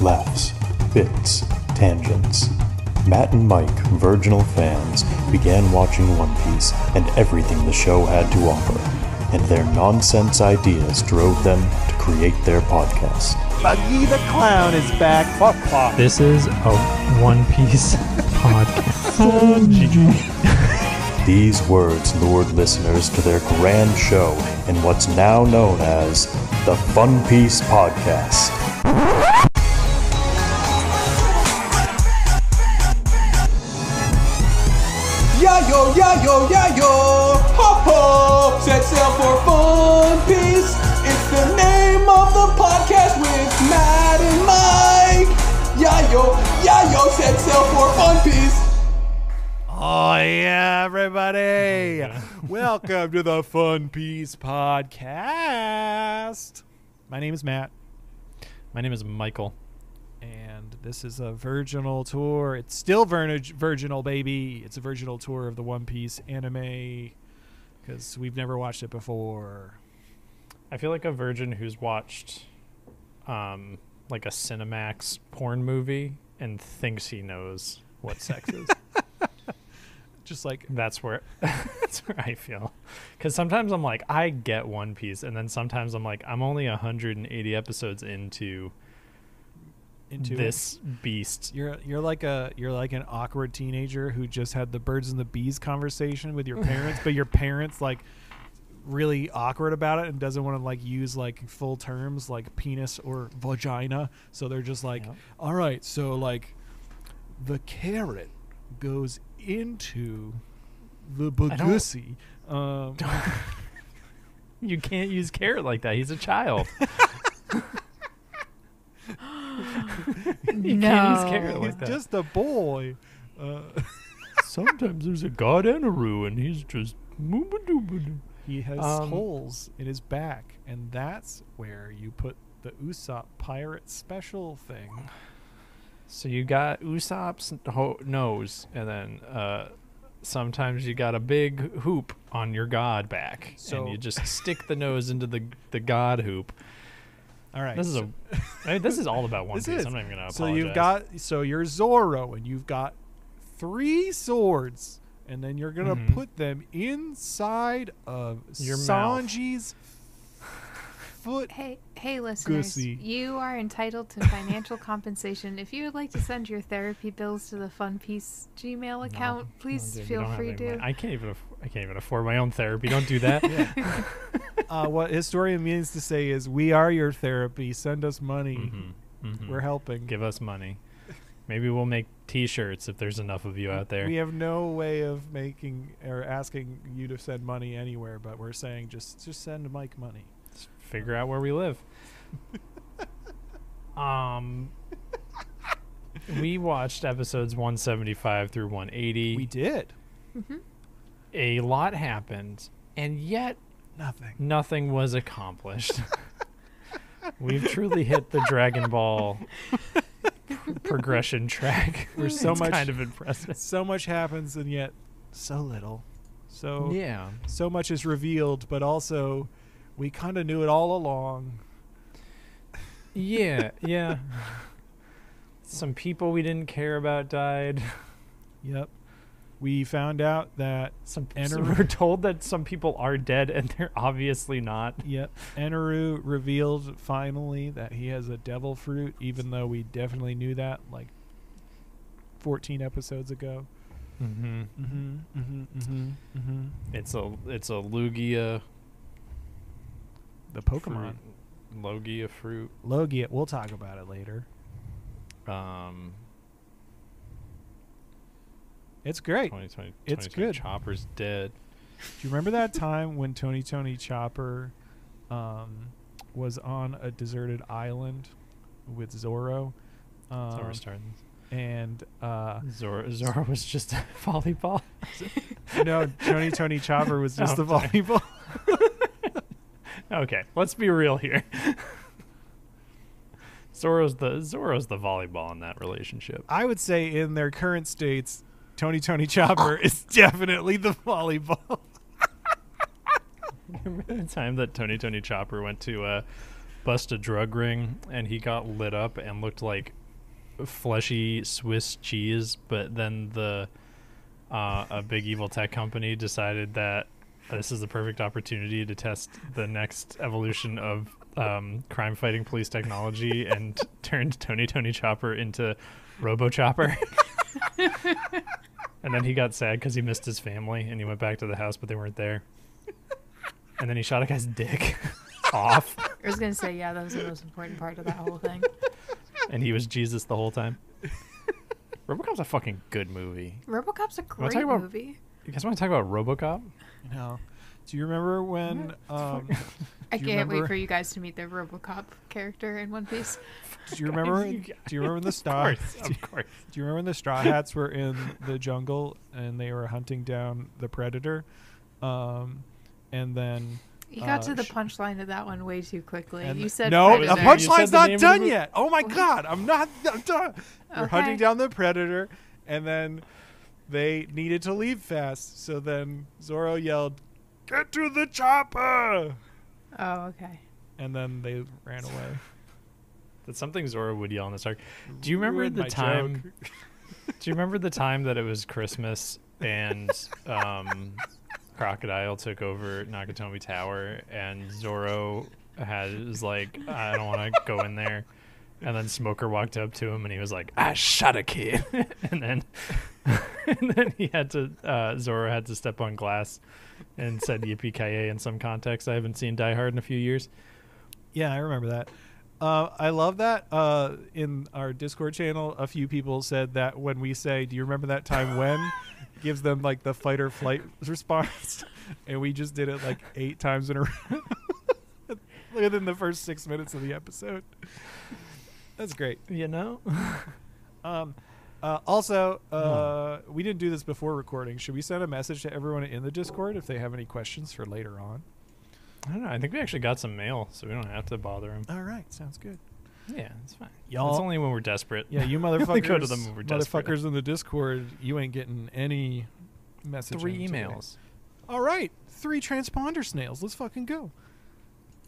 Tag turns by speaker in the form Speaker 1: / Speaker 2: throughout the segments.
Speaker 1: laughs, bits, tangents. Matt and Mike, virginal fans, began watching One Piece and everything the show had to offer, and their nonsense ideas drove them to create their podcast.
Speaker 2: Buggy the Clown is back. Fuck, fuck.
Speaker 3: This is a One Piece podcast.
Speaker 1: These words lured listeners to their grand show in what's now known as the Fun Piece Podcast.
Speaker 2: Yayo, yayo, yayo, hop hop, set sail for Fun Piece. It's the name of the podcast with Matt and Mike. Yayo, yayo, set sail for Fun Piece. Oh yeah, everybody! Welcome to the Fun Piece Podcast. My name is Matt.
Speaker 3: My name is Michael.
Speaker 2: And this is a virginal tour. It's still virginal, baby. It's a virginal tour of the One Piece anime because we've never watched it before.
Speaker 3: I feel like a virgin who's watched like a Cinemax porn movie and thinks he knows what sex is.
Speaker 2: Just like
Speaker 3: that's where I feel. Because sometimes I'm like, I get One Piece, and then sometimes I'm like, I'm only 180 episodes into this beast.
Speaker 2: You're like an awkward teenager who just had the birds and the bees conversation with your parents, but your parents like really awkward about it and doesn't want to like use like full terms like penis or vagina, so they're just like, yep. All right, so like the carrot goes into the bagusi.
Speaker 3: You can't use carrot like that. He's a child. You can't use carrot like that.
Speaker 2: He's just a boy.
Speaker 3: Sometimes there's a god and a Roo, and he's just
Speaker 2: he has holes in his back, and that's where you put the Usopp pirate special thing.
Speaker 3: So you got Usopp's nose, and then sometimes you got a big hoop on your god back, and you just stick the nose into the god hoop.
Speaker 2: All right.
Speaker 3: This is all about One Piece. I'm not even gonna apologize.
Speaker 2: So you're Zoro, and you've got 3 swords, and then you're gonna put them inside of
Speaker 3: your
Speaker 2: Sanji's foot.
Speaker 4: Hey, listeners!
Speaker 2: Goosey.
Speaker 4: You are entitled to financial compensation. If you would like to send your therapy bills to the Fun Piece Gmail account, please feel free to.
Speaker 3: I can't even afford my own therapy. Don't do that.
Speaker 2: What historian means to say is, we are your therapy. Send us money. We're helping.
Speaker 3: Give us money. Maybe we'll make T-shirts if there's enough of you out there.
Speaker 2: We have no way of making or asking you to send money anywhere, but we're saying just send Mike money.
Speaker 3: Just figure out where we live. We watched episodes 175 through 180.
Speaker 2: We did.
Speaker 3: A lot happened, and yet nothing was accomplished. We've truly hit the Dragon Ball progression track. It's kind of impressive.
Speaker 2: So much happens, and yet so little. So
Speaker 3: yeah,
Speaker 2: so much is revealed, but also we kind of knew it all along.
Speaker 3: Yeah. Some people we didn't care about died.
Speaker 2: Yep. We found out that
Speaker 3: we were told that some people are dead, and they're obviously not.
Speaker 2: Yep. Eneru revealed finally that he has a devil fruit, even though we definitely knew that like 14 episodes ago.
Speaker 3: It's a Lugia.
Speaker 2: The Pokemon.
Speaker 3: Logia fruit.
Speaker 2: Logia. We'll talk about it later. It's great. It's good.
Speaker 3: Chopper's dead.
Speaker 2: Do you remember that time when Tony Chopper was on a deserted island with Zoro?
Speaker 3: That's how we're starting.
Speaker 2: And
Speaker 3: Zoro was just a volleyball.
Speaker 2: No, Tony Chopper was just a volleyball.
Speaker 3: Okay, let's be real here. Zoro's the volleyball in that relationship.
Speaker 2: I would say in their current states, Tony Chopper is definitely the volleyball.
Speaker 3: Remember the time that Tony Chopper went to bust a drug ring, and he got lit up and looked like fleshy Swiss cheese. But then a big evil tech company decided that this is the perfect opportunity to test the next evolution of crime fighting police technology and turned Tony Chopper into Robo Chopper. And then he got sad because he missed his family and he went back to the house, but they weren't there. And then he shot a guy's dick off.
Speaker 4: I was going to say, yeah, that was the most important part of that whole thing.
Speaker 3: And he was Jesus the whole time. RoboCop's a fucking good movie.
Speaker 4: RoboCop's a great movie.
Speaker 3: You guys want to talk about RoboCop?
Speaker 2: No. Do you remember when...
Speaker 4: I can't wait for you guys to meet the RoboCop character in One Piece.
Speaker 2: Do you remember? Do you remember when the straw?
Speaker 3: Of course.
Speaker 2: Do you remember when the Straw Hats were in the jungle and they were hunting down the predator? And then
Speaker 4: you got to the punchline of that one way too quickly. You said
Speaker 2: no.
Speaker 4: predator.
Speaker 2: The punchline's not done yet. Oh my god, I'm done. They're hunting down the predator, and then they needed to leave fast. So then Zoro yelled, "Get to the chopper!"
Speaker 4: Oh, okay.
Speaker 2: And then they ran away.
Speaker 3: That's something Zoro would yell in the dark. Do you remember the time? Do you remember the time that it was Christmas and Crocodile took over Nakatomi Tower and Zoro was like, I don't want to go in there. And then Smoker walked up to him and he was like, I shot a kid. and then he had to, Zoro had to step on glass and said yippee-ki-yay in some context. I haven't seen Die Hard in a few years.
Speaker 2: Yeah, I remember that. I love that. In our Discord channel, a few people said that when we say, do you remember that time when? Gives them like the fight or flight response. And we just did it like 8 times in a row within the first 6 minutes of the episode. That's great.
Speaker 3: You know?
Speaker 2: Also, we didn't do this before recording. Should we send a message to everyone in the Discord if they have any questions for later on?
Speaker 3: I don't know. I think we actually got some mail, so we don't have to bother them.
Speaker 2: All right. Sounds good.
Speaker 3: Yeah, it's fine.
Speaker 2: Y'all,
Speaker 3: it's only when we're desperate.
Speaker 2: Yeah, you motherfuckers.
Speaker 3: go to them when we're desperate.
Speaker 2: Motherfuckers in the Discord, you ain't getting any messaging.
Speaker 3: 3 emails.
Speaker 2: Today. All right. 3 transponder snails. Let's fucking go.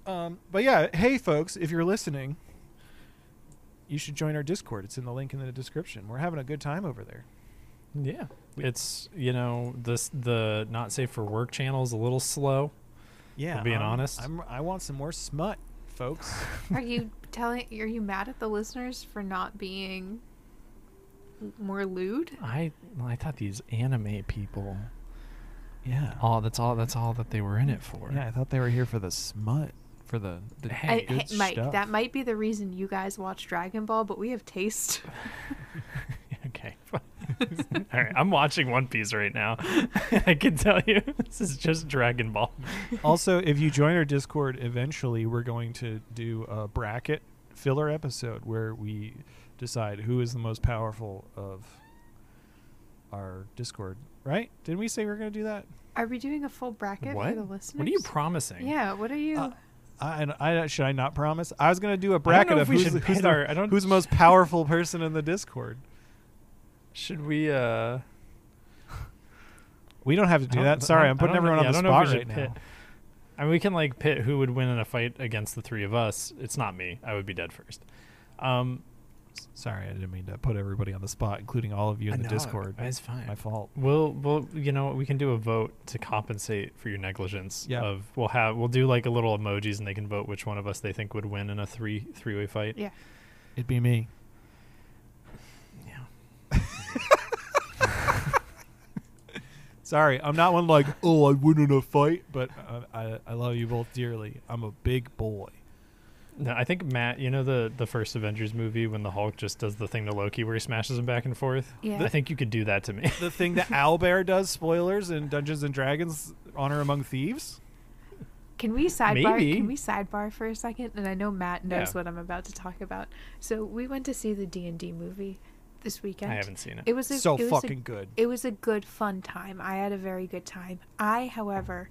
Speaker 2: But yeah, hey folks, if you're listening, you should join our Discord. It's in the link in the description. We're having a good time over there.
Speaker 3: Yeah. It's, the not safe for work channel is a little slow.
Speaker 2: Yeah.
Speaker 3: Being honest.
Speaker 2: I want some more smut, folks.
Speaker 4: Are you mad at the listeners for not being more lewd?
Speaker 3: I thought these anime people.
Speaker 2: Yeah.
Speaker 3: That's all that they were in it for.
Speaker 2: Yeah, I thought they were here for the smut, for the good
Speaker 4: Mike,
Speaker 2: stuff.
Speaker 4: that might be the reason you guys watch Dragon Ball, but we have taste.
Speaker 3: Okay. All right, I'm watching One Piece right now. I can tell you, this is just Dragon Ball.
Speaker 2: Also, if you join our Discord, eventually we're going to do a bracket filler episode where we decide who is the most powerful of our Discord. Right? Didn't we say we were going to do that?
Speaker 4: Are we doing a full bracket for the listeners?
Speaker 3: What are you promising?
Speaker 4: Yeah, what are you...
Speaker 2: should I not promise? I was going to do a bracket of who's the most powerful person in the Discord.
Speaker 3: Should we?
Speaker 2: We don't have to do that. Sorry, I'm putting everyone on the spot right now.
Speaker 3: I mean, we can pit who would win in a fight against the 3 of us. It's not me. I would be dead first.
Speaker 2: Sorry, I didn't mean to put everybody on the spot, including all of you in the Discord.
Speaker 3: It's fine.
Speaker 2: My fault.
Speaker 3: We'll we can do a vote to compensate for your negligence.
Speaker 2: Yeah.
Speaker 3: We'll do like a little emojis and they can vote which one of us they think would win in a three-way fight.
Speaker 4: Yeah.
Speaker 2: It'd be me.
Speaker 3: Yeah.
Speaker 2: Sorry, I'm not one like, I win in a fight, but I love you both dearly. I'm a big boy.
Speaker 3: No, I think Matt, the first Avengers movie when the Hulk just does the thing to Loki where he smashes him back and forth?
Speaker 4: Yeah.
Speaker 3: I think you could do that to me.
Speaker 2: The thing that Owlbear does, spoilers, in Dungeons & Dragons Honor Among Thieves?
Speaker 4: Can we sidebar?
Speaker 3: Maybe.
Speaker 4: Can we sidebar for a second? And I know Matt knows what I'm about to talk about. So we went to see the D&D movie this weekend.
Speaker 3: I haven't seen it.
Speaker 4: It was
Speaker 2: good.
Speaker 4: It was a good, fun time. I had a very good time. I, however,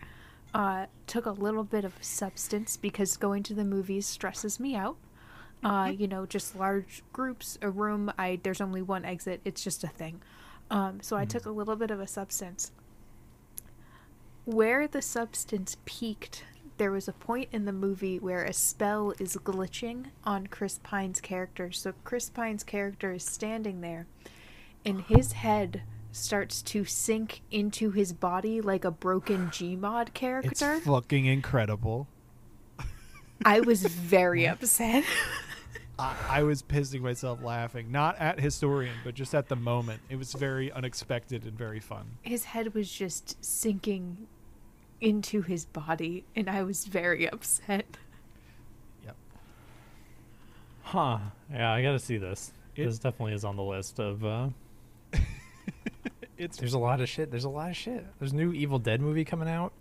Speaker 4: took a little bit of substance because going to the movies stresses me out. Just large groups, a room. There's only one exit. It's just a thing. So I took a little bit of a substance. Where the substance peaked there was a point in the movie where a spell is glitching on Chris Pine's character. So Chris Pine's character is standing there, and his head starts to sink into his body like a broken Gmod character.
Speaker 2: It's fucking incredible.
Speaker 4: I was very upset.
Speaker 2: I was pissing myself laughing, not at Historian, but just at the moment. It was very unexpected and very fun.
Speaker 4: His head was just sinking into his body, and I was very upset.
Speaker 2: Yep.
Speaker 3: Huh. Yeah, I gotta see this. This definitely is on the list of... There's a lot of shit. There's a new Evil Dead movie coming out.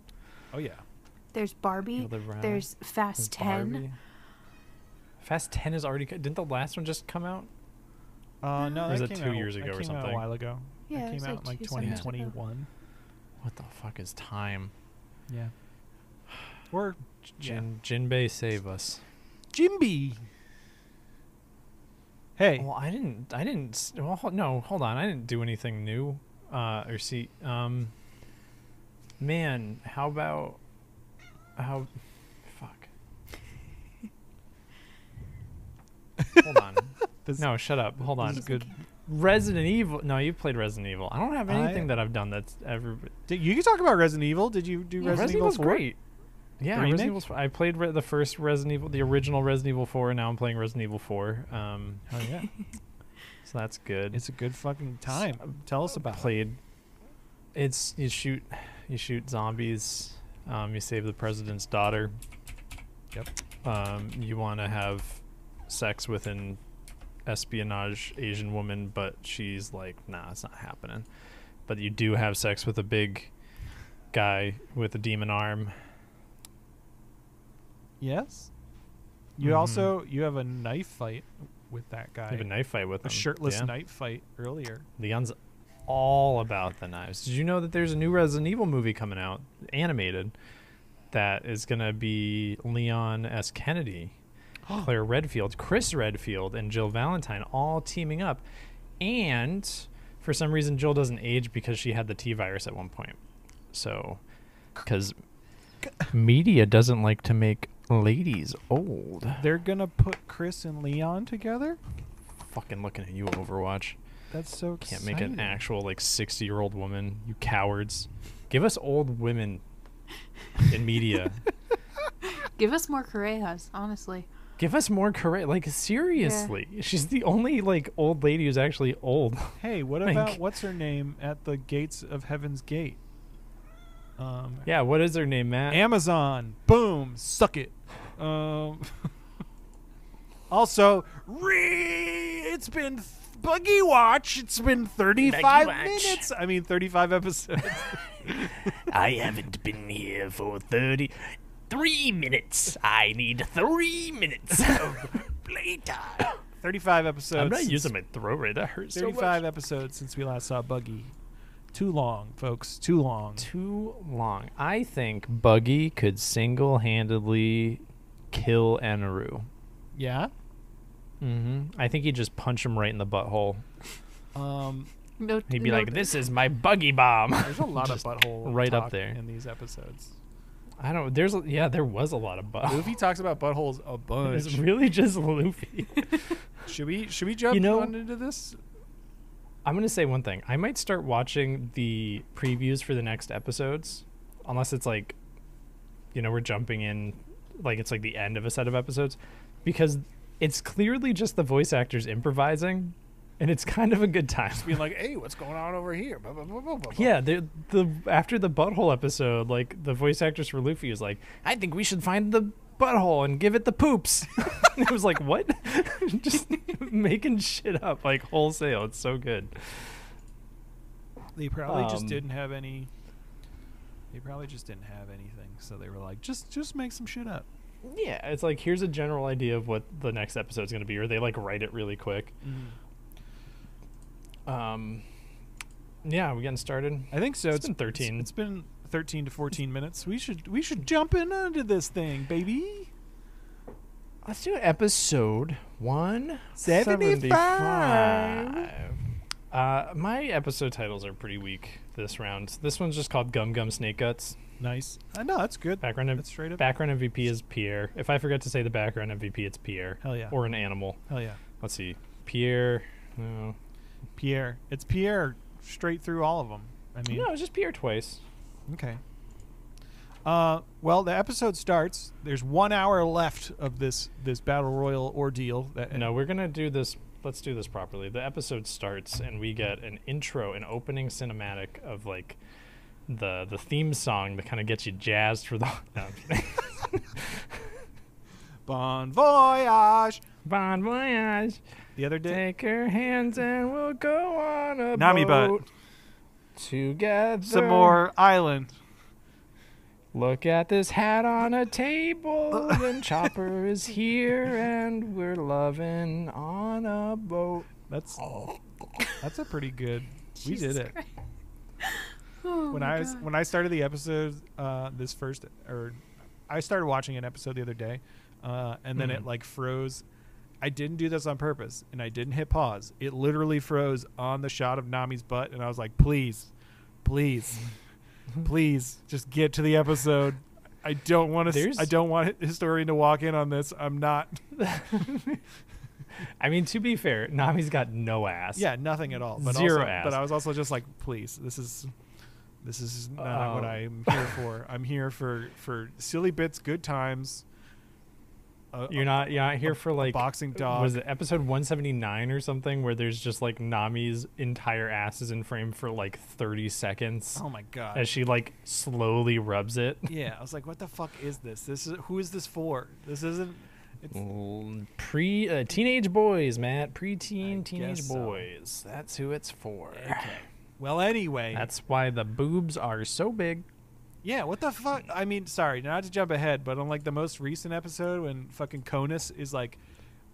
Speaker 2: Oh, yeah.
Speaker 4: There's Barbie. There's Fast 10.
Speaker 3: Barbie. Fast 10 is already... Didn't the last one just come out?
Speaker 2: No,
Speaker 3: Or was
Speaker 2: that
Speaker 3: it
Speaker 2: came
Speaker 3: 2
Speaker 2: out-
Speaker 3: years ago
Speaker 2: that
Speaker 3: or
Speaker 2: came out
Speaker 3: something?
Speaker 2: a while ago.
Speaker 4: Yeah,
Speaker 2: It came out in like
Speaker 4: 2 summers ago.
Speaker 2: 2021.
Speaker 3: What the fuck is time?
Speaker 2: Yeah. Or
Speaker 3: Jinbei, save us.
Speaker 2: Jimby. Hey.
Speaker 3: Well, I didn't. Well, no, hold on. I didn't do anything new. Or see. Man, how about? Fuck. Hold on. No, shut up. Hold on.
Speaker 2: This is good.
Speaker 3: Resident Evil. No, you played Resident Evil. I don't have anything that I've done that's ever.
Speaker 2: You can talk about Resident Evil. Did you do Resident Evil
Speaker 3: Evil's
Speaker 2: 4?
Speaker 3: great. Yeah,
Speaker 2: The
Speaker 3: Resident
Speaker 2: remake?
Speaker 3: Evil. I played the first Resident Evil, the original Resident Evil 4, and now I'm playing Resident Evil 4.
Speaker 2: Oh yeah.
Speaker 3: So that's good.
Speaker 2: It's a good fucking time. Tell us about it.
Speaker 3: Played. It's you shoot zombies. You save the president's daughter.
Speaker 2: Yep.
Speaker 3: You want to have sex with an espionage Asian woman, but she's like, nah, it's not happening. But you do have sex with a big guy with a demon arm.
Speaker 2: Yes. You also you have a knife fight with that guy.
Speaker 3: You have a knife fight with him.
Speaker 2: A shirtless knife fight earlier.
Speaker 3: Leon's all about the knives. Did you know that there's a new Resident Evil movie coming out, animated, that is going to be Leon S. Kennedy, Claire Redfield, Chris Redfield, and Jill Valentine all teaming up. And for some reason, Jill doesn't age because she had the T-virus at one point. So, because media doesn't like to make ladies old.
Speaker 2: They're going to put Chris and Leon together?
Speaker 3: Fucking looking at you, Overwatch.
Speaker 2: That's so
Speaker 3: Can't make an actual, like, 60-year-old woman, you cowards. Give us old women in media.
Speaker 4: Give us more Correas, honestly.
Speaker 3: Give us more career. Like, seriously. Yeah. She's the only, like, old lady who's actually old.
Speaker 2: Hey, what about, what's her name at the gates of Heaven's Gate?
Speaker 3: Yeah, what is her name, Matt?
Speaker 2: Amazon. Boom. Suck it. Also, it's been Buggy Watch. It's been 35 minutes. I mean, 35 episodes.
Speaker 3: I haven't been here for 33 minutes. I need 3 minutes of playtime.
Speaker 2: 35 episodes.
Speaker 3: I'm not using my throat right. That hurts so much.
Speaker 2: 35 episodes since we last saw Buggy. Too long, folks. Too long.
Speaker 3: Too long. I think Buggy could single-handedly kill Anaru.
Speaker 2: Yeah?
Speaker 3: Mm-hmm. I think he'd just punch him right in the butthole. He'd be like, "This is my Buggy bomb."
Speaker 2: There's a lot of butthole
Speaker 3: right
Speaker 2: talk
Speaker 3: up there
Speaker 2: in these episodes.
Speaker 3: I don't. There was a lot of butthole.
Speaker 2: Luffy talks about buttholes a bunch.
Speaker 3: It's really just Luffy.
Speaker 2: Should we jump on into this?
Speaker 3: I'm gonna say one thing. I might start watching the previews for the next episodes, unless it's like, we're jumping in, like it's like the end of a set of episodes, because it's clearly just the voice actors improvising, and it's kind of a good time.
Speaker 2: Just being like, "Hey, what's going on over here?" Blah, blah, blah, blah, blah.
Speaker 3: Yeah, the after the butthole episode, like the voice actress for Luffy is like, "I think we should find the butthole and give it the poops." It was like, what? Just making shit up like wholesale. It's so good.
Speaker 2: They probably just didn't have any. They probably just didn't have anything, so they were like, just make some shit up.
Speaker 3: Yeah, it's like, here's a general idea of what the next episode's going to be, or they like write it really quick. Yeah, we getting started?
Speaker 2: I think so.
Speaker 3: It's been 13.
Speaker 2: It's been 13 to 14 minutes. We should jump into this thing, baby.
Speaker 3: Let's do episode 175. My episode titles are pretty weak this round. This one's just called Gum Gum Snake Guts.
Speaker 2: Nice. No, that's good. That's straight up.
Speaker 3: Background MVP is Pierre. If I forget to say the background MVP, it's Pierre.
Speaker 2: Hell yeah.
Speaker 3: Or an animal.
Speaker 2: Hell yeah.
Speaker 3: Let's see. Pierre. No.
Speaker 2: Pierre. It's Pierre straight through all of them. I mean,
Speaker 3: no, it's just Pierre twice.
Speaker 2: Okay. Well, the episode starts. There's 1 hour left of this battle royal ordeal.
Speaker 3: No, we're gonna do this. Let's do this properly. The episode starts, and we get an intro, an opening cinematic of like the theme song that kind of gets you jazzed for the. No,
Speaker 2: Bon voyage.
Speaker 3: Bon voyage.
Speaker 2: The other day.
Speaker 3: Take her hands and we'll go on a
Speaker 2: Nami
Speaker 3: boat
Speaker 2: butt.
Speaker 3: together.
Speaker 2: Some more island.
Speaker 3: Look at this hat on a table, and Chopper is here, and we're loving on a boat.
Speaker 2: That's a pretty good. We did it.
Speaker 4: Oh
Speaker 2: When I started the episode, I started watching an episode the other day, and then it like froze. I didn't do this on purpose, and I didn't hit pause. It literally froze on the shot of Nami's butt, and I was like, please, just get to the episode. I don't want historian to walk in on this. I'm not.
Speaker 3: I mean, to be fair, Nami's got no ass.
Speaker 2: Yeah, nothing at all. But
Speaker 3: Zero ass.
Speaker 2: But I was also just like, please, this is not what I'm here for. I'm here for silly bits, good times.
Speaker 3: You're not here for like
Speaker 2: boxing dog.
Speaker 3: Was it episode 179 or something where there's just like Nami's entire ass is in frame for like 30 seconds?
Speaker 2: Oh my god!
Speaker 3: As she like slowly rubs it.
Speaker 2: Yeah, I was like, what the fuck is this? Who is this for? This isn't. It's
Speaker 3: Teenage boys, Matt. Preteen teenage
Speaker 2: so.
Speaker 3: boys. That's who it's for.
Speaker 2: Okay. Well, anyway,
Speaker 3: that's why the boobs are so big.
Speaker 2: Yeah, what the fuck? I mean, sorry, not to jump ahead, but on like the most recent episode when fucking Conus is like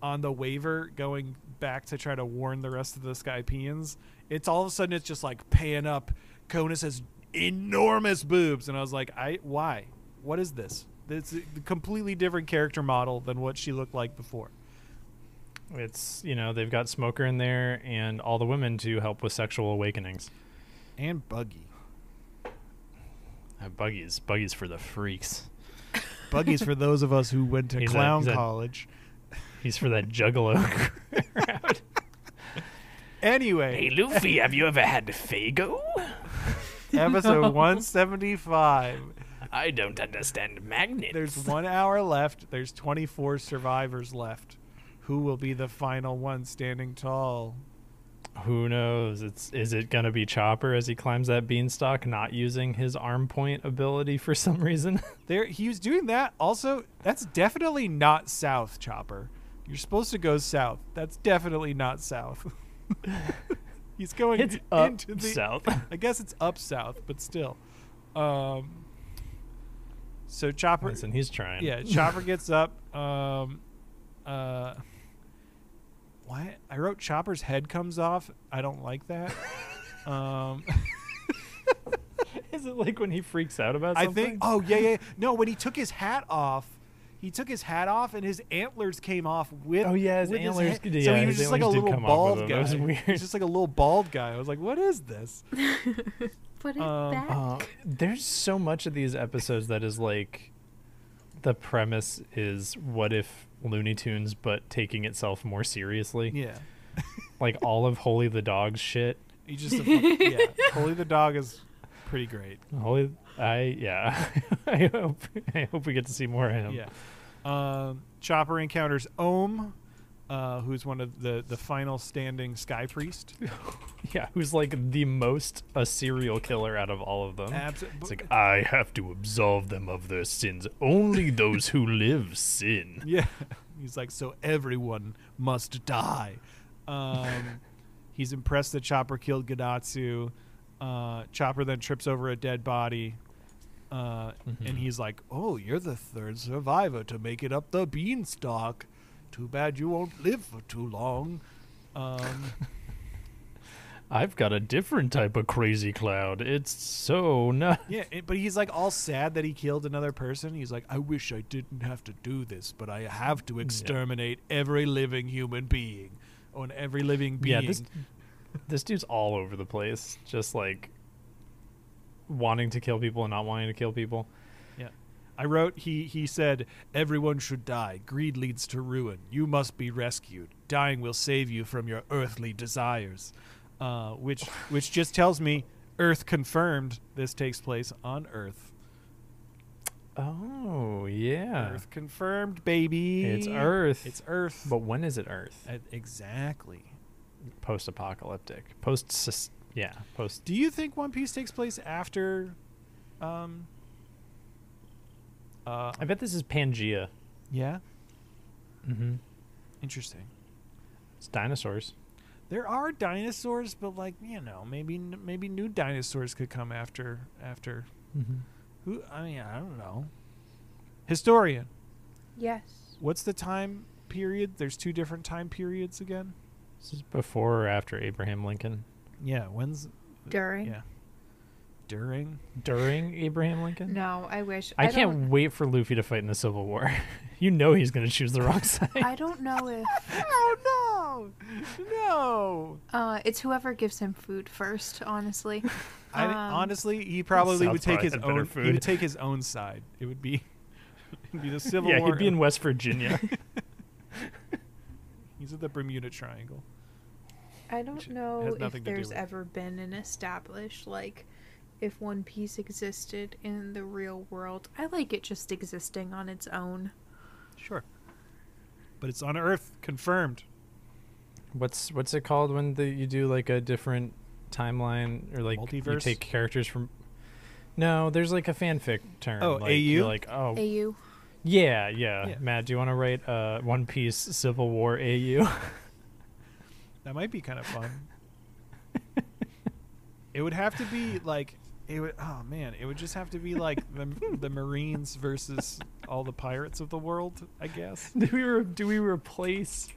Speaker 2: on the waiver going back to try to warn the rest of the Skypeans, it's all of a sudden it's just like pan up. Conus has enormous boobs, and I was like, why? What is this? It's a completely different character model than what she looked like before.
Speaker 3: It's, they've got Smoker in there and all the women to help with sexual awakenings.
Speaker 2: And Buggy.
Speaker 3: Buggy's for the freaks.
Speaker 2: Buggy's for those of us who went to clown college.
Speaker 3: He's for that juggalo crowd.
Speaker 2: Anyway.
Speaker 3: Hey, Luffy, have you ever had Fago?
Speaker 2: Episode 175.
Speaker 3: I don't understand magnets.
Speaker 2: There's 1 hour left. There's 24 survivors left. Who will be the final one standing tall?
Speaker 3: Who knows? Is it going to be Chopper as he climbs that beanstalk, not using his arm point ability for some reason?
Speaker 2: He was doing that. Also, that's definitely not south, Chopper. You're supposed to go south. That's definitely not south. He's going into the
Speaker 3: south.
Speaker 2: I guess it's up south, but still. So Chopper.
Speaker 3: Listen, he's trying.
Speaker 2: Yeah, Chopper gets up. Why? I wrote Chopper's head comes off. I don't like that.
Speaker 3: Is it like when he freaks out about something?
Speaker 2: I think. Oh yeah. No, when he took his hat off, and his antlers came off with.
Speaker 3: Oh yeah, his antlers.
Speaker 2: So he was just like a little bald guy.
Speaker 3: That was weird.
Speaker 2: He's just like a little bald guy. I was like, what is this?
Speaker 4: Put it back.
Speaker 3: There's so much of these episodes that is like, the premise is what if Looney Tunes, but taking itself more seriously.
Speaker 2: Yeah.
Speaker 3: Like all of Holy the Dog's shit.
Speaker 2: Holy the Dog is pretty great.
Speaker 3: I hope we get to see more of him.
Speaker 2: Yeah. Chopper encounters Ohm, who's one of the final standing Sky Priest.
Speaker 3: Yeah, who's like the most a serial killer out of all of them. It's like, I have to absolve them of their sins. Only those who live sin.
Speaker 2: Yeah. He's like, so everyone must die. He's impressed that Chopper killed Gadatsu. Chopper then trips over a dead body. And he's like, oh, you're the third survivor to make it up the beanstalk. Too bad you won't live for too long.
Speaker 3: I've got a different type of crazy cloud. It's so nuts.
Speaker 2: Yeah, but he's like all sad that he killed another person. He's like, I wish I didn't have to do this, but I have to exterminate every living human being. On every living being.
Speaker 3: Yeah, this dude's all over the place. Just like, wanting to kill people and not wanting to kill people.
Speaker 2: Yeah. I wrote, he said, everyone should die. Greed leads to ruin. You must be rescued. Dying will save you from your earthly desires. Which just tells me, Earth confirmed, this takes place on Earth.
Speaker 3: Oh, yeah.
Speaker 2: Earth confirmed, baby.
Speaker 3: It's Earth.
Speaker 2: It's Earth.
Speaker 3: But when is it Earth?
Speaker 2: Exactly.
Speaker 3: Post-apocalyptic. Post.
Speaker 2: Do you think One Piece takes place after...
Speaker 3: I bet this is Pangea.
Speaker 2: Yeah?
Speaker 3: Mm-hmm.
Speaker 2: Interesting.
Speaker 3: It's dinosaurs.
Speaker 2: There are dinosaurs, but maybe new dinosaurs could come after.
Speaker 3: Mm-hmm.
Speaker 2: Who? I mean, I don't know. Historian.
Speaker 4: Yes.
Speaker 2: What's the time period? There's 2 different time periods again.
Speaker 3: This is before or after Abraham Lincoln?
Speaker 2: Yeah. When's
Speaker 4: During?
Speaker 2: Yeah. During
Speaker 3: Abraham Lincoln?
Speaker 4: No, I wish.
Speaker 3: I can't wait for Luffy to fight in the Civil War. You know he's going to choose the wrong side.
Speaker 4: I don't know if.
Speaker 2: Oh no!
Speaker 4: It's whoever gives him food first. Honestly.
Speaker 2: Honestly, he probably would take his own.
Speaker 3: Food.
Speaker 2: He would take his own side. It would be the Civil War.
Speaker 3: Yeah, he'd be in West Virginia.
Speaker 2: He's at the Bermuda Triangle.
Speaker 4: I don't know if
Speaker 2: nothing to do
Speaker 4: there's
Speaker 2: with-
Speaker 4: ever been an established, if One Piece existed in the real world. I like it just existing on its own.
Speaker 2: Sure. But it's on Earth, confirmed.
Speaker 3: What's it called when you do a different timeline or
Speaker 2: Multiverse?
Speaker 3: you take characters from? No, there's a fanfic term.
Speaker 2: Oh, AU?
Speaker 3: You're
Speaker 4: AU.
Speaker 3: Yeah. Matt, do you want to write One Piece Civil War AU?
Speaker 2: That might be kind of fun. It would have to be it would just have to be the Marines versus all the pirates of the world, I guess.
Speaker 3: Do we replace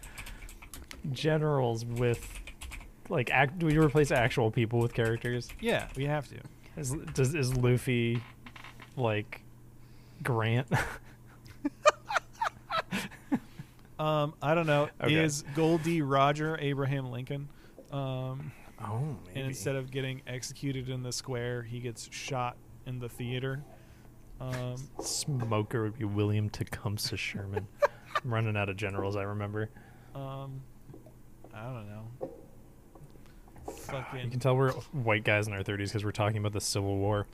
Speaker 3: generals with do we replace actual people with characters?
Speaker 2: Yeah, we have to.
Speaker 3: Is Luffy Grant?
Speaker 2: I don't know.
Speaker 3: Okay.
Speaker 2: Is Goldie Roger Abraham Lincoln?
Speaker 3: Maybe.
Speaker 2: And instead of getting executed in the square, he gets shot in the theater.
Speaker 3: Smoker would be William Tecumseh Sherman. I'm running out of generals, I remember.
Speaker 2: I don't know.
Speaker 3: You can tell we're white guys in our 30s because we're talking about the Civil War.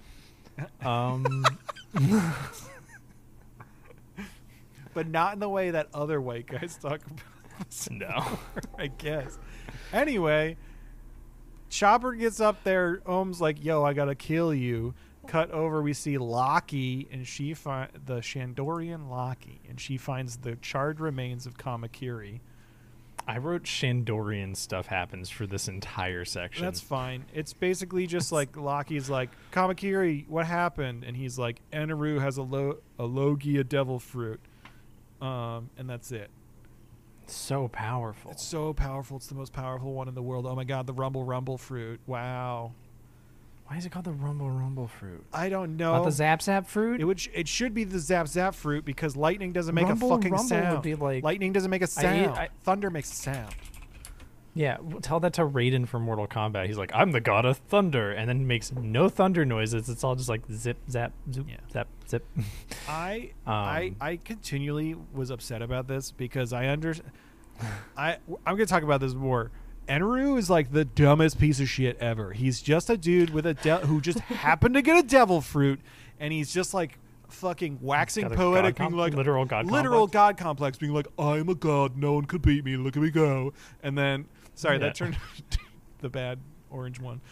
Speaker 2: But not in the way that other white guys talk about.
Speaker 3: No.
Speaker 2: I guess. Anyway, Chopper gets up there. Ohm's like, yo, I gotta kill you. Cut over, we see Locky, and she the Shandorian Locky, and she finds the charred remains of Kamakiri.
Speaker 3: I wrote Shandorian stuff happens for this entire section.
Speaker 2: That's fine. It's basically just Locky's like, Kamakiri, what happened? And he's like, Eneru has a Logia devil fruit. And that's it.
Speaker 3: So powerful.
Speaker 2: It's so powerful. It's the most powerful one in the world. Oh my god, the Rumble fruit. Wow.
Speaker 3: Why is it called the Rumble fruit?
Speaker 2: I don't know.
Speaker 3: Not the Zap fruit?
Speaker 2: It should be the Zap fruit because lightning doesn't make
Speaker 3: Rumble
Speaker 2: a fucking sound.
Speaker 3: would be
Speaker 2: Lightning doesn't make a sound. Thunder makes a sound.
Speaker 3: Yeah, tell that to Raiden from Mortal Kombat. He's like, I'm the god of thunder, and then makes no thunder noises. It's all just like zip, zap, zoop, zap, zip.
Speaker 2: I continually was upset about this because I'm going to talk about this more. Eneru is the dumbest piece of shit ever. He's just a dude with who just happened to get a devil fruit, and he's just fucking waxing poetic, being
Speaker 3: literal
Speaker 2: god complex, being like, I'm a god, no one could beat me, look at me go. And then, that turned the bad orange one.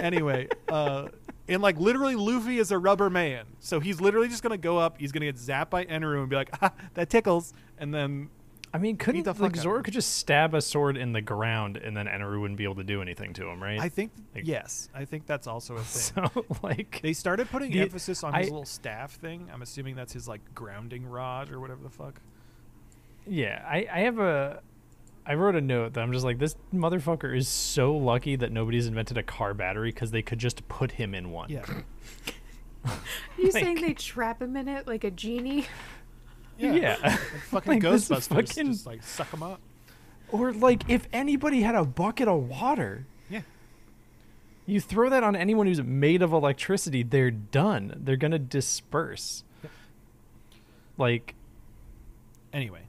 Speaker 2: Anyway, and literally Luffy is a rubber man, so he's literally just gonna go up, he's gonna get zapped by Eneru and be like, that tickles, and then.
Speaker 3: I mean, couldn't Zoro could just stab a sword in the ground and then Eneru wouldn't be able to do anything to him, right?
Speaker 2: I think yes. I think that's also a thing.
Speaker 3: So
Speaker 2: they started putting emphasis on his little staff thing. I'm assuming that's his grounding rod or whatever the fuck.
Speaker 3: Yeah, I wrote a note that I'm just like, this motherfucker is so lucky that nobody's invented a car battery because they could just put him in one.
Speaker 2: Yeah.
Speaker 4: You saying they trap him in it like a genie?
Speaker 3: Yeah.
Speaker 2: Fucking Ghostbusters. Just suck them up.
Speaker 3: Or if anybody had a bucket of water.
Speaker 2: Yeah.
Speaker 3: You throw that on anyone who's made of electricity, they're done. They're going to disperse.
Speaker 2: Yep.
Speaker 3: Like,
Speaker 2: anyway.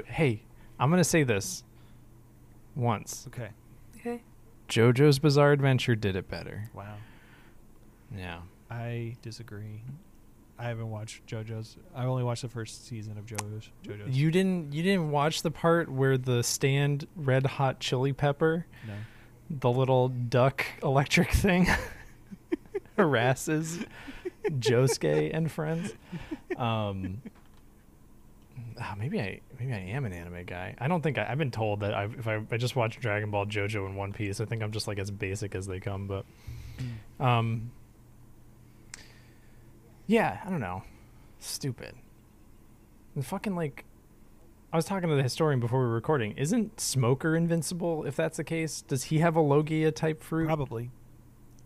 Speaker 3: Hey, I'm going to say this once.
Speaker 2: Okay.
Speaker 4: Okay.
Speaker 3: JoJo's Bizarre Adventure did it better.
Speaker 2: Wow.
Speaker 3: Yeah.
Speaker 2: I disagree. I haven't watched JoJo's. I only watched the first season of JoJo's.
Speaker 3: You didn't watch the part where the stand Red Hot Chili Pepper,
Speaker 2: No.
Speaker 3: the little duck electric thing, harasses Josuke and friends. Maybe I am an anime guy. I don't think I've been told that if I just watch Dragon Ball, JoJo, and One Piece, I think I'm just like as basic as they come. But yeah, I don't know. Stupid. And fucking like, I was talking to the historian before we were recording. Isn't Smoker invincible if that's the case? Does he have a Logia type fruit?
Speaker 2: Probably.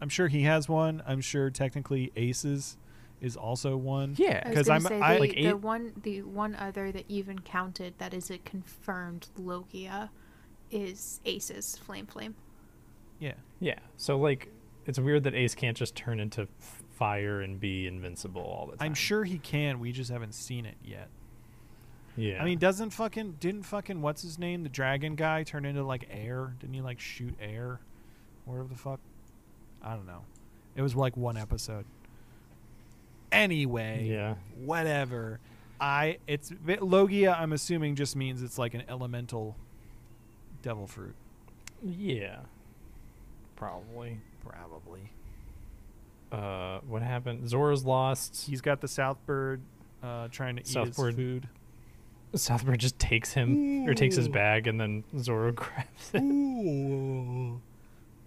Speaker 2: I'm sure he has one. I'm sure technically Aces is also one.
Speaker 3: Yeah,
Speaker 4: because the
Speaker 3: like
Speaker 4: one other that you've encountered that is a confirmed Logia is Ace's Flame.
Speaker 2: Yeah.
Speaker 3: Yeah. So like, it's weird that Ace can't just turn into fire and be invincible all the time.
Speaker 2: I'm sure he can. We just haven't seen it yet.
Speaker 3: Yeah.
Speaker 2: I mean, didn't fucking what's his name, the dragon guy, turn into like air? Didn't he like shoot air? Whatever the fuck. I don't know. It was like one episode. Anyway.
Speaker 3: Yeah.
Speaker 2: Whatever. Logia, I'm assuming, just means it's like an elemental devil fruit.
Speaker 3: Yeah. Probably. What happened? Zora's lost.
Speaker 2: He's got the Southbird trying to eat his food.
Speaker 3: Southbird just takes him or takes his bag, and then Zoro grabs it.
Speaker 2: Ooh.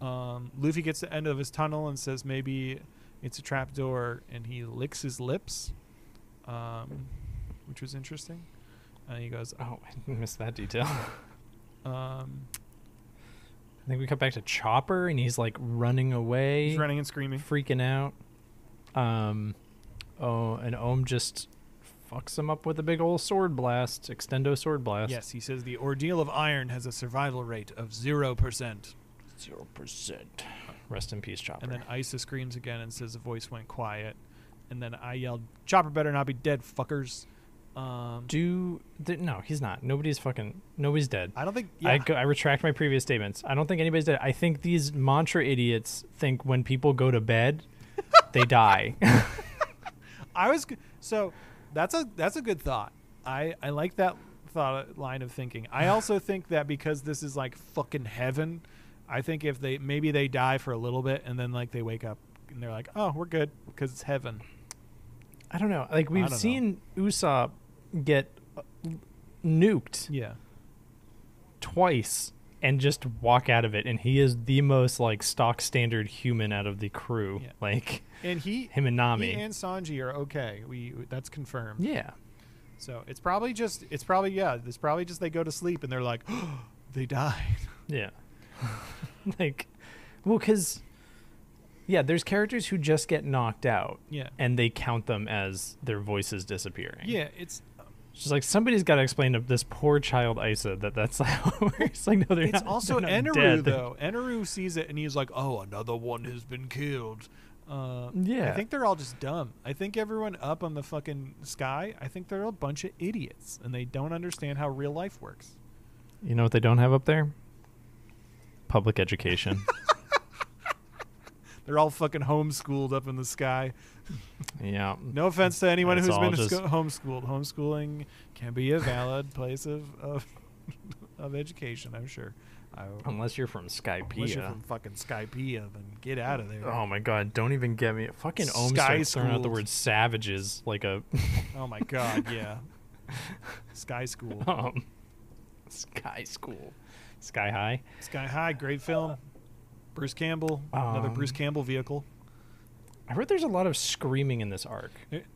Speaker 2: Luffy gets to the end of his tunnel and says maybe it's a trapdoor, and he licks his lips, which was interesting. And he goes,
Speaker 3: "Oh, I missed that detail."
Speaker 2: I
Speaker 3: think we cut back to Chopper, and he's like running away.
Speaker 2: He's running and screaming,
Speaker 3: freaking out. And Ohm just fucks him up with a big old sword blast, extendo sword blast.
Speaker 2: Yes, he says the ordeal of iron has a survival rate of 0%.
Speaker 3: 0%. Rest in peace, Chopper.
Speaker 2: And then Isa screams again and says the voice went quiet. And then I yelled, "Chopper better not be dead, fuckers."
Speaker 3: No, he's not. Nobody's dead.
Speaker 2: I don't think. Yeah.
Speaker 3: I retract my previous statements. I don't think anybody's dead. I think these mantra idiots think when people go to bed, they die.
Speaker 2: So that's a good thought. I like that line of thinking. I also think that because this is like fucking heaven, I think if maybe they die for a little bit and then like they wake up and they're like, oh, we're good because it's heaven.
Speaker 3: I don't know. Like we've seen Usopp get nuked twice and just walk out of it, and he is the most like stock standard human out of the crew. Yeah. Like,
Speaker 2: and him
Speaker 3: and Nami
Speaker 2: and Sanji are okay. That's confirmed.
Speaker 3: Yeah.
Speaker 2: So it's probably just they go to sleep and they're like, oh, they died.
Speaker 3: Yeah. Like, well, because there's characters who just get knocked out.
Speaker 2: Yeah.
Speaker 3: And they count them as their voices disappearing.
Speaker 2: Yeah, it's
Speaker 3: just like somebody's got to explain to this poor child Isa that's how it works. Like, no, they're not.
Speaker 2: It's also
Speaker 3: Eneru
Speaker 2: dead. Though. Eneru sees it and he's like, "Oh, another one has been killed." I think they're all just dumb. I think everyone up on the fucking sky, I think they're a bunch of idiots and they don't understand how real life works.
Speaker 3: You know what they don't have up there? Public education.
Speaker 2: They're all fucking homeschooled up in the sky.
Speaker 3: Yeah.
Speaker 2: No offense to anyone who's been homeschooled. Homeschooling can be a valid place of education, I'm sure.
Speaker 3: Unless you're from Skypiea.
Speaker 2: Unless you're from fucking Skypiea, then get out of there.
Speaker 3: Oh my god, don't even get me. Fucking Ohm starts throwing out the word savages like a...
Speaker 2: Oh my god, yeah. Sky School.
Speaker 3: Sky School. Sky High.
Speaker 2: Sky High, great film. Bruce Campbell, another Bruce Campbell vehicle.
Speaker 3: I heard there's a lot of screaming in this arc.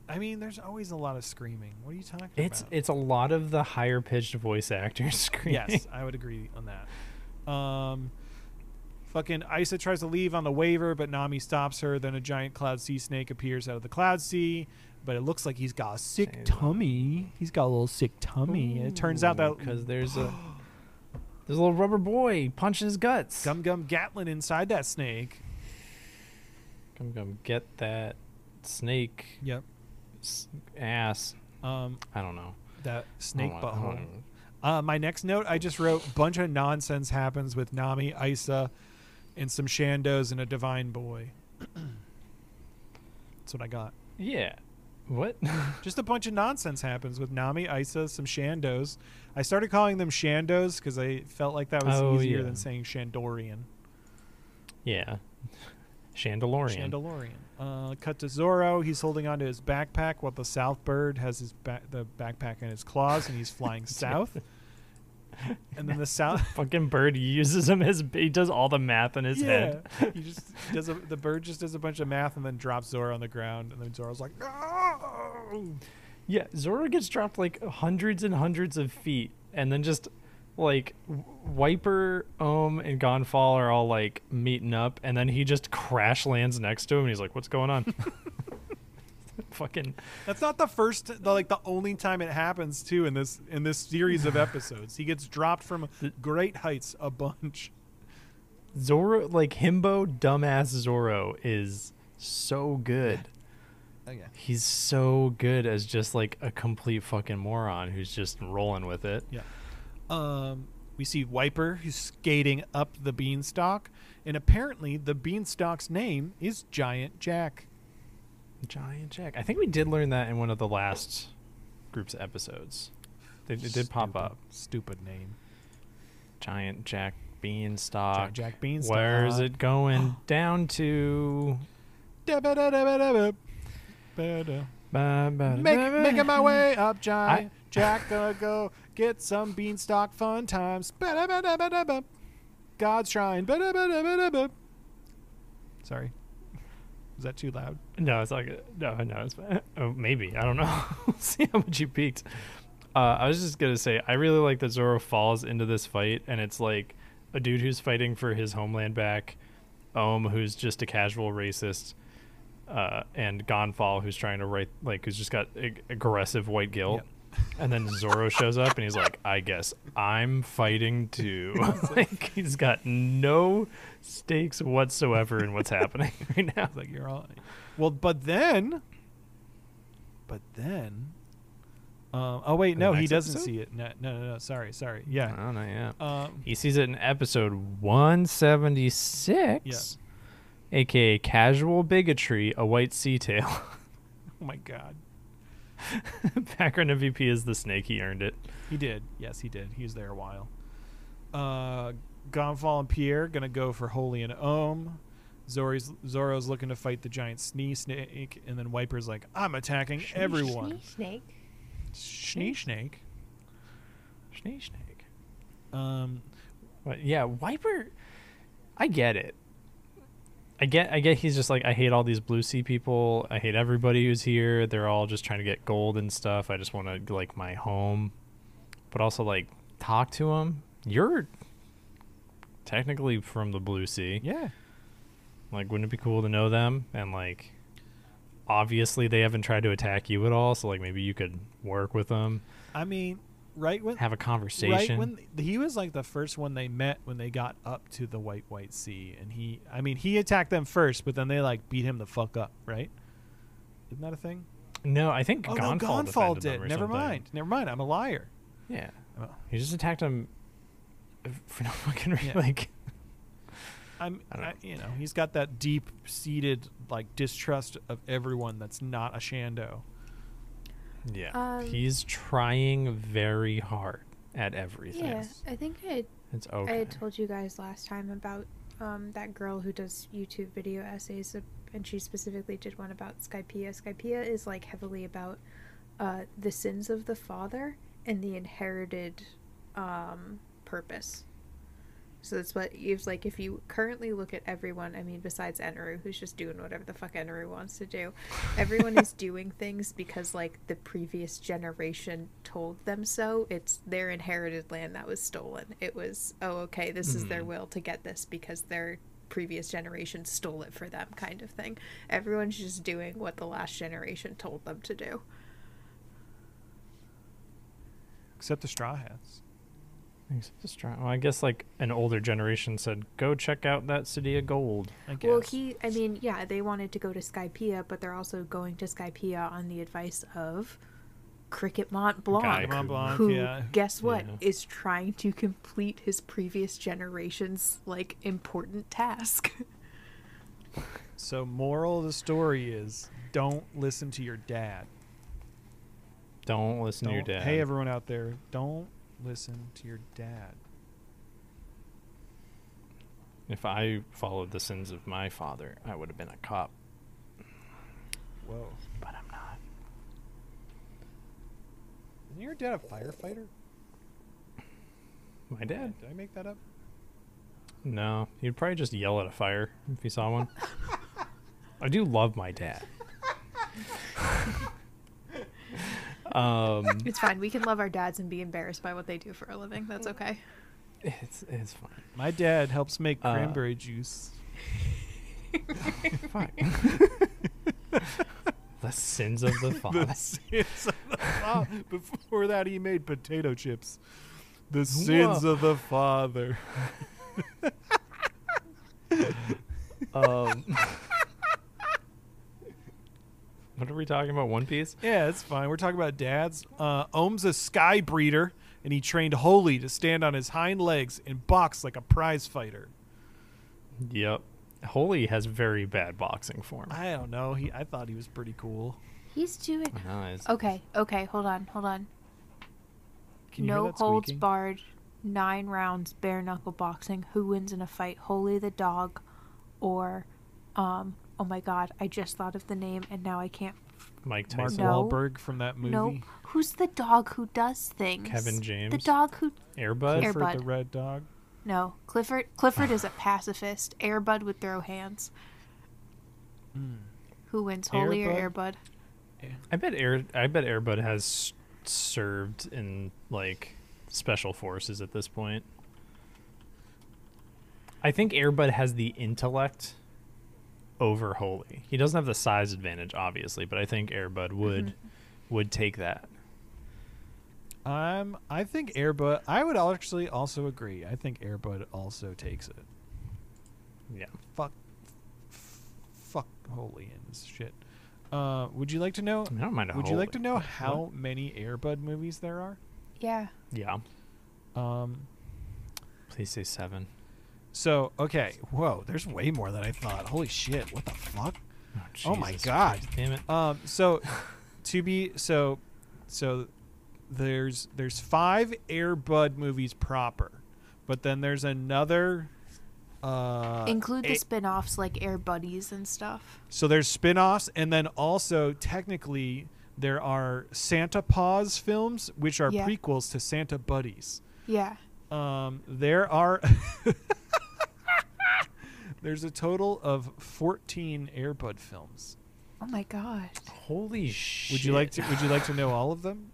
Speaker 2: I mean, there's always a lot of screaming. What are you talking about?
Speaker 3: It's a lot of the higher pitched voice actors screaming.
Speaker 2: Yes, I would agree on that. Fucking Isa tries to leave on the waiver, but Nami stops her. Then a giant cloud sea snake appears out of the cloud sea, but it looks like he's got a sick tummy. He's got a little sick tummy. And it turns out that
Speaker 3: because there's There's a little rubber boy punching his guts.
Speaker 2: Gum Gum Gatlin inside that snake.
Speaker 3: Gum get that snake.
Speaker 2: Yep.
Speaker 3: Ass. I don't know.
Speaker 2: That snake
Speaker 3: I
Speaker 2: butthole.
Speaker 3: don't know.
Speaker 2: My next note, I just wrote, bunch of nonsense happens with Nami, Isa, and some Shandos and a divine boy. That's what I got.
Speaker 3: Yeah. What?
Speaker 2: Just a bunch of nonsense happens with Nami, Isa, some Shandos. I started calling them Shandos because I felt like that was easier than saying Shandorian.
Speaker 3: Yeah. Chandalorian.
Speaker 2: Cut to Zoro. He's holding onto his backpack while the South Bird has the backpack in his claws and he's flying south. And then the South
Speaker 3: fucking bird uses him as he does all the math in his head.
Speaker 2: He just does the bird just does a bunch of math and then drops Zoro on the ground and then Zoro's like, no.
Speaker 3: Yeah, Zoro gets dropped like hundreds and hundreds of feet, and then just like Wiper, and Gonfall are all like meeting up, and then he just crash lands next to him, and he's like, "What's going on?" Fucking.
Speaker 2: That's not the only time it happens too in this series of episodes. He gets dropped from great heights a bunch.
Speaker 3: Zoro, like himbo dumbass Zoro, is so good.
Speaker 2: Oh yeah.
Speaker 3: He's so good as just like a complete fucking moron who's just rolling with it.
Speaker 2: Yeah. We see Wiper who's skating up the beanstalk, and apparently the beanstalk's name is Giant Jack.
Speaker 3: Giant Jack. I think we did learn that in one of the last group's episodes. It did pop up.
Speaker 2: Stupid name.
Speaker 3: Giant Jack Beanstalk.
Speaker 2: Giant Jack Beanstalk.
Speaker 3: Where's it going down to?
Speaker 2: Making my way up, Giant Jack. Gonna go get some beanstalk fun times. God's shrine. Sorry. Was that too loud?
Speaker 3: No, it's like no, it's fine. Oh, maybe, I don't know. See how much you peaked. I was just gonna say I really like that Zoro falls into this fight, and it's like a dude who's fighting for his homeland back, who's just a casual racist, and Gonfall who's trying to who's just got aggressive white guilt. Yep. And then Zoro shows up and he's like, I guess I'm fighting too. Like he's got no stakes whatsoever in what's happening right now.
Speaker 2: It's like you're all well, but then oh wait, no, he doesn't see it. No, sorry. Yeah.
Speaker 3: Oh no, yeah. He sees it in episode 176. Yeah. AKA casual bigotry, a white sea tail.
Speaker 2: Oh my god.
Speaker 3: Background MVP is the snake. He earned it.
Speaker 2: He did. Yes, he did. He was there a while. Gonfall and Pierre gonna go for Holy and Ohm. Zoro's looking to fight the giant snake, and then Wiper's like, I'm attacking everyone.
Speaker 4: Snake.
Speaker 3: But yeah, Wiper. I get it. I get he's just like, I hate all these Blue Sea people. I hate everybody who's here. They're all just trying to get gold and stuff. I just want to like my home. But also like talk to him. You're technically from the Blue Sea.
Speaker 2: Yeah.
Speaker 3: Like wouldn't it be cool to know them? And like obviously they haven't tried to attack you at all, so like maybe you could work with them.
Speaker 2: I mean, have
Speaker 3: a conversation.
Speaker 2: Right when he was like the first one they met when they got up to the White Sea, and he attacked them first, but then they like beat him the fuck up, right? Isn't that a thing?
Speaker 3: No, I think
Speaker 2: Gonfall did. Never mind. I'm a liar.
Speaker 3: Yeah, he just attacked him for no fucking reason. Yeah. Like,
Speaker 2: he's got that deep-seated like distrust of everyone that's not a Shando.
Speaker 3: Yeah, he's trying very hard at everything.
Speaker 4: Yeah, I think
Speaker 3: it's okay.
Speaker 4: I had told you guys last time about that girl who does YouTube video essays, and she specifically did one about Skypiea. Skypiea is like heavily about the sins of the father and the inherited purpose. So that's what it's like. If you currently look at everyone, I mean, besides Enru, who's just doing whatever the fuck Enru wants to do, everyone is doing things because like the previous generation told them so. It's their inherited land that was stolen. It was, this is their will to get this because their previous generation stole it for them, kind of thing. Everyone's just doing what the last generation told them to do.
Speaker 2: Except the Straw Hats.
Speaker 3: Well, I guess like an older generation said, go check out that city of gold.
Speaker 2: I guess.
Speaker 4: Well, they wanted to go to Skypiea, but they're also going to Skypiea on the advice of Cricket Mont Blanc, who, guess what, is trying to complete his previous generation's, like, important task.
Speaker 2: So, moral of the story is, don't listen to your dad.
Speaker 3: Don't listen to your dad.
Speaker 2: Hey, everyone out there, don't listen to your dad.
Speaker 3: If I followed the sins of my father, I would have been a cop.
Speaker 2: Whoa.
Speaker 3: But I'm not.
Speaker 2: Isn't your dad a firefighter?
Speaker 3: My dad?
Speaker 2: Did I make that up?
Speaker 3: No. He'd probably just yell at a fire if he saw one. I do love my dad.
Speaker 4: It's fine. We can love our dads and be embarrassed by what they do for a living. That's okay.
Speaker 3: It's fine.
Speaker 2: My dad helps make cranberry juice.
Speaker 3: Fine. The sins of the father.
Speaker 2: The sins of the father. Before that, he made potato chips. The sins of the father.
Speaker 3: What are we talking about? One Piece?
Speaker 2: Yeah, it's fine. We're talking about dads. Ohm's a sky breeder, and he trained Holy to stand on his hind legs and box like a prize fighter.
Speaker 3: Yep. Holy has very bad boxing form.
Speaker 2: I don't know. I thought he was pretty cool.
Speaker 4: He's doing...
Speaker 3: Nice.
Speaker 4: Okay, hold on.
Speaker 2: Can you hear
Speaker 4: No
Speaker 2: that
Speaker 4: holds
Speaker 2: squeaking?
Speaker 4: barred, 9 rounds, bare knuckle boxing. Who wins in a fight? Holy the dog or... oh my god, I just thought of the name and now I can't...
Speaker 3: Mike
Speaker 2: Mark
Speaker 3: Tyson.
Speaker 2: Wahlberg from that movie.
Speaker 4: No, who's the dog who does things?
Speaker 3: Kevin James.
Speaker 4: The dog who...
Speaker 3: Airbud?
Speaker 2: Clifford
Speaker 4: Airbud.
Speaker 2: the red dog.
Speaker 4: No, Clifford is a pacifist. Airbud would throw hands. Who wins, Holy or Airbud?
Speaker 3: I bet Airbud has served in like special forces at this point. I think Airbud has the intellect over Holy. He doesn't have the size advantage, obviously, but I think Airbud would take that.
Speaker 2: I think Airbud. I would actually also agree. I think Airbud also takes it.
Speaker 3: Yeah.
Speaker 2: Fuck Holy and this shit. Would you like to know?
Speaker 3: I don't mind.
Speaker 2: Would you like to know how many Airbud movies there are?
Speaker 4: Yeah.
Speaker 3: Yeah. Please say 7.
Speaker 2: So okay, whoa, there's way more than I thought. Holy shit, what the fuck? Oh my
Speaker 3: Jesus
Speaker 2: god.
Speaker 3: Christ, damn it.
Speaker 2: So there's 5 Airbud movies proper, but then there's another.
Speaker 4: Include the spin-offs like Air Buddies and stuff.
Speaker 2: So there's spin-offs, and then also technically there are Santa Paws films, which are prequels to Santa Buddies.
Speaker 4: Yeah.
Speaker 2: There are there's a total of 14 Airbud films.
Speaker 4: Oh my god.
Speaker 3: Holy shit.
Speaker 2: Would you like to know all of them?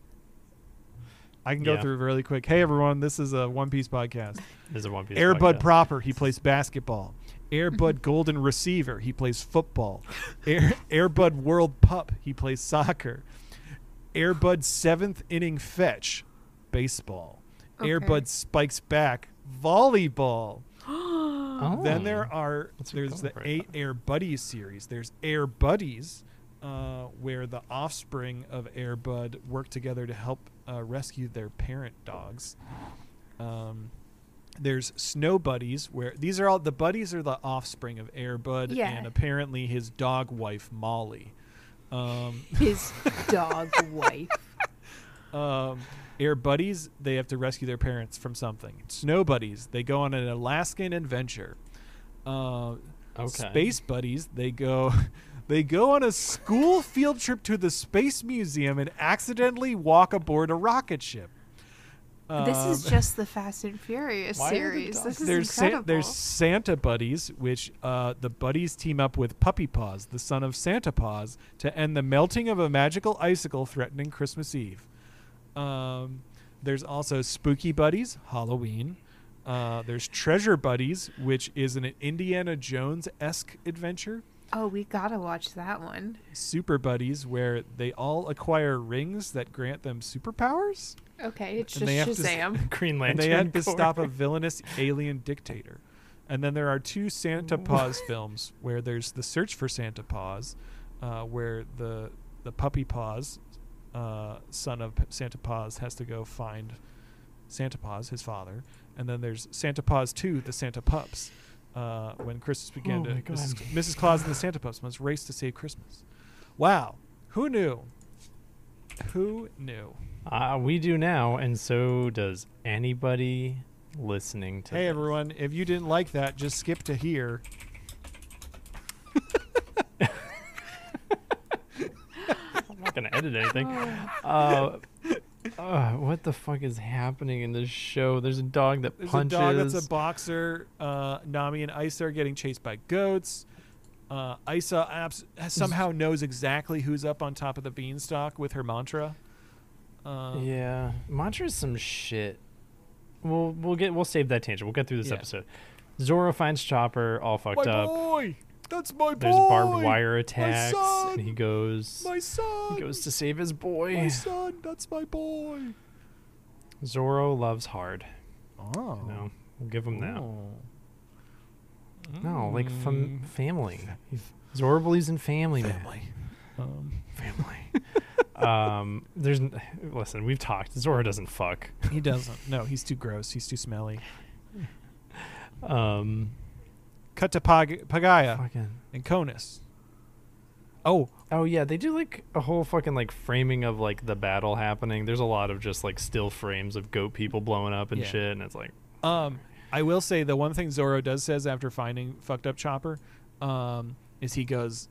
Speaker 2: I can go through really quick. Hey everyone, this is a One Piece podcast.
Speaker 3: This is a One Piece
Speaker 2: Airbud
Speaker 3: podcast.
Speaker 2: Proper, he plays basketball. Airbud Golden Receiver, he plays football. Airbud World Pup, he plays soccer. Airbud 7th Inning Fetch, baseball.
Speaker 4: Okay.
Speaker 2: Airbud Spikes Back, volleyball.
Speaker 3: Oh.
Speaker 2: Then there's the 8 Air Buddies series. There's Air Buddies, where the offspring of Airbud work together to help rescue their parent dogs. There's Snow Buddies, where these are all the buddies are the offspring of Airbud and apparently his dog wife Molly.
Speaker 4: His dog wife.
Speaker 2: Air Buddies, they have to rescue their parents from something. Snow Buddies, they go on an Alaskan adventure. Space Buddies, they go on a school field trip to the Space Museum and accidentally walk aboard a rocket ship.
Speaker 4: This is just the Fast and Furious series. This is incredible.
Speaker 2: There's Santa Buddies, which the buddies team up with Puppy Paws, the son of Santa Paws, to end the melting of a magical icicle threatening Christmas Eve. There's also Spooky Buddies, Halloween. There's Treasure Buddies, which is an Indiana Jones-esque adventure.
Speaker 4: Oh, we gotta watch that one.
Speaker 2: Super Buddies, where they all acquire rings that grant them superpowers.
Speaker 4: Okay, it's
Speaker 2: And
Speaker 4: just
Speaker 2: they have
Speaker 4: Shazam.
Speaker 3: Green
Speaker 2: And
Speaker 3: Lantern.
Speaker 2: they had to
Speaker 3: Corps.
Speaker 2: stop a villainous alien dictator. And then there are 2 Santa Paws films where there's The Search for Santa Paws, where the Puppy Paws, son of Santa Paws, has to go find Santa Paws, his father. And then there's Santa Paws 2, The Santa Pups, when Christmas began
Speaker 3: Oh
Speaker 2: to...
Speaker 3: my God.
Speaker 2: Mrs. Claus and the Santa Pups must race to save Christmas. Wow. Who knew? Who knew?
Speaker 3: We do now, and so does anybody listening to
Speaker 2: Hey,
Speaker 3: this.
Speaker 2: everyone. If you didn't like that, just skip to here.
Speaker 3: I'm not going to edit anything. What the fuck is happening in this show? There's a dog that
Speaker 2: There's
Speaker 3: punches.
Speaker 2: a dog that's a boxer. Nami and Isa are getting chased by goats. Isa somehow knows exactly who's up on top of the beanstalk with her mantra.
Speaker 3: Yeah, mantra's some shit. We'll save that tangent. We'll get through this
Speaker 2: Yeah.
Speaker 3: episode. Zoro finds Chopper all fucked
Speaker 2: My
Speaker 3: up.
Speaker 2: boy! That's my boy!
Speaker 3: There's barbed wire attacks,
Speaker 2: son!
Speaker 3: and he goes
Speaker 2: My son!
Speaker 3: to save his boy.
Speaker 2: My son! That's my boy!
Speaker 3: Zoro loves hard.
Speaker 2: Oh.
Speaker 3: No, we'll give him that.
Speaker 2: Oh.
Speaker 3: No, like family. Zoro believes in family. Man.
Speaker 2: Family.
Speaker 3: Listen, we've talked. Zoro doesn't fuck.
Speaker 2: He doesn't. No, he's too gross. He's too smelly. Cut to Pagaya
Speaker 3: Fucking.
Speaker 2: and Conus. Oh,
Speaker 3: yeah, they do like a whole fucking like framing of like the battle happening. There's a lot of just like still frames of goat people blowing up and
Speaker 2: Yeah.
Speaker 3: shit, and it's like,
Speaker 2: I will say the one thing Zoro says after finding fucked up Chopper, is he goes,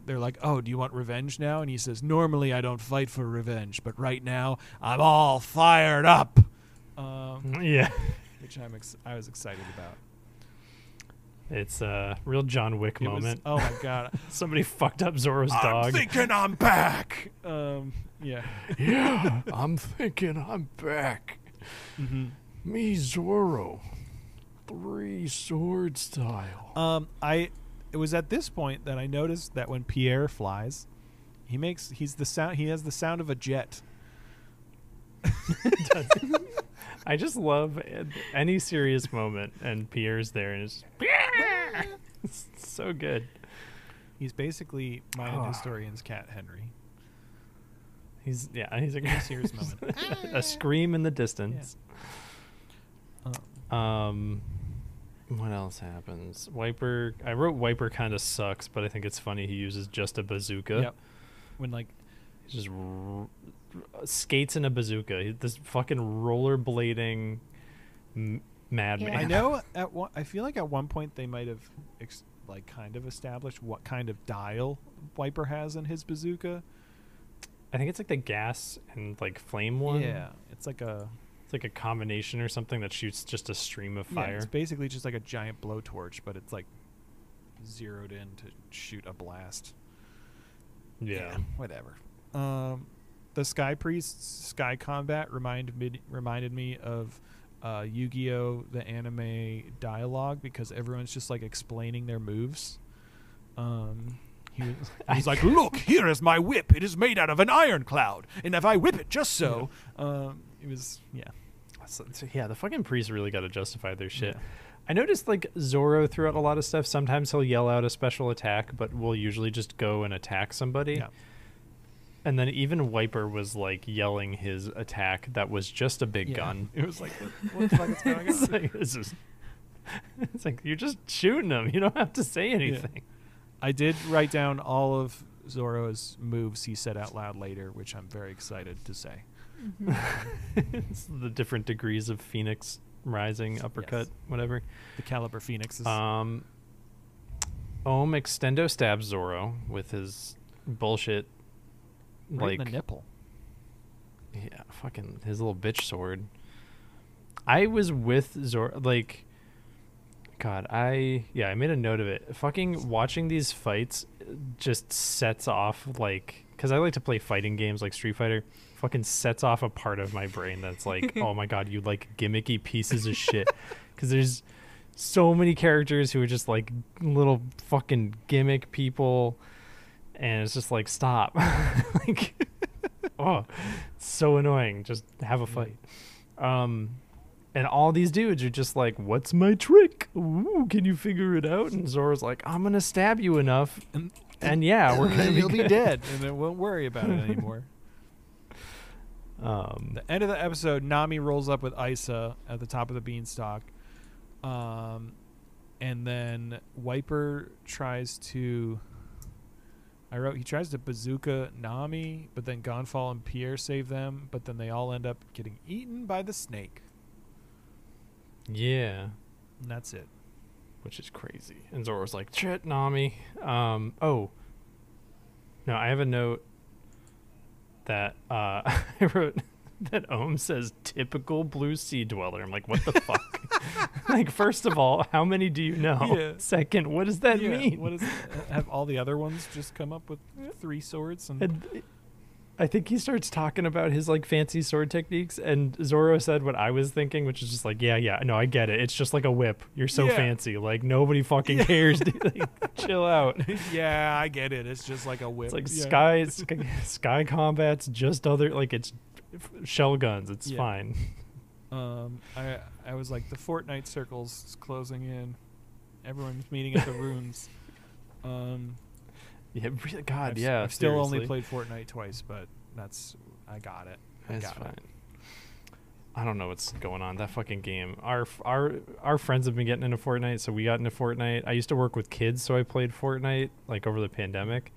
Speaker 2: they're like, "Oh, do you want revenge now?" And he says, "Normally I don't fight for revenge, but right now I'm all fired up."
Speaker 3: yeah,
Speaker 2: Which I was excited about.
Speaker 3: it's a real John Wick
Speaker 2: It was-
Speaker 3: moment.
Speaker 2: oh my god!
Speaker 3: Somebody fucked up Zoro's
Speaker 2: I'm
Speaker 3: dog.
Speaker 2: thinking I'm back. Yeah.
Speaker 3: Yeah, I'm thinking I'm back.
Speaker 2: Mm-hmm.
Speaker 3: Me, Zoro. 3 sword style.
Speaker 2: It was at this point that I noticed that when Pierre flies, he has the sound of a jet.
Speaker 3: I just love any serious moment, and Pierre's there, and it's so good.
Speaker 2: He's basically Mayan historian's cat Henry.
Speaker 3: He's a
Speaker 2: A serious moment.
Speaker 3: a scream in the distance. What else happens? Wiper. I wrote Wiper kind of sucks, but I think it's funny he uses just a bazooka.
Speaker 2: Yep. When like
Speaker 3: He just skates in a bazooka. This fucking rollerblading madman.
Speaker 4: Yeah.
Speaker 2: I know I feel like at one point they might have kind of established what kind of dial Wiper has in his bazooka.
Speaker 3: I think it's like the gas and like flame one.
Speaker 2: Yeah, it's like a
Speaker 3: combination or something that shoots just a stream of
Speaker 2: yeah,
Speaker 3: fire.
Speaker 2: it's basically just like a giant blowtorch, but it's like zeroed in to shoot a blast.
Speaker 3: Yeah.
Speaker 2: Whatever. The Sky Priest's Sky Combat reminded me of Yu-Gi-Oh! The anime dialogue, because everyone's just like explaining their moves. He's like, "Look, here is my whip. It is made out of an iron cloud, and if I whip it just so," it was
Speaker 3: So, yeah, the fucking priests really got to justify their shit.
Speaker 2: Yeah.
Speaker 3: I noticed like Zoro throughout a lot of stuff. Sometimes he'll yell out a special attack, but will usually just go and attack somebody.
Speaker 2: Yeah.
Speaker 3: And then even Wiper was like yelling his attack that was just a big gun.
Speaker 2: It was like, what the fuck is going
Speaker 3: It's
Speaker 2: on?
Speaker 3: like, it's like you're just shooting him. You don't have to say anything.
Speaker 2: I did write down all of Zoro's moves he said out loud later, which I'm very excited to say.
Speaker 3: It's the different degrees of Phoenix rising, uppercut, whatever.
Speaker 2: The Caliber Phoenixes.
Speaker 3: Ohm Extendo stabs Zoro with his bullshit,
Speaker 2: right
Speaker 3: like
Speaker 2: in the nipple.
Speaker 3: yeah, fucking his little bitch sword. I was with Zoro, like, God, I made a note of it. Fucking watching these fights just sets off, like, because I like to play fighting games like Street Fighter. Fucking sets off a part of my brain that's like, oh my God, you like gimmicky pieces of shit. Because so many characters who are just like little fucking gimmick people, and it's just like, stop. Like, oh, it's so annoying. Just have a fight. And all these dudes are just like, what's my trick? Ooh, can you figure it out? And Zoro's like, I'm gonna stab you enough, and yeah, we're gonna
Speaker 2: you'll be dead, and then won't worry about it anymore. The end of the episode, Nami rolls up with Isa at the top of the beanstalk, and then Wiper tries to. He tries to bazooka Nami, but then Gonfall and Pierre save them, but then they all end up getting eaten by the snake.
Speaker 3: Yeah.
Speaker 2: And that's it.
Speaker 3: Which is crazy. And Zoro's like, shit, Nami. Oh. No, I have a note that I wrote that Ohm says typical blue sea dweller. I'm like, what the fuck? Like, first of all, how many do you know?
Speaker 2: Yeah.
Speaker 3: Second, what does that mean?
Speaker 2: What is have all the other ones just come up with 3 swords?
Speaker 3: And I think he starts talking about his like fancy sword techniques, and Zoro said what I was thinking, which is just like, yeah, no, I get it. It's just like a whip. You're so fancy. Like, nobody fucking cares. Dude. Like, chill out.
Speaker 2: Yeah, I get it. It's just like a whip.
Speaker 3: It's like sky combat's just other, like, it's shell guns. It's fine.
Speaker 2: I was like, the Fortnite circle's is closing in. Everyone's meeting at the runes.
Speaker 3: Yeah, really, God,
Speaker 2: I've still only played Fortnite twice, but I got it.
Speaker 3: That's fine. I don't know what's going on. That fucking game. Our friends have been getting into Fortnite, so we got into Fortnite. I used to work with kids, so I played Fortnite like over the pandemic.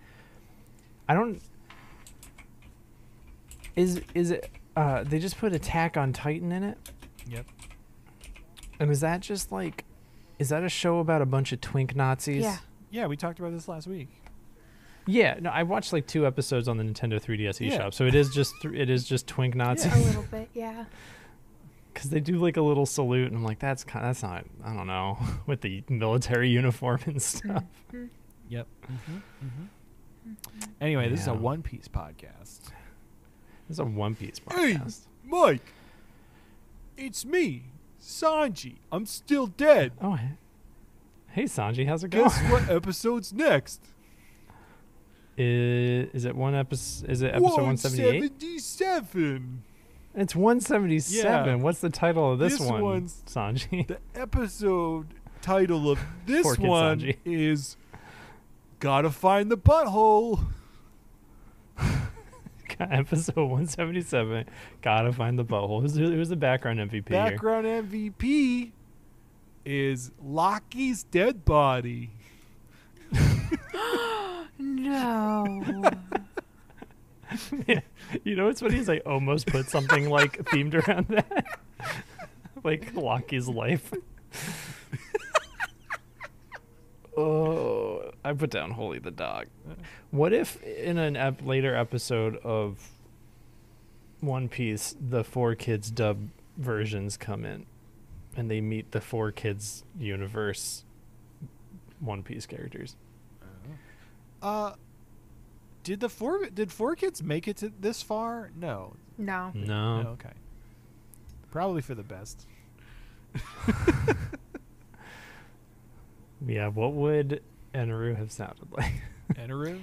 Speaker 3: Is it they just put Attack on Titan in it?
Speaker 2: Yep.
Speaker 3: And is that just like, is that a show about a bunch of twink Nazis?
Speaker 2: Yeah, we talked about this last week.
Speaker 3: Yeah, no, I watched like 2 episodes on the Nintendo 3DS eShop, so it is just twink Nazis.
Speaker 4: A little bit, yeah.
Speaker 3: Because they do like a little salute, and I'm like, that's not, I don't know, with the military uniform and stuff.
Speaker 4: Mm-hmm.
Speaker 2: Yep. Anyway, this is a One Piece podcast.
Speaker 3: This is a One Piece podcast.
Speaker 2: Hey, Mike, it's me, Sanji. I'm still dead.
Speaker 3: Oh, hey Sanji, how's it going?
Speaker 2: Guess what episode's next?
Speaker 3: Is it episode 178?
Speaker 2: 177.
Speaker 3: It's 177.
Speaker 2: Yeah.
Speaker 3: What's the title of this one,
Speaker 2: one's
Speaker 3: Sanji?
Speaker 2: The episode title of this one
Speaker 3: Sanji.
Speaker 2: is Gotta Find the Butthole.
Speaker 3: Episode 177. Gotta find the butthole. Who's the background MVP here?
Speaker 2: Background MVP is Loki's dead body.
Speaker 4: No.
Speaker 3: Yeah. You know what's funny is I almost put something like themed around that. Like Loki's life. Oh, I put down Holy the dog. What if in an later episode of One Piece, the 4Kids dub versions come in and they meet the 4Kids universe One Piece characters?
Speaker 2: Did 4Kids make it to this far? No.
Speaker 4: No.
Speaker 3: No.
Speaker 2: Okay. Probably for the best.
Speaker 3: Yeah, what would Eneru have sounded like?
Speaker 2: Eneru?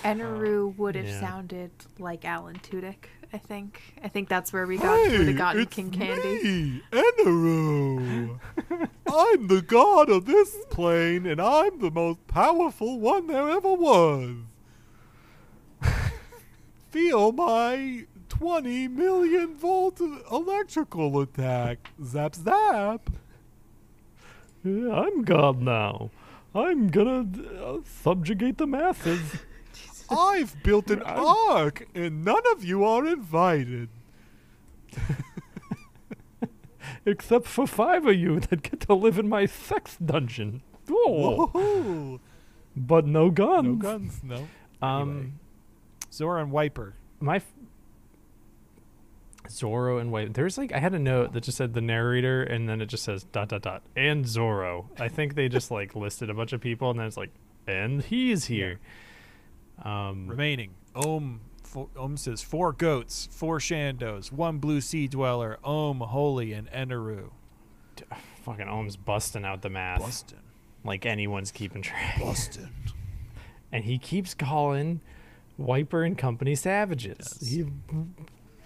Speaker 4: Eneru would have sounded like Alan Tudyk, I think. I think that's where we would have gotten King Candy.
Speaker 2: Me, Eneru. I'm the god of this plane, and I'm the most powerful one there ever was. Feel my 20 million volt electrical attack. Zap, zap.
Speaker 3: Yeah, I'm God now. I'm gonna subjugate the masses.
Speaker 2: I've built an ark, and none of you are invited.
Speaker 3: Except for 5 of you that get to live in my sex dungeon. Oh.
Speaker 2: Whoa.
Speaker 3: But no guns.
Speaker 2: No guns, no. Anyway. Zoro and Wiper.
Speaker 3: Zoro and Wiper. There's like, I had a note that just said the narrator, and then it just says ... and Zoro. I think they just like listed a bunch of people, and then it's like, and he's here.
Speaker 2: Remaining. Ohm says 4 goats, 4 shandos, 1 blue sea dweller, Ohm, Holy, and Eneru.
Speaker 3: fucking Ohm's busting out the math.
Speaker 2: Bustin'.
Speaker 3: Like anyone's keeping track.
Speaker 2: Bustin'.
Speaker 3: And he keeps calling Wiper and Company savages.
Speaker 2: Yes.
Speaker 3: He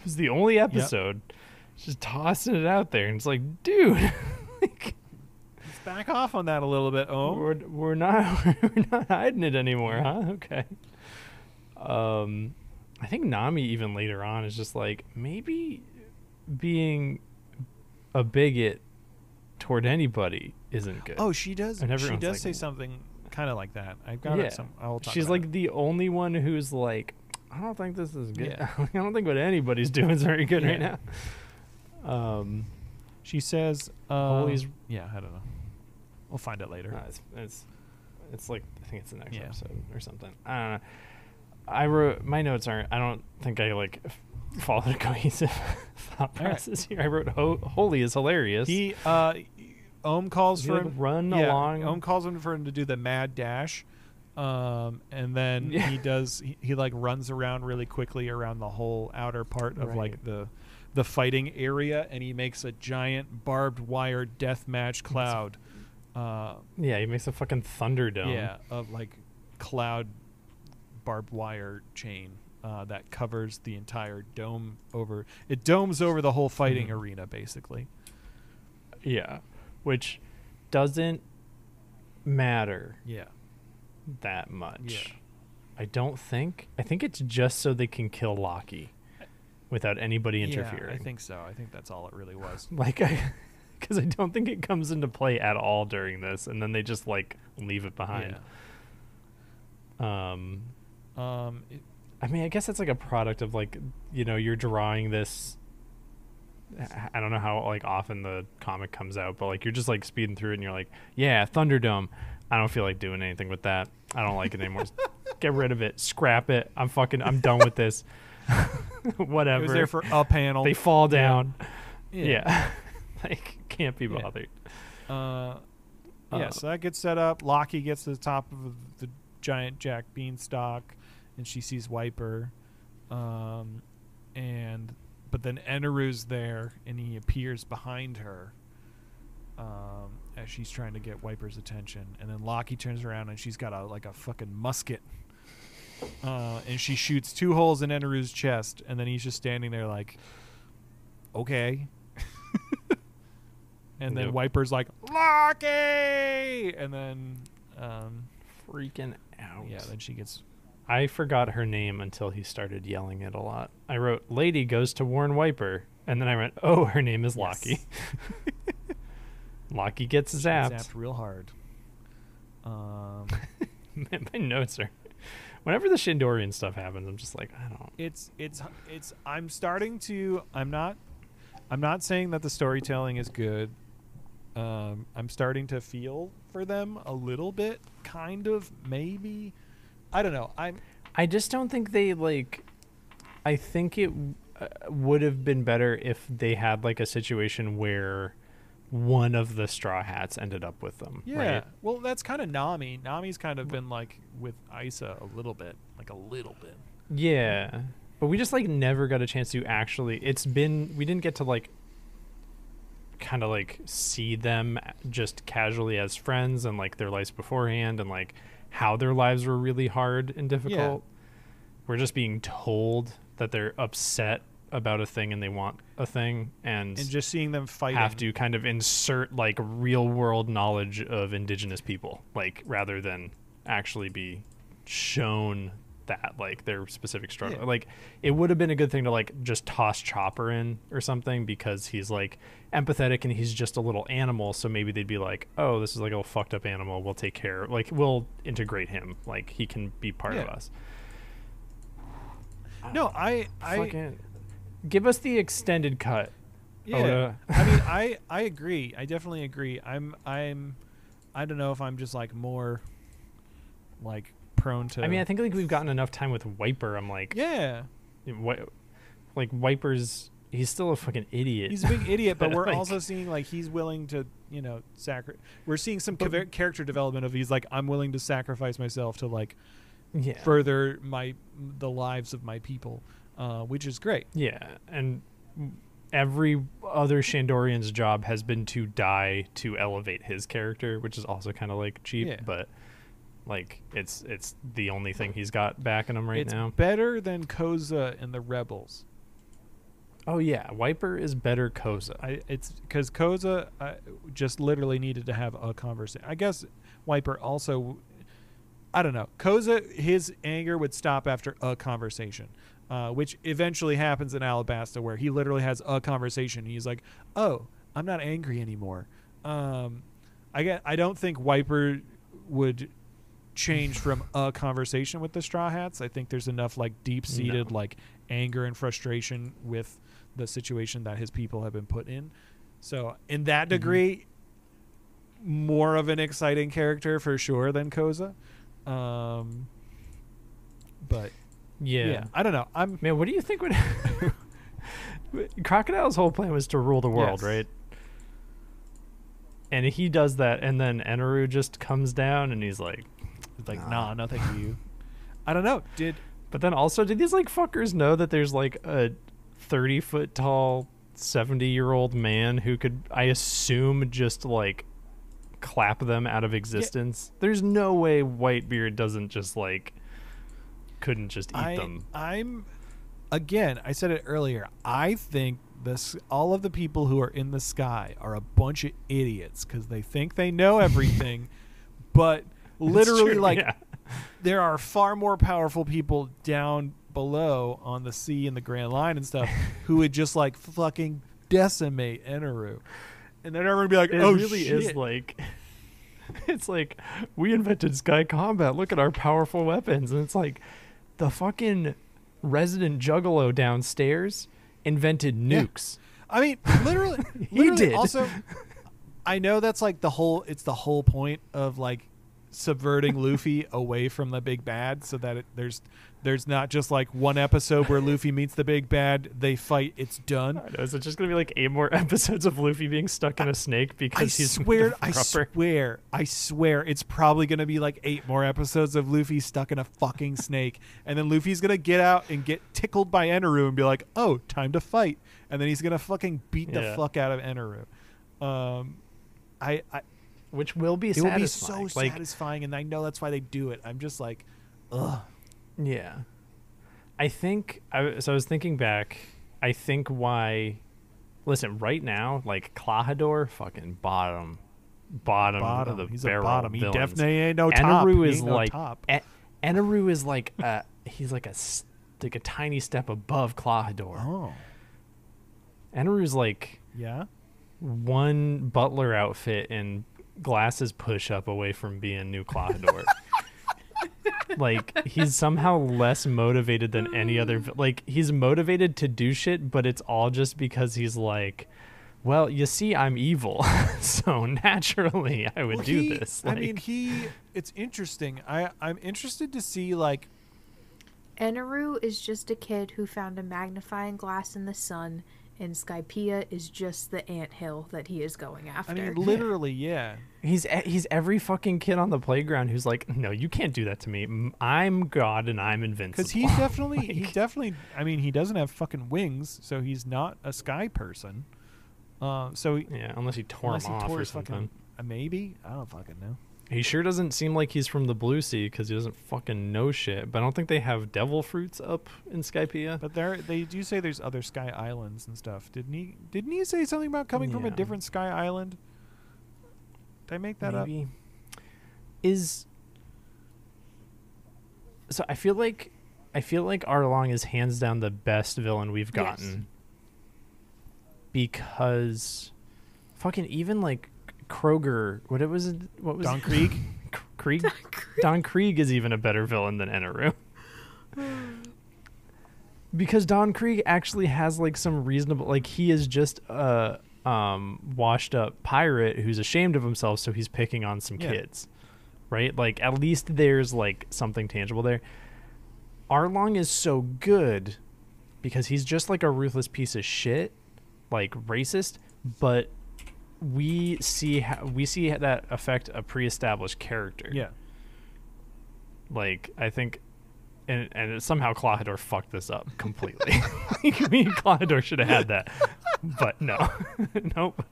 Speaker 3: was the only episode just tossing it out there. And it's like, dude, like,
Speaker 2: Let's back off on that a little bit, Ohm.
Speaker 3: we're not hiding it anymore, huh? Okay. I think Nami even later on is just like, maybe being a bigot toward anybody isn't good.
Speaker 2: Oh, she does.
Speaker 3: And
Speaker 2: She
Speaker 3: everyone's
Speaker 2: does
Speaker 3: like,
Speaker 2: say something kind of like that. I've got it. I'll talk
Speaker 3: she's
Speaker 2: about
Speaker 3: like
Speaker 2: it.
Speaker 3: the only one who's like, I don't think this is good.
Speaker 2: Yeah.
Speaker 3: I don't think what anybody's doing is very good right now.
Speaker 2: She says,
Speaker 3: Holy's.
Speaker 2: yeah, I don't know. We'll find it later.
Speaker 3: It's like, I think it's the next
Speaker 2: Yeah.
Speaker 3: episode or something. I don't know. I wrote, my notes aren't, I don't think I like followed a cohesive thought process here. I wrote Holy is hilarious.
Speaker 2: He Ohm calls
Speaker 3: Does he,
Speaker 2: for
Speaker 3: like,
Speaker 2: him
Speaker 3: run
Speaker 2: yeah,
Speaker 3: along?
Speaker 2: Ohm calls him for him to do the mad dash, and then
Speaker 3: Yeah.
Speaker 2: he does. He like runs around really quickly around the whole outer part of like the fighting area, and he makes a giant barbed wire death match cloud.
Speaker 3: Yeah, he makes a fucking Thunderdome.
Speaker 2: Yeah, of like cloud barbed wire chain that covers the entire dome over. It domes over the whole fighting arena, basically.
Speaker 3: Yeah, which doesn't matter
Speaker 2: Yeah.
Speaker 3: that much.
Speaker 2: Yeah.
Speaker 3: I don't think. I think it's just so they can kill Loki without anybody interfering.
Speaker 2: Yeah, I think so. I think that's all it really was.
Speaker 3: Like, because I don't think it comes into play at all during this, and then they just like leave it behind.
Speaker 2: Yeah.
Speaker 3: I mean, I guess it's like a product of like, you know, you're drawing this. I don't know how like often the comic comes out, but like you're just like speeding through it, and you're like, yeah, Thunderdome. I don't feel like doing anything with that. I don't like it anymore. Get rid of it. Scrap it. I'm I'm done with this. Whatever.
Speaker 2: It was there for a panel.
Speaker 3: They fall down.
Speaker 2: Yeah.
Speaker 3: Yeah. Like, can't be bothered.
Speaker 2: Yeah, so that gets set up. Loki gets to the top of the giant Jack Beanstalk, and she sees Wiper. But then Eneru's there, and he appears behind her as she's trying to get Wiper's attention. And then Loki turns around, and she's got a fucking musket. And she shoots 2 holes in Eneru's chest, and then he's just standing there like, okay. And then Wiper's like, Loki! And then
Speaker 3: Freaking out.
Speaker 2: yeah, then she gets...
Speaker 3: I forgot her name until he started yelling it a lot. I wrote, Lady goes to warn Wiper. And then I went, oh, her name is Loki. Loki gets zapped.
Speaker 2: Zapped real hard.
Speaker 3: My notes are... Whenever the Shindorian stuff happens, I'm just like, I don't...
Speaker 2: It's I'm starting to... I'm not saying that the storytelling is good. I'm starting to feel for them a little bit, kind of, maybe. I don't know.
Speaker 3: I just don't think they, like... I think it would have been better if they had, like, a situation where one of the Straw Hats ended up with them.
Speaker 2: Yeah.
Speaker 3: Right?
Speaker 2: Well, that's kind of Nami. Nami's kind of been, like, with Isa a little bit. Like, a little bit.
Speaker 3: Yeah. But we just, like, never got a chance to actually... we didn't get to, like, kind of, like, see them just casually as friends and, like, their lives beforehand and, like, how their lives were really hard and difficult. Yeah. We're just being told that they're upset about a thing and they want a thing, and
Speaker 2: just seeing them fighting,
Speaker 3: have to kind of insert like real world knowledge of indigenous people, like, rather than actually be shown that like their specific struggle. Like, it would have been a good thing to like just toss Chopper in or something, because he's like empathetic and he's just a little animal, so maybe they'd be like, oh, this is like a little fucked up animal, we'll take care, like, we'll integrate him, like he can be part of us.
Speaker 2: No, I
Speaker 3: fucking give us the extended cut.
Speaker 2: Yeah.
Speaker 3: Oda.
Speaker 2: I mean, I agree. I definitely agree. I don't know if I'm just like more like prone to...
Speaker 3: I mean, I think like we've gotten enough time with Wiper. I'm like,
Speaker 2: yeah,
Speaker 3: like Wiper's, he's still a fucking idiot.
Speaker 2: He's a big idiot, but we're
Speaker 3: like,
Speaker 2: also seeing like he's willing to, you know, we're seeing some character development of he's like, I'm willing to sacrifice myself to like further the lives of my people, which is great.
Speaker 3: Yeah, and every other Shandorian's job has been to die to elevate his character, which is also kind of like cheap, but like it's the only thing he's got backing him now.
Speaker 2: It's better than Koza and the Rebels.
Speaker 3: Oh yeah, Wiper is better Koza.
Speaker 2: It's because Koza just literally needed to have a conversation. I guess Wiper also, I don't know. Koza, his anger would stop after a conversation, which eventually happens in Alabasta, where he literally has a conversation. And he's like, "Oh, I'm not angry anymore." I don't think Wiper would change from a conversation with the Straw Hats. I think there's enough like deep-seated like anger and frustration with the situation that his people have been put in. So in that degree, more of an exciting character for sure than Koza. But yeah, I don't know.
Speaker 3: Man, what do you think would Crocodile's whole plan was to rule the world, right? And he does that, and then Eneru just comes down and he's like,
Speaker 2: nah, nothing to you. I don't know.
Speaker 3: But then also, did these like fuckers know that there's like a 30-foot tall 70-year-old man who could, I assume, just like clap them out of existence? There's no way Whitebeard doesn't just like couldn't just eat them.
Speaker 2: Again, I said it earlier, I think all of the people who are in the sky are a bunch of idiots because they think they know everything, but literally there are far more powerful people down below on the sea and the Grand Line and stuff who would just like fucking decimate Eneru, and then everyone would be like,
Speaker 3: it really
Speaker 2: shit.
Speaker 3: Is like, it's like, we invented sky combat, look at our powerful weapons. And it's like, the fucking resident juggalo downstairs invented nukes.
Speaker 2: I mean, literally
Speaker 3: he did.
Speaker 2: Also, I know that's like the whole point of like subverting Luffy away from the big bad, so that there's not just like one episode where Luffy meets the big bad, they fight, it's done.
Speaker 3: I know, is it just gonna be like 8 more episodes of Luffy being stuck in a snake because
Speaker 2: I swear it's probably gonna be like 8 more episodes of Luffy stuck in a fucking snake, and then Luffy's gonna get out and get tickled by Eneru and be like, oh, time to fight, and then he's gonna fucking beat the fuck out of Eneru.
Speaker 3: Which will be
Speaker 2: satisfying.
Speaker 3: It will be
Speaker 2: so satisfying, and I know that's why they do it. I'm just like, ugh.
Speaker 3: Yeah. I think, I was thinking back, I think why, listen, right now, like, Klahadore, fucking bottom of the
Speaker 2: he's
Speaker 3: barrel.
Speaker 2: A bottom.
Speaker 3: Villains.
Speaker 2: He definitely ain't no top.
Speaker 3: Eneru is like, Eneru is like, he's like a tiny step above Klahadore.
Speaker 2: Oh.
Speaker 3: Eneru's like, one butler outfit and glasses push up away from being new Klahadore. Like, he's somehow less motivated than any other. Like, he's motivated to do shit, but it's all just because he's like, well, you see, I'm evil, so naturally I would do this. Like,
Speaker 2: I mean, it's interesting. I'm interested to see, like,
Speaker 4: Eneru is just a kid who found a magnifying glass in the sun, and Skypiea is just the anthill that he is going after.
Speaker 2: I mean, literally, yeah.
Speaker 3: He's every fucking kid on the playground who's like, no, you can't do that to me. I'm God and I'm invincible.
Speaker 2: Because he definitely, I mean, he doesn't have fucking wings, so he's not a sky person.
Speaker 3: Unless he tore him off or something.
Speaker 2: Maybe? I don't fucking know.
Speaker 3: He sure doesn't seem like he's from the Blue Sea because he doesn't fucking know shit. But I don't think they have devil fruits up in Skypiea.
Speaker 2: But they do say there's other sky islands and stuff. Didn't he say something about coming from a different sky island? Did I make that up?
Speaker 3: So I feel like Arlong is hands down the best villain we've gotten. Yes. Because fucking even like Kroger, what was
Speaker 2: Don Krieg?
Speaker 3: Krieg? Don Krieg is even a better villain than Eneru. Because Don Krieg actually has like some reasonable, like, he is just a washed up pirate who's ashamed of himself, so he's picking on some kids. Right? Like, at least there's like something tangible there. Arlong is so good because he's just like a ruthless piece of shit, like racist, but we see that affect a pre-established character.
Speaker 2: Yeah.
Speaker 3: Like, I think, and somehow Klahadore fucked this up completely. Like, Klahadore should have had that. But no, nope.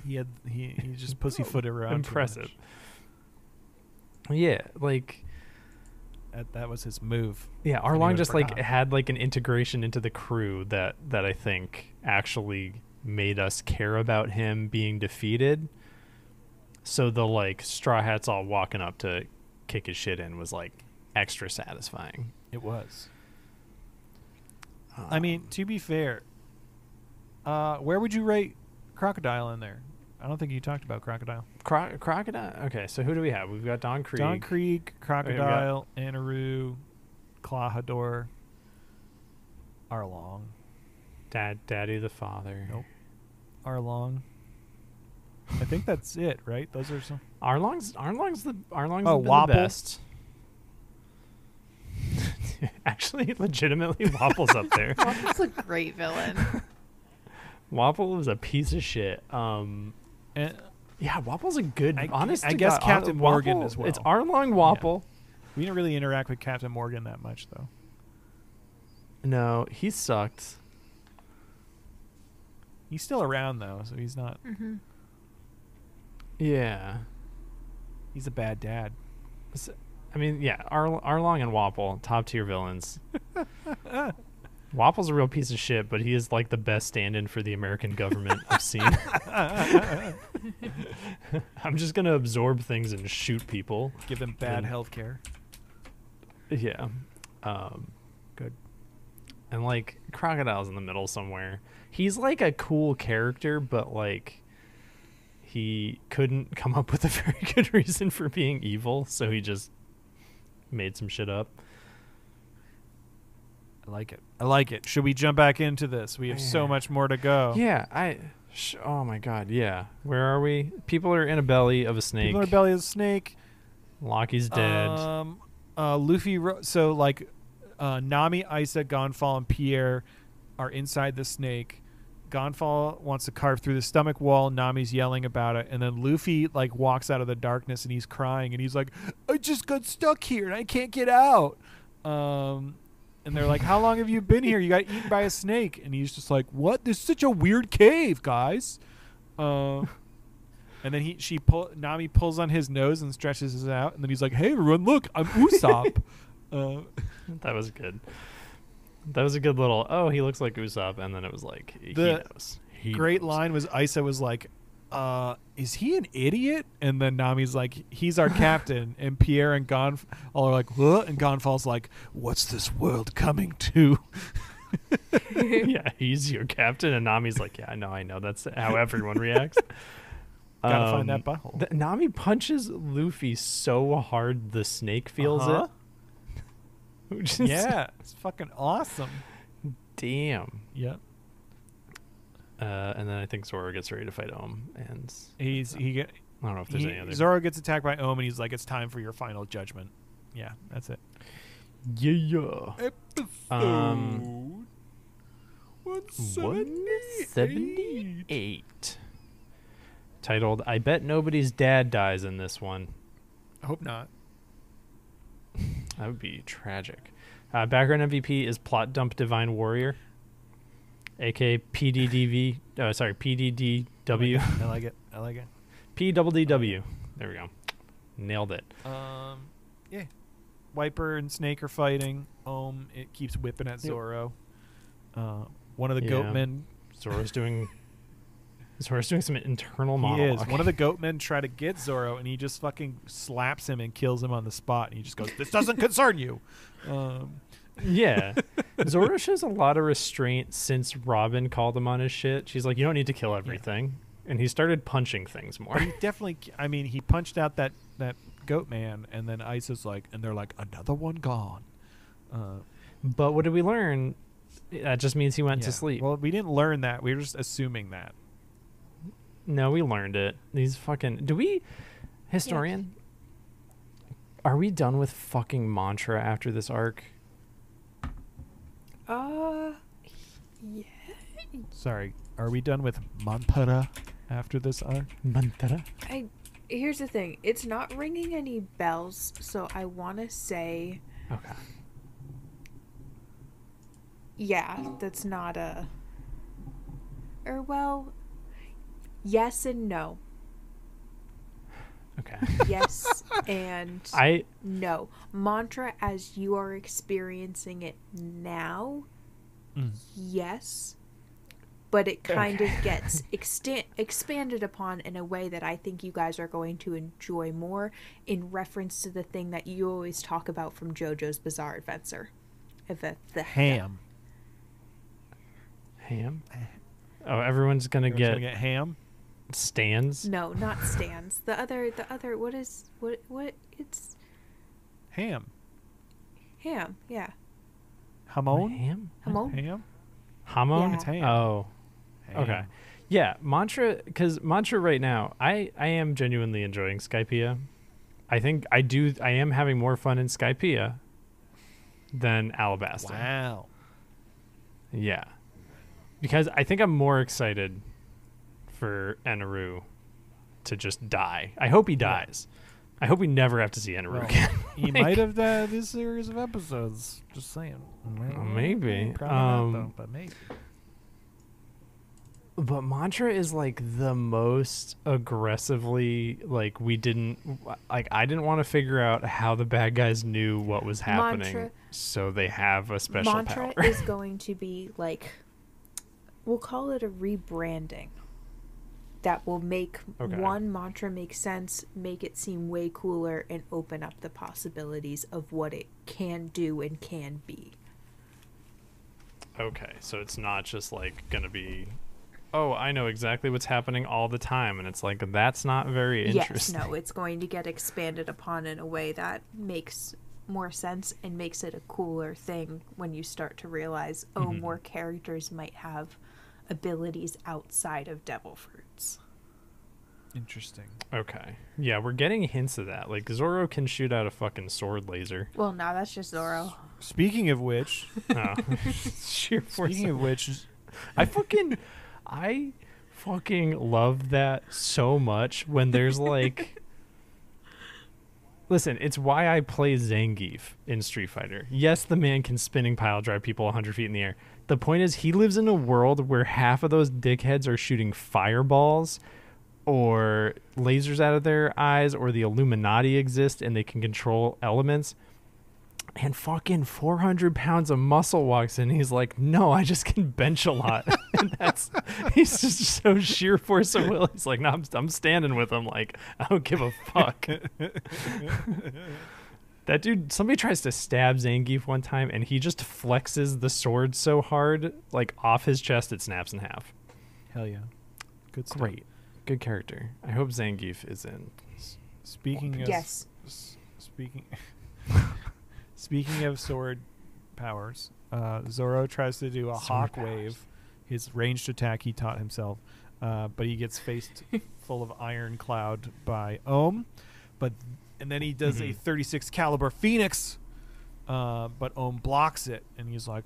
Speaker 2: He just pussyfooted around.
Speaker 3: Impressive. Yeah, like
Speaker 2: that was his move.
Speaker 3: Yeah, Arlong just like had like an integration into the crew that I think actually made us care about him being defeated. So the like Straw Hats all walking up to kick his shit in was like extra satisfying.
Speaker 2: It was. I mean, to be fair, where would you rate Crocodile in there? I don't think you talked about Crocodile.
Speaker 3: Crocodile? Okay, so who do we have? We've got Don Krieg.
Speaker 2: Don Krieg, Crocodile, Anaru, Clawhador, Arlong.
Speaker 3: Daddy the father.
Speaker 2: Nope. Arlong. I think that's it, right? Those are some.
Speaker 3: Arlong's
Speaker 2: Wapple.
Speaker 3: the best. Actually, legitimately, Wapple's up there.
Speaker 5: Wapple's a great villain.
Speaker 3: Wapple was a piece of shit. Yeah, Wapple's a good.
Speaker 2: I guess Captain Morgan as well.
Speaker 3: It's Arlong, Wapple.
Speaker 2: Yeah. We didn't really interact with Captain Morgan that much, though.
Speaker 3: No, he sucked.
Speaker 2: He's still around though, so he's not.
Speaker 4: Mm-hmm.
Speaker 3: Yeah,
Speaker 2: he's a bad dad.
Speaker 3: I mean, yeah, Arlong and Wapple, top tier villains. Wapple's a real piece of shit, but he is like the best stand-in for the American government I've seen. I'm just gonna absorb things and shoot people.
Speaker 2: Give them bad health care.
Speaker 3: Yeah. Good. And like Crocodile's in the middle somewhere. He's like a cool character, but like he couldn't come up with a very good reason for being evil, so he just made some shit up.
Speaker 2: I like it. Should we jump back into this? We have so much more to go.
Speaker 3: Yeah, oh my god, yeah. Where are we? People are in a belly of a snake.
Speaker 2: People are in a belly of a snake.
Speaker 3: Loki's dead.
Speaker 2: Luffy, so like Nami, Isa, Gonfall, and Pierre are inside the snake. Gonfall wants to carve through the stomach wall. Nami's yelling about it. And then Luffy like walks out of the darkness and he's crying and he's like, I just got stuck here and I can't get out. And they're like, how long have you been here? You got eaten by a snake. And he's just like, what? This is such a weird cave, guys. And then Nami pulls on his nose and stretches it out. And then he's like, hey, everyone, look, I'm Usopp.
Speaker 3: That was good. That was a good little, oh, he looks like Usopp. And then it was like, he knows.
Speaker 2: Great line was Isa was like, is he an idiot? And then Nami's like, he's our captain. And Pierre and Gonfall are like, what? And Gonfall's like, what's this world coming to?
Speaker 3: Yeah, he's your captain. And Nami's like, yeah, I know. That's how everyone reacts.
Speaker 2: Gotta find that butthole.
Speaker 3: Nami punches Luffy so hard the snake feels it.
Speaker 2: Yeah, it's fucking awesome.
Speaker 3: Damn.
Speaker 2: Yep.
Speaker 3: And then I think Zoro gets ready to fight Ohm, and
Speaker 2: I
Speaker 3: don't know if there's any other.
Speaker 2: Zoro gets attacked by Ohm, and he's like, "It's time for your final judgment." Yeah, that's it.
Speaker 3: Yeah.
Speaker 2: Episode 178.
Speaker 3: Titled, "I bet nobody's dad dies in this one."
Speaker 2: I hope not.
Speaker 3: That would be tragic. Background MVP is Plot Dump Divine Warrior, aka PDDV. PDDW.
Speaker 2: I like it.
Speaker 3: PDDW. There we go. Nailed it.
Speaker 2: Yeah. Wiper and Snake are fighting. It keeps whipping at Zoro. One of the goatmen.
Speaker 3: Zoro's doing some internal monologue.
Speaker 2: He is. One of the goatmen try to get Zoro, and he just fucking slaps him and kills him on the spot. And he just goes, "This doesn't concern you."
Speaker 3: Yeah. Zoro shows a lot of restraint since Robin called him on his shit. She's like, you don't need to kill everything. Yeah. And he started punching things more.
Speaker 2: But he definitely, he punched out that goat man, and then Isa's like, and they're like, another one gone.
Speaker 3: But what did we learn? That just means he went to sleep.
Speaker 2: Well, we didn't learn that. We were just assuming that.
Speaker 3: No, we learned it. These fucking... Historian? Yeah. Are we done with fucking Mantra after this arc?
Speaker 5: Yeah.
Speaker 2: Sorry. Are we done with Mantra after this arc?
Speaker 3: Mantra?
Speaker 5: Here's the thing. It's not ringing any bells, so I want to say...
Speaker 3: Okay.
Speaker 5: Yeah, that's not a... Or, well, yes and no.
Speaker 3: Okay.
Speaker 5: Yes and no. Mantra as you are experiencing it now, yes. But it kind of gets expanded upon in a way that I think you guys are going to enjoy more in reference to the thing that you always talk about from JoJo's Bizarre Adventure.
Speaker 2: The ham.
Speaker 3: Ham? Oh, everyone's gonna get
Speaker 2: ham?
Speaker 3: Stands?
Speaker 5: No, not stands. The other what it's
Speaker 2: ham.
Speaker 5: Ham, yeah.
Speaker 2: Hamon?
Speaker 3: Ham?
Speaker 5: Hamon?
Speaker 2: Ham?
Speaker 3: Hamon?
Speaker 5: Yeah.
Speaker 2: It's ham.
Speaker 3: Oh.
Speaker 2: Ham.
Speaker 3: Okay. Yeah, Mantra, because Mantra right now, I am genuinely enjoying Skypiea. I think I am having more fun in Skypiea than Alabasta.
Speaker 2: Wow.
Speaker 3: Yeah. Because I think I'm more excited for Enaru to just die. I hope he dies. I hope we never have to see Enaru again.
Speaker 2: He might have died this series of episodes. Just saying.
Speaker 3: Maybe.
Speaker 2: Probably not, though, but maybe.
Speaker 3: But Mantra is like the most aggressively I didn't want to figure out how the bad guys knew what was happening. So they have a special
Speaker 5: Mantra
Speaker 3: power.
Speaker 5: is going to be like, we'll call it a rebranding that will make one mantra make sense, make it seem way cooler, and open up the possibilities of what it can do and can be.
Speaker 3: Okay, so it's not just like gonna be, oh, I know exactly what's happening all the time, and it's like, that's not very interesting.
Speaker 5: Yes, no, it's going to get expanded upon in a way that makes more sense and makes it a cooler thing when you start to realize, more characters might have abilities outside of devil fruits.
Speaker 2: Interesting.
Speaker 3: Okay. Yeah, we're getting hints of that. Like, Zoro can shoot out a fucking sword laser.
Speaker 5: Well, no, that's just Zoro.
Speaker 2: Speaking of which,
Speaker 3: sheer force.
Speaker 2: Speaking of which,
Speaker 3: I fucking love that so much when there's like listen, it's why I play Zangief in Street Fighter. Yes, the man can spinning pile drive people 100 feet in the air. The point is, he lives in a world where half of those dickheads are shooting fireballs or lasers out of their eyes, or the Illuminati exist and they can control elements. And fucking 400 pounds of muscle walks in. He's like, no, I just can bench a lot. And he's just so sheer force of will. He's like, no, I'm standing with him. Like, I don't give a fuck. That dude, somebody tries to stab Zangief one time and he just flexes the sword so hard, like off his chest, it snaps in half.
Speaker 2: Hell yeah. Good stuff.
Speaker 3: Great. Good character. I hope Zangief is in.
Speaker 2: Speaking of...
Speaker 5: Yes.
Speaker 2: Speaking of sword powers, Zoro tries to do a hawk wave, his ranged attack he taught himself, but he gets faced full of iron cloud by Ohm, and then he does a 36 caliber Phoenix, but Ohm blocks it, and he's like,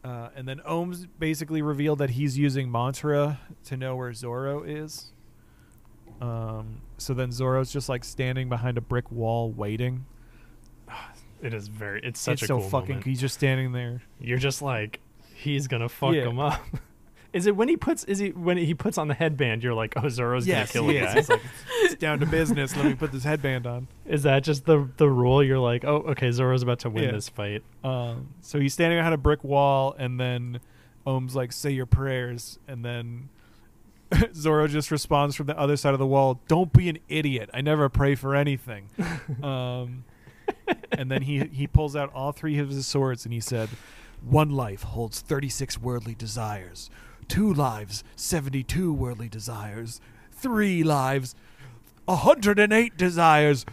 Speaker 2: and then Ohm's basically revealed that he's using Mantra to know where Zoro is. So then Zoro's just like standing behind a brick wall waiting.
Speaker 3: It's such a
Speaker 2: so
Speaker 3: cool
Speaker 2: fucking
Speaker 3: moment.
Speaker 2: He's just standing there.
Speaker 3: You're just like, he's gonna fuck him up. Is it when he puts on the headband, you're like, oh, Zoro's gonna kill the guy?
Speaker 2: It's like, it's down to business. Let me put this headband on.
Speaker 3: Is that just the rule? You're like, oh, okay, Zoro's about to win this fight.
Speaker 2: So he's standing behind a brick wall, and then Ohm's like, say your prayers, and then Zoro just responds from the other side of the wall, don't be an idiot. I never pray for anything. And then he pulls out all three of his swords, and he said, 1 life holds 36 worldly desires. 2 lives, 72 worldly desires. 3 lives, 108 desires.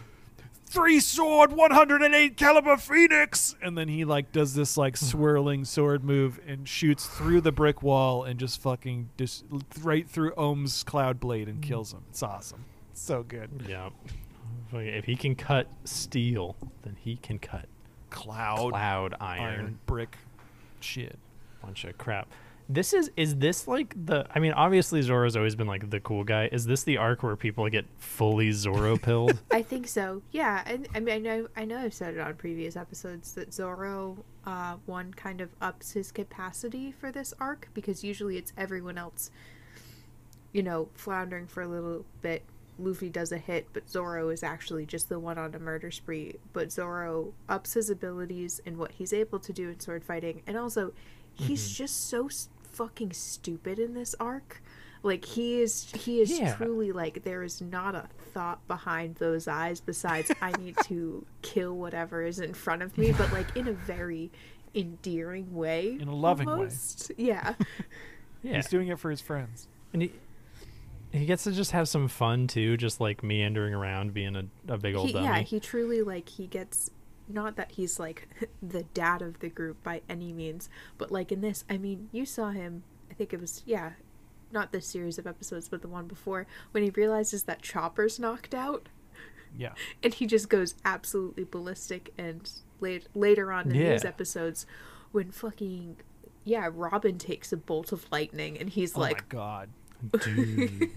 Speaker 2: 3 sword, 108 caliber Phoenix. And then he like does this like swirling sword move and shoots through the brick wall and just fucking right through Ohm's cloud blade and kills him. It's awesome. It's so good.
Speaker 3: Yeah. If he can cut steel, then he can cut cloud iron
Speaker 2: brick shit.
Speaker 3: Bunch of crap. Is this like the, I mean, obviously Zoro's always been like the cool guy. Is this the arc where people get fully Zoro pilled?
Speaker 5: I think so. Yeah, and I mean, I know I've said it on previous episodes that Zoro, one kind of ups his capacity for this arc, because usually it's everyone else, you know, floundering for a little bit. Luffy does a hit, but Zoro is actually just the one on a murder spree. But Zoro ups his abilities and what he's able to do in sword fighting, and also he's just so fucking stupid in this arc. Like, he is truly like, there is not a thought behind those eyes besides I need to kill whatever is in front of me, but like in a very endearing way,
Speaker 2: in a loving
Speaker 5: almost.
Speaker 2: way.
Speaker 5: Yeah.
Speaker 2: He's doing it for his friends,
Speaker 3: and he gets to just have some fun too, just like meandering around being a big old dummy.
Speaker 5: Yeah, he truly, like, he gets, not that he's like the dad of the group by any means, but like in this, I mean, you saw him, I think it was, not this series of episodes, but the one before, when he realizes that Chopper's knocked out.
Speaker 2: Yeah.
Speaker 5: And he just goes absolutely ballistic. And later on in these episodes, when fucking, Robin takes a bolt of lightning and he's like,
Speaker 2: oh my god, dude.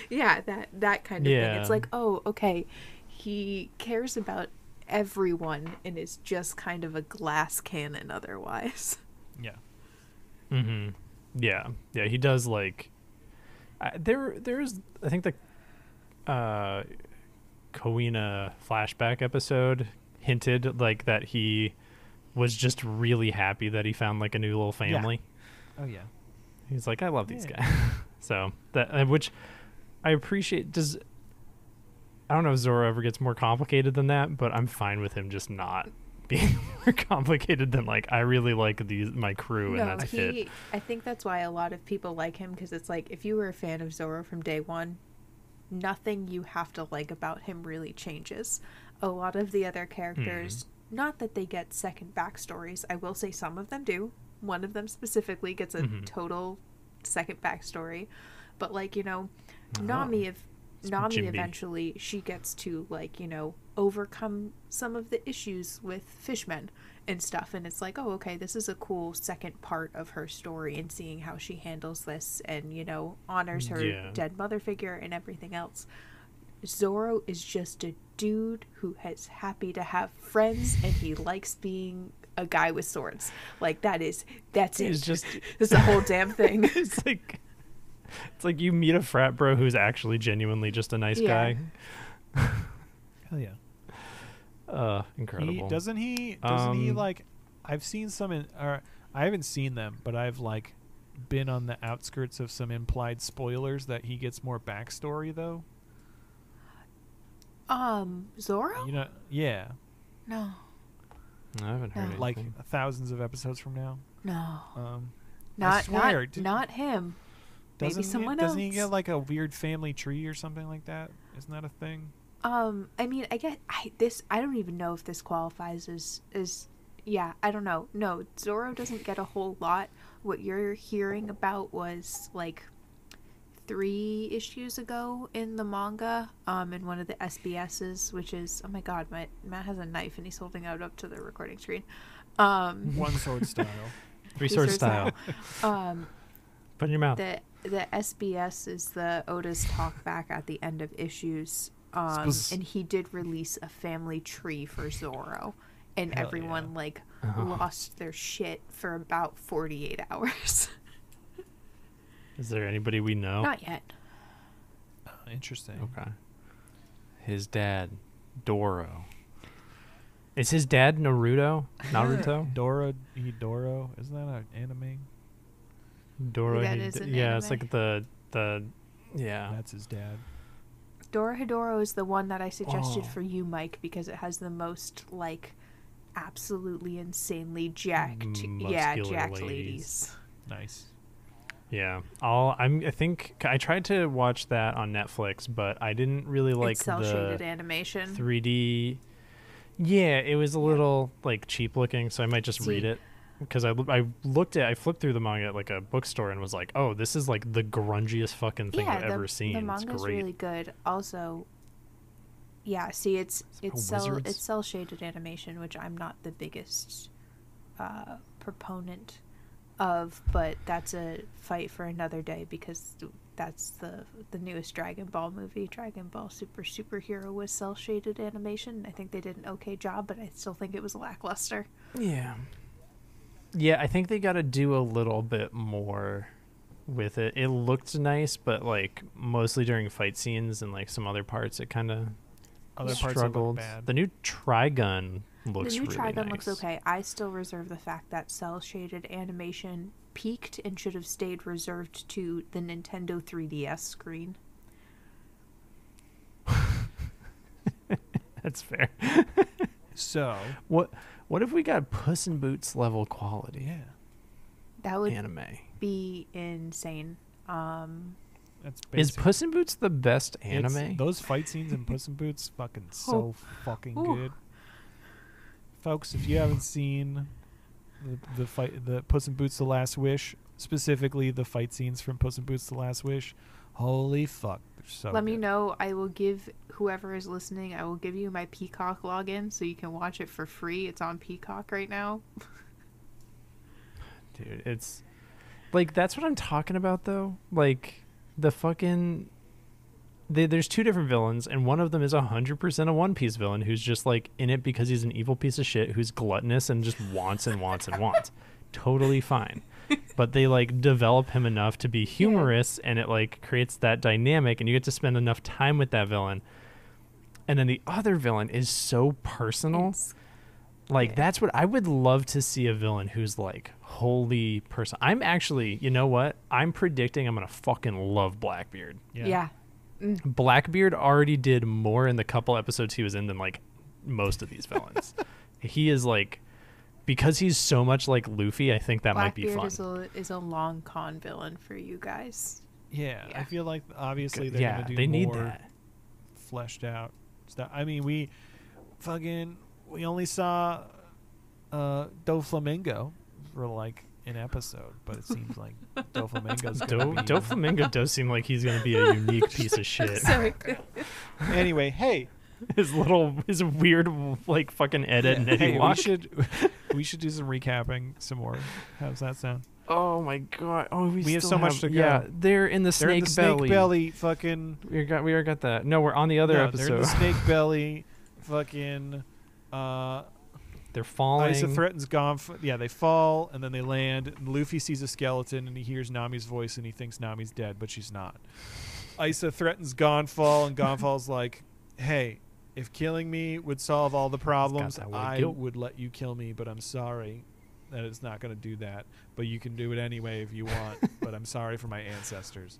Speaker 5: Yeah, that kind of thing. It's like, oh, okay, he cares about everyone and is just kind of a glass cannon otherwise.
Speaker 2: Yeah.
Speaker 3: Mm-hmm. Yeah, he does, like, there's, I think the Kowina flashback episode hinted, like, that he was just really happy that he found, like, a new little family.
Speaker 2: Oh yeah.
Speaker 3: He's like, I love these guys. So that, which I appreciate. I don't know if Zoro ever gets more complicated than that, but I'm fine with him just not being more complicated than, like, I really like my crew, and that's it.
Speaker 5: I think that's why a lot of people like him, because it's like, if you were a fan of Zoro from day one, nothing you have to like about him really changes. A lot of the other characters, not that they get second backstories, I will say some of them do. One of them specifically gets a total second backstory, but, like, you know, Nami eventually, she gets to, like, you know, overcome some of the issues with fishmen and stuff, and it's like, oh, okay, this is a cool second part of her story, and seeing how she handles this and, you know, honors her dead mother figure and everything else. Zoro is just a dude who is happy to have friends, and he likes being a guy with swords. Like, that's it. Just it's the whole damn thing.
Speaker 3: It's like you meet a frat bro who's actually genuinely just a nice guy.
Speaker 2: Hell yeah.
Speaker 3: Incredible.
Speaker 2: Doesn't he like, I've seen some or I haven't seen them, but I've, like, been on the outskirts of some implied spoilers that he gets more backstory though.
Speaker 5: Zoro?
Speaker 2: You know, yeah.
Speaker 5: No.
Speaker 3: I haven't heard anything.
Speaker 2: Like thousands of episodes from now.
Speaker 5: No.
Speaker 2: Not
Speaker 5: him. Maybe someone else.
Speaker 2: Doesn't he get, like, a weird family tree or something like that? Isn't that a thing?
Speaker 5: I mean, I don't even know if this qualifies as I don't know. No, Zoro doesn't get a whole lot. What you're hearing about was, like, 3 issues ago in the manga, in one of the SBSs, which is, oh my god, Matt has a knife and he's holding it up to the recording screen.
Speaker 2: One sword style.
Speaker 3: 3 sword style. Put in your mouth.
Speaker 5: The SBS is the Oda's talk back at the end of issues, and he did release a family tree for Zoro, and everyone lost their shit for about 48 hours.
Speaker 3: Is there anybody we know?
Speaker 5: Not yet.
Speaker 2: Interesting.
Speaker 3: Okay. His dad, Doro. Is his dad Naruto?
Speaker 2: Doro. Isn't that an anime?
Speaker 3: Doro.
Speaker 5: That is an
Speaker 3: yeah,
Speaker 5: anime.
Speaker 3: it's like the yeah.
Speaker 2: That's his dad.
Speaker 5: Dorohedoro is the one that I suggested for you, Mike, because it has the most, like, absolutely insanely jacked ladies.
Speaker 2: Nice.
Speaker 3: Yeah, I think I tried to watch that on Netflix, but I didn't really like
Speaker 5: the cel-shaded animation.
Speaker 3: 3D. Yeah, it was a little, like, cheap looking, so I might just read it, because I flipped through the manga at, like, a bookstore and was like, oh, this is, like, the grungiest fucking thing I've ever seen.
Speaker 5: The manga's really good. Also, it's cel-shaded animation, which I'm not the biggest proponent but that's a fight for another day because that's the newest Dragon Ball movie. Dragon Ball Superhero was cell shaded animation. I think they did an okay job, but I still think it was lackluster.
Speaker 3: Yeah, I think they got to do a little bit more with it. It looked nice, but like mostly during fight scenes and like some other parts, it kind of struggled.
Speaker 2: Bad.
Speaker 3: The new Trigun looks
Speaker 5: The new
Speaker 3: really
Speaker 5: Trigun
Speaker 3: nice.
Speaker 5: looks okay. I still reserve the fact that cell shaded animation peaked and should have stayed reserved to the Nintendo 3DS screen.
Speaker 3: That's fair.
Speaker 2: So
Speaker 3: what if we got Puss in Boots level quality?
Speaker 2: Yeah,
Speaker 5: That would
Speaker 3: anime.
Speaker 5: be insane.
Speaker 2: that's
Speaker 3: Is Puss in Boots the best
Speaker 2: it's-
Speaker 3: anime?
Speaker 2: Those fight scenes in Puss in Boots, fucking so fucking good. Folks, if you haven't seen the Puss in Boots: The Last Wish, specifically the fight scenes from Puss in Boots: The Last Wish, holy fuck, they're so
Speaker 5: Let me
Speaker 2: good.
Speaker 5: know. I will give whoever is listening, I will give you my Peacock login so you can watch it for free. It's on Peacock right now.
Speaker 3: Dude, it's like that's what I'm talking about though. Like the fucking there's two different villains, and one of them is 100% a One Piece villain who's just like in it because he's an evil piece of shit who's gluttonous and just wants and wants and wants. Totally fine. But they like develop him enough to be humorous, and it like creates that dynamic, and you get to spend enough time with that villain. And then the other villain is so personal. Like that's what I would love to see, a villain who's like wholly person. I'm actually, you know what? I'm predicting I'm gonna fucking love Blackbeard.
Speaker 5: Yeah.
Speaker 3: Blackbeard already did more in the couple episodes he was in than like most of these villains. He is like, because he's so much like Luffy, I think that might be fun.
Speaker 5: Blackbeard is a long con villain for you guys.
Speaker 2: Yeah, I
Speaker 5: Yeah.
Speaker 2: feel like obviously they're
Speaker 3: Yeah,
Speaker 2: gonna do
Speaker 3: they need
Speaker 2: more
Speaker 3: that.
Speaker 2: fleshed out stuff. I mean, we only saw Doflamingo for like an episode, but it seems like Doflamingo's gonna be
Speaker 3: Doflamingo does seem like he's gonna be a unique piece of shit.
Speaker 5: Sorry.
Speaker 2: Anyway, hey,
Speaker 3: his weird like fucking edit and
Speaker 2: hey,
Speaker 3: walk.
Speaker 2: we should do some recapping some more. How's that sound?
Speaker 3: Oh my god! Oh, we
Speaker 2: have
Speaker 3: still
Speaker 2: so much to go.
Speaker 3: Yeah, they're in the
Speaker 2: They're in
Speaker 3: snake
Speaker 2: the
Speaker 3: belly.
Speaker 2: snake belly fucking.
Speaker 3: We already got that. No, we're on the other
Speaker 2: They're
Speaker 3: episode.
Speaker 2: in the snake belly fucking.
Speaker 3: They're falling.
Speaker 2: Isa threatens they fall and then they land. And Luffy sees a skeleton and he hears Nami's voice and he thinks Nami's dead, but she's not. Isa threatens Gonfall and Gonfall's like, "Hey, if killing me would solve all the problems,
Speaker 3: that way
Speaker 2: I
Speaker 3: guilt.
Speaker 2: would let you kill me, but I'm sorry that it's not going to do that. But you can do it anyway if you want, but I'm sorry for my ancestors."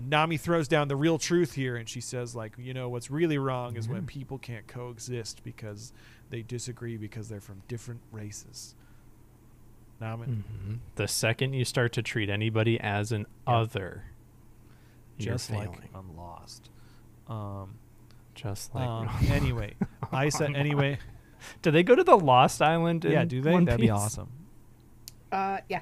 Speaker 2: Nami throws down the real truth here, and she says, like, you know, what's really wrong is when people can't coexist because they disagree because they're from different races. Nami,
Speaker 3: The second you start to treat anybody as an other,
Speaker 2: just
Speaker 3: you're
Speaker 2: like
Speaker 3: failing.
Speaker 2: on Lost.
Speaker 3: Just like
Speaker 2: Anyway, Isa. Anyway,
Speaker 3: do they go to the Lost Island?
Speaker 2: yeah,
Speaker 3: in
Speaker 2: do they?
Speaker 3: One
Speaker 2: That'd be
Speaker 3: Piece?
Speaker 2: awesome.
Speaker 5: Yeah.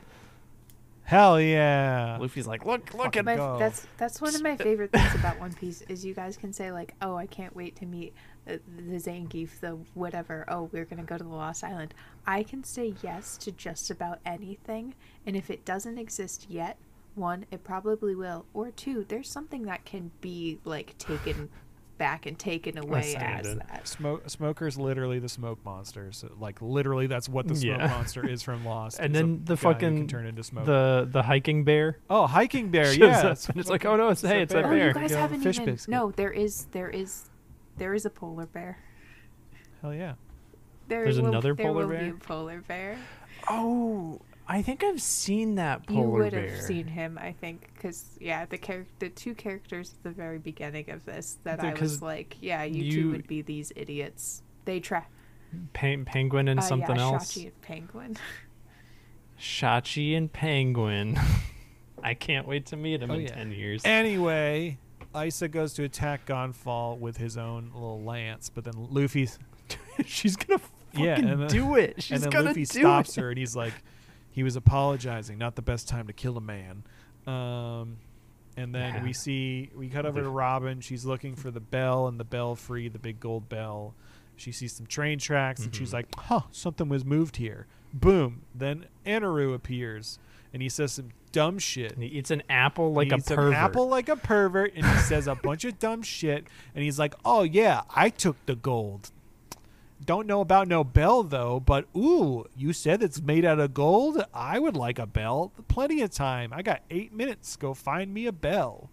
Speaker 2: Hell yeah!
Speaker 3: Luffy's like, look
Speaker 2: Fucking
Speaker 3: at
Speaker 2: go.
Speaker 5: That's one of my favorite things about One Piece is you guys can say like, oh, I can't wait to meet the Zangief, the whatever. Oh, we're gonna go to the Lost Island. I can say yes to just about anything, and if it doesn't exist yet, one, it probably will, or two, there's something that can be like taken back and taken away as
Speaker 3: Standard.
Speaker 5: that.
Speaker 2: Smoker's literally the smoke monster. So, like, literally, that's what the smoke
Speaker 3: Yeah.
Speaker 2: monster is from Lost.
Speaker 3: And
Speaker 2: It's a
Speaker 3: then the
Speaker 2: guy who
Speaker 3: fucking
Speaker 2: can turn into smoke.
Speaker 3: the hiking bear.
Speaker 2: Oh, hiking bear,
Speaker 3: shows
Speaker 2: yeah.
Speaker 3: up, and it's like, oh no, it's that
Speaker 5: Oh,
Speaker 3: bear.
Speaker 5: you guys
Speaker 2: Yeah,
Speaker 5: haven't
Speaker 2: fish
Speaker 5: even.
Speaker 2: biscuit.
Speaker 5: No, there is a polar bear.
Speaker 2: Hell yeah.
Speaker 3: There's another polar
Speaker 5: There
Speaker 3: bear?
Speaker 5: will be a polar bear.
Speaker 3: Oh, I think I've seen that polar
Speaker 5: You would
Speaker 3: bear.
Speaker 5: have seen him, I think, because the two characters at the very beginning of this that I
Speaker 3: 'Cause
Speaker 5: was like, yeah, you two would be these idiots. They try.
Speaker 3: Penguin and something else.
Speaker 5: Shachi and Penguin.
Speaker 3: Shachi and Penguin. I can't wait to meet him in
Speaker 2: yeah.
Speaker 3: 10 years.
Speaker 2: Anyway, Isa goes to attack Gonfall with his own little lance, but then Luffy's...
Speaker 3: She's gonna fucking
Speaker 2: and then,
Speaker 3: do it. She's
Speaker 2: and then
Speaker 3: gonna
Speaker 2: Luffy
Speaker 3: do
Speaker 2: stops
Speaker 3: it.
Speaker 2: her, and he's like, he was apologizing, not the best time to kill a man. And then we cut over to Robin. She's looking for the bell and the belfry, the big gold bell. She sees some train tracks, and she's like, huh, something was moved here. Boom. Then Anaru appears, and he says some dumb shit.
Speaker 3: And he eats an apple like
Speaker 2: he
Speaker 3: a
Speaker 2: eats
Speaker 3: pervert.
Speaker 2: An apple like a pervert, and he says a bunch of dumb shit. And he's like, "Oh yeah, I took the gold. Don't know about no bell though, but ooh, you said it's made out of gold. I would like a bell. Plenty of time. I got 8 minutes. Go find me a bell."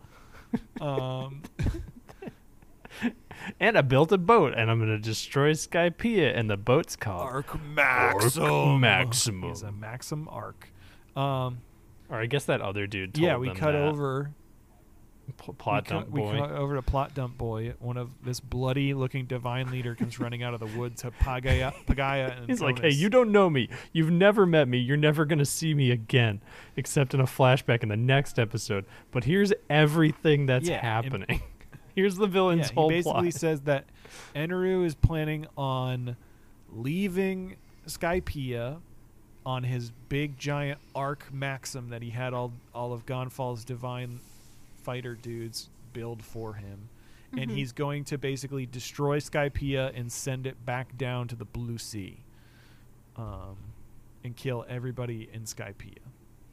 Speaker 3: And I built a boat, and I'm gonna destroy Skypiea, and the boat's called
Speaker 2: Arc Maximum.
Speaker 3: Maximum.
Speaker 2: He's a Maxim Arc.
Speaker 3: Or I guess that other dude told them
Speaker 2: we cut
Speaker 3: that.
Speaker 2: over.
Speaker 3: Plot dump boy.
Speaker 2: We cut over to Plot Dump Boy. One of this bloody-looking divine leader comes running out of the woods to Pagaya and
Speaker 3: He's like,
Speaker 2: Cronus.
Speaker 3: "Hey, you don't know me. You've never met me. You're never going to see me again, except in a flashback in the next episode. But here's everything that's happening. Here's the villain's whole plot."
Speaker 2: He basically says that Anaru is planning on leaving Skypiea on his big, giant Arc Maxim that he had all of Gonfal's divine fighter dudes build for him, and he's going to basically destroy Skypiea and send it back down to the Blue Sea, and kill everybody in Skypiea.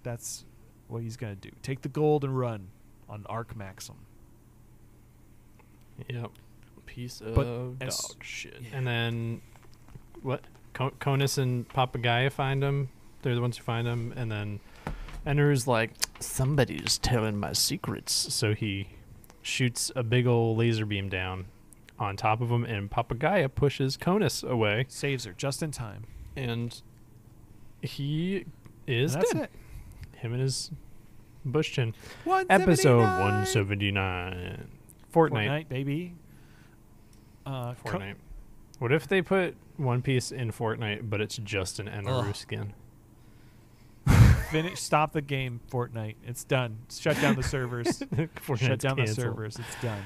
Speaker 2: That's what he's gonna do. Take the gold and run on Arc Maxim.
Speaker 3: Yep, piece of dog shit. Yeah. And then what? Conus and Papagaya find him. They're the ones who find him, and then Anaru's like, "Somebody's telling my secrets." So he shoots a big old laser beam down on top of him, and Papagaya pushes Conus away.
Speaker 2: Saves her just in time.
Speaker 3: And he is
Speaker 2: That's
Speaker 3: dead.
Speaker 2: it.
Speaker 3: Him and his bush chin.
Speaker 2: 179.
Speaker 3: Episode 179.
Speaker 2: Fortnite, baby.
Speaker 3: Fortnite. What if they put One Piece in Fortnite, but it's just an Anaru skin?
Speaker 2: Stop the game, Fortnite. It's done. Shut down the servers. Shut down the servers. It's done.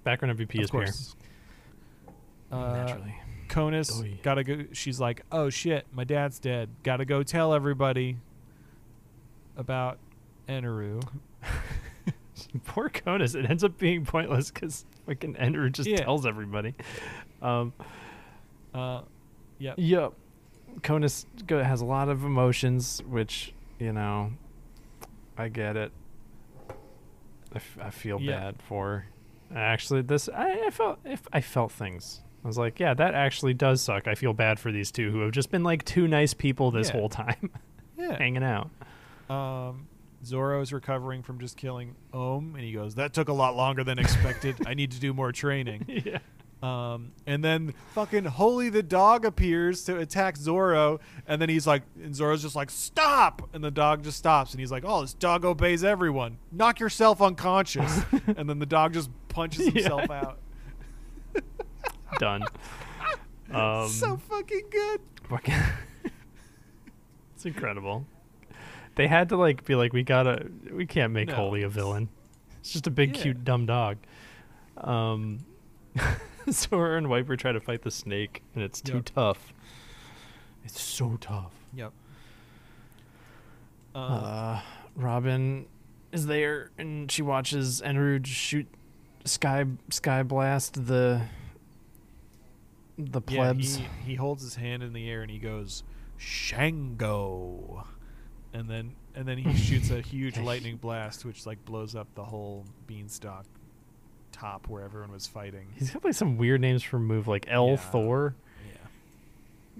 Speaker 3: Background MVP is here.
Speaker 2: Naturally. Conus gotta go. She's like, "Oh shit, my dad's dead. Gotta go tell everybody about Anaru."
Speaker 3: Poor Conus. It ends up being pointless because fucking Anaru just tells everybody. Yep. Conus has a lot of emotions, which, you know, I get it. I feel bad for her. Actually, I felt things. I was like, yeah, that actually does suck. I feel bad for these two who have just been like two nice people this whole time, hanging out.
Speaker 2: Zoro's recovering from just killing Ohm, and he goes, "That took a lot longer than expected. I need to do more training."
Speaker 3: Yeah.
Speaker 2: And then fucking Holy the dog appears to attack Zoro, and then he's like, and Zoro's just like, "Stop!" And the dog just stops, and he's like, "Oh, this dog obeys everyone. Knock yourself unconscious." And then the dog just punches himself out.
Speaker 3: Done.
Speaker 2: So fucking good.
Speaker 3: It's incredible. They had to like be like, we can't make Holy a villain. It's just a big, cute, dumb dog. Sora and Viper try to fight the snake, and it's too tough. It's so tough.
Speaker 2: Yep.
Speaker 3: Robin is there, and she watches Anaru shoot sky blast the plebs.
Speaker 2: Yeah, he holds his hand in the air and he goes, "Shango," and then he shoots a huge lightning blast, which like blows up the whole beanstalk top where everyone was fighting.
Speaker 3: He's got like some weird names for a move, like L Thor.
Speaker 2: Yeah.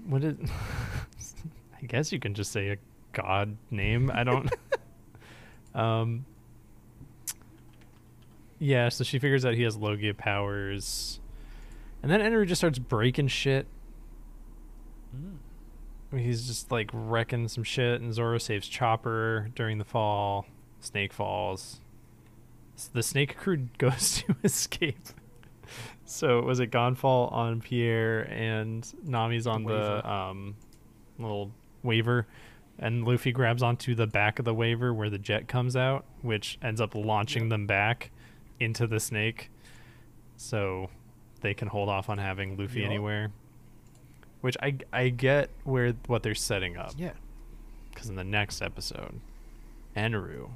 Speaker 3: What is? I guess you can just say a god name. I don't. Yeah. So she figures out he has Logia powers, and then Anaru just starts breaking shit. He's just like wrecking some shit, and Zoro saves Chopper during the fall. Snake falls. The snake crew goes to escape. So was it Gonfall on Pierre and Nami's on the little waver, and Luffy grabs onto the back of the waver where the jet comes out, which ends up launching them back into the snake, so they can hold off on having Luffy anywhere. Which I get what they're setting up.
Speaker 2: Yeah.
Speaker 3: Because in the next episode, Anaru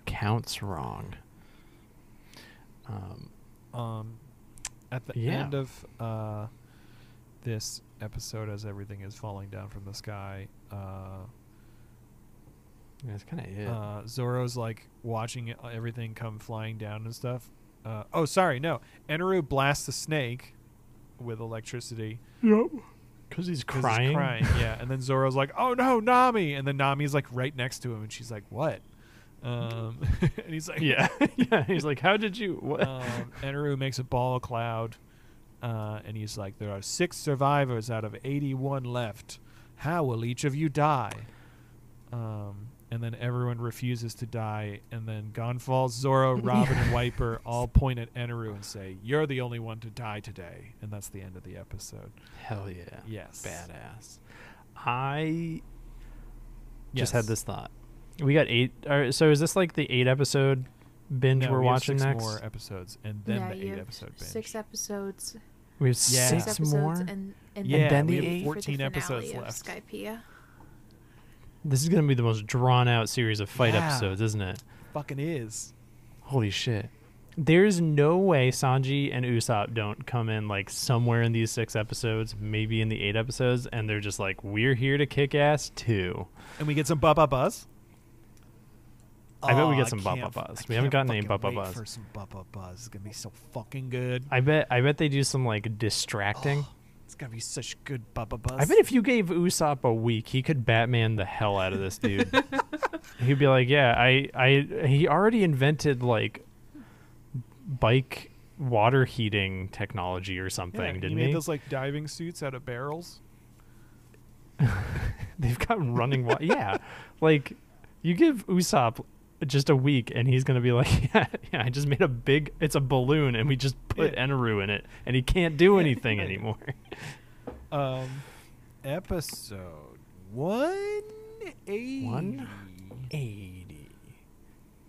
Speaker 3: counts wrong.
Speaker 2: At the end of this episode as everything is falling down from the sky.
Speaker 3: That's kind of it.
Speaker 2: Zoro's like watching everything come flying down and stuff. Oh, sorry, no. Eneru blasts the snake with electricity.
Speaker 3: Yep. Because he's crying.
Speaker 2: Yeah. And then Zoro's like, "Oh no, Nami!" And then Nami's like right next to him, and she's like, "What?" And he's like,
Speaker 3: "Yeah, yeah." He's like, "How did you?" What?
Speaker 2: Eneru makes a ball of cloud, and he's like, "There are 6 survivors out of 81 left. How will each of you die?" And then everyone refuses to die, and then Gonfalls, Zoro, Robin, and Wiper all point at Eneru and say, "You're the only one to die today." And that's the end of the episode.
Speaker 3: Hell yeah.
Speaker 2: Yes.
Speaker 3: Badass. I just had this thought. We got 8. So is this like the 8 episode binge we're watching next?
Speaker 2: 6 more episodes, and then the 8 episode binge.
Speaker 5: 6 episodes.
Speaker 3: We have 6 more?
Speaker 5: And
Speaker 3: then
Speaker 2: we
Speaker 3: the
Speaker 2: have
Speaker 3: 8?
Speaker 2: 14 episodes left.
Speaker 5: Skypiea.
Speaker 3: This is going to be the most drawn out series of fight episodes, isn't it?
Speaker 2: Fucking is.
Speaker 3: Holy shit. There's no way Sanji and Usopp don't come in like somewhere in these 6 episodes, maybe in the 8 episodes, and they're just like, we're here to kick ass too.
Speaker 2: And we get some Bubba Buzz.
Speaker 3: I bet we get some Bubba Buzz. We haven't gotten any Bubba Buzz.
Speaker 2: For some Bubba Buzz. It's gonna be so fucking good.
Speaker 3: I bet they do some like distracting.
Speaker 2: It's gonna be such good Bubba Buzz.
Speaker 3: I bet if you gave Usopp a week, he could Batman the hell out of this dude. He'd be like, "Yeah, he already invented like bike water heating technology or something, didn't he?"
Speaker 2: He made those like diving suits out of barrels.
Speaker 3: They've got running water. Yeah, like you give Usopp just a week and he's gonna be like, yeah, I just made it's a balloon and we just put Eneru in it and he can't do anything anymore.
Speaker 2: Episode 180.
Speaker 3: 180.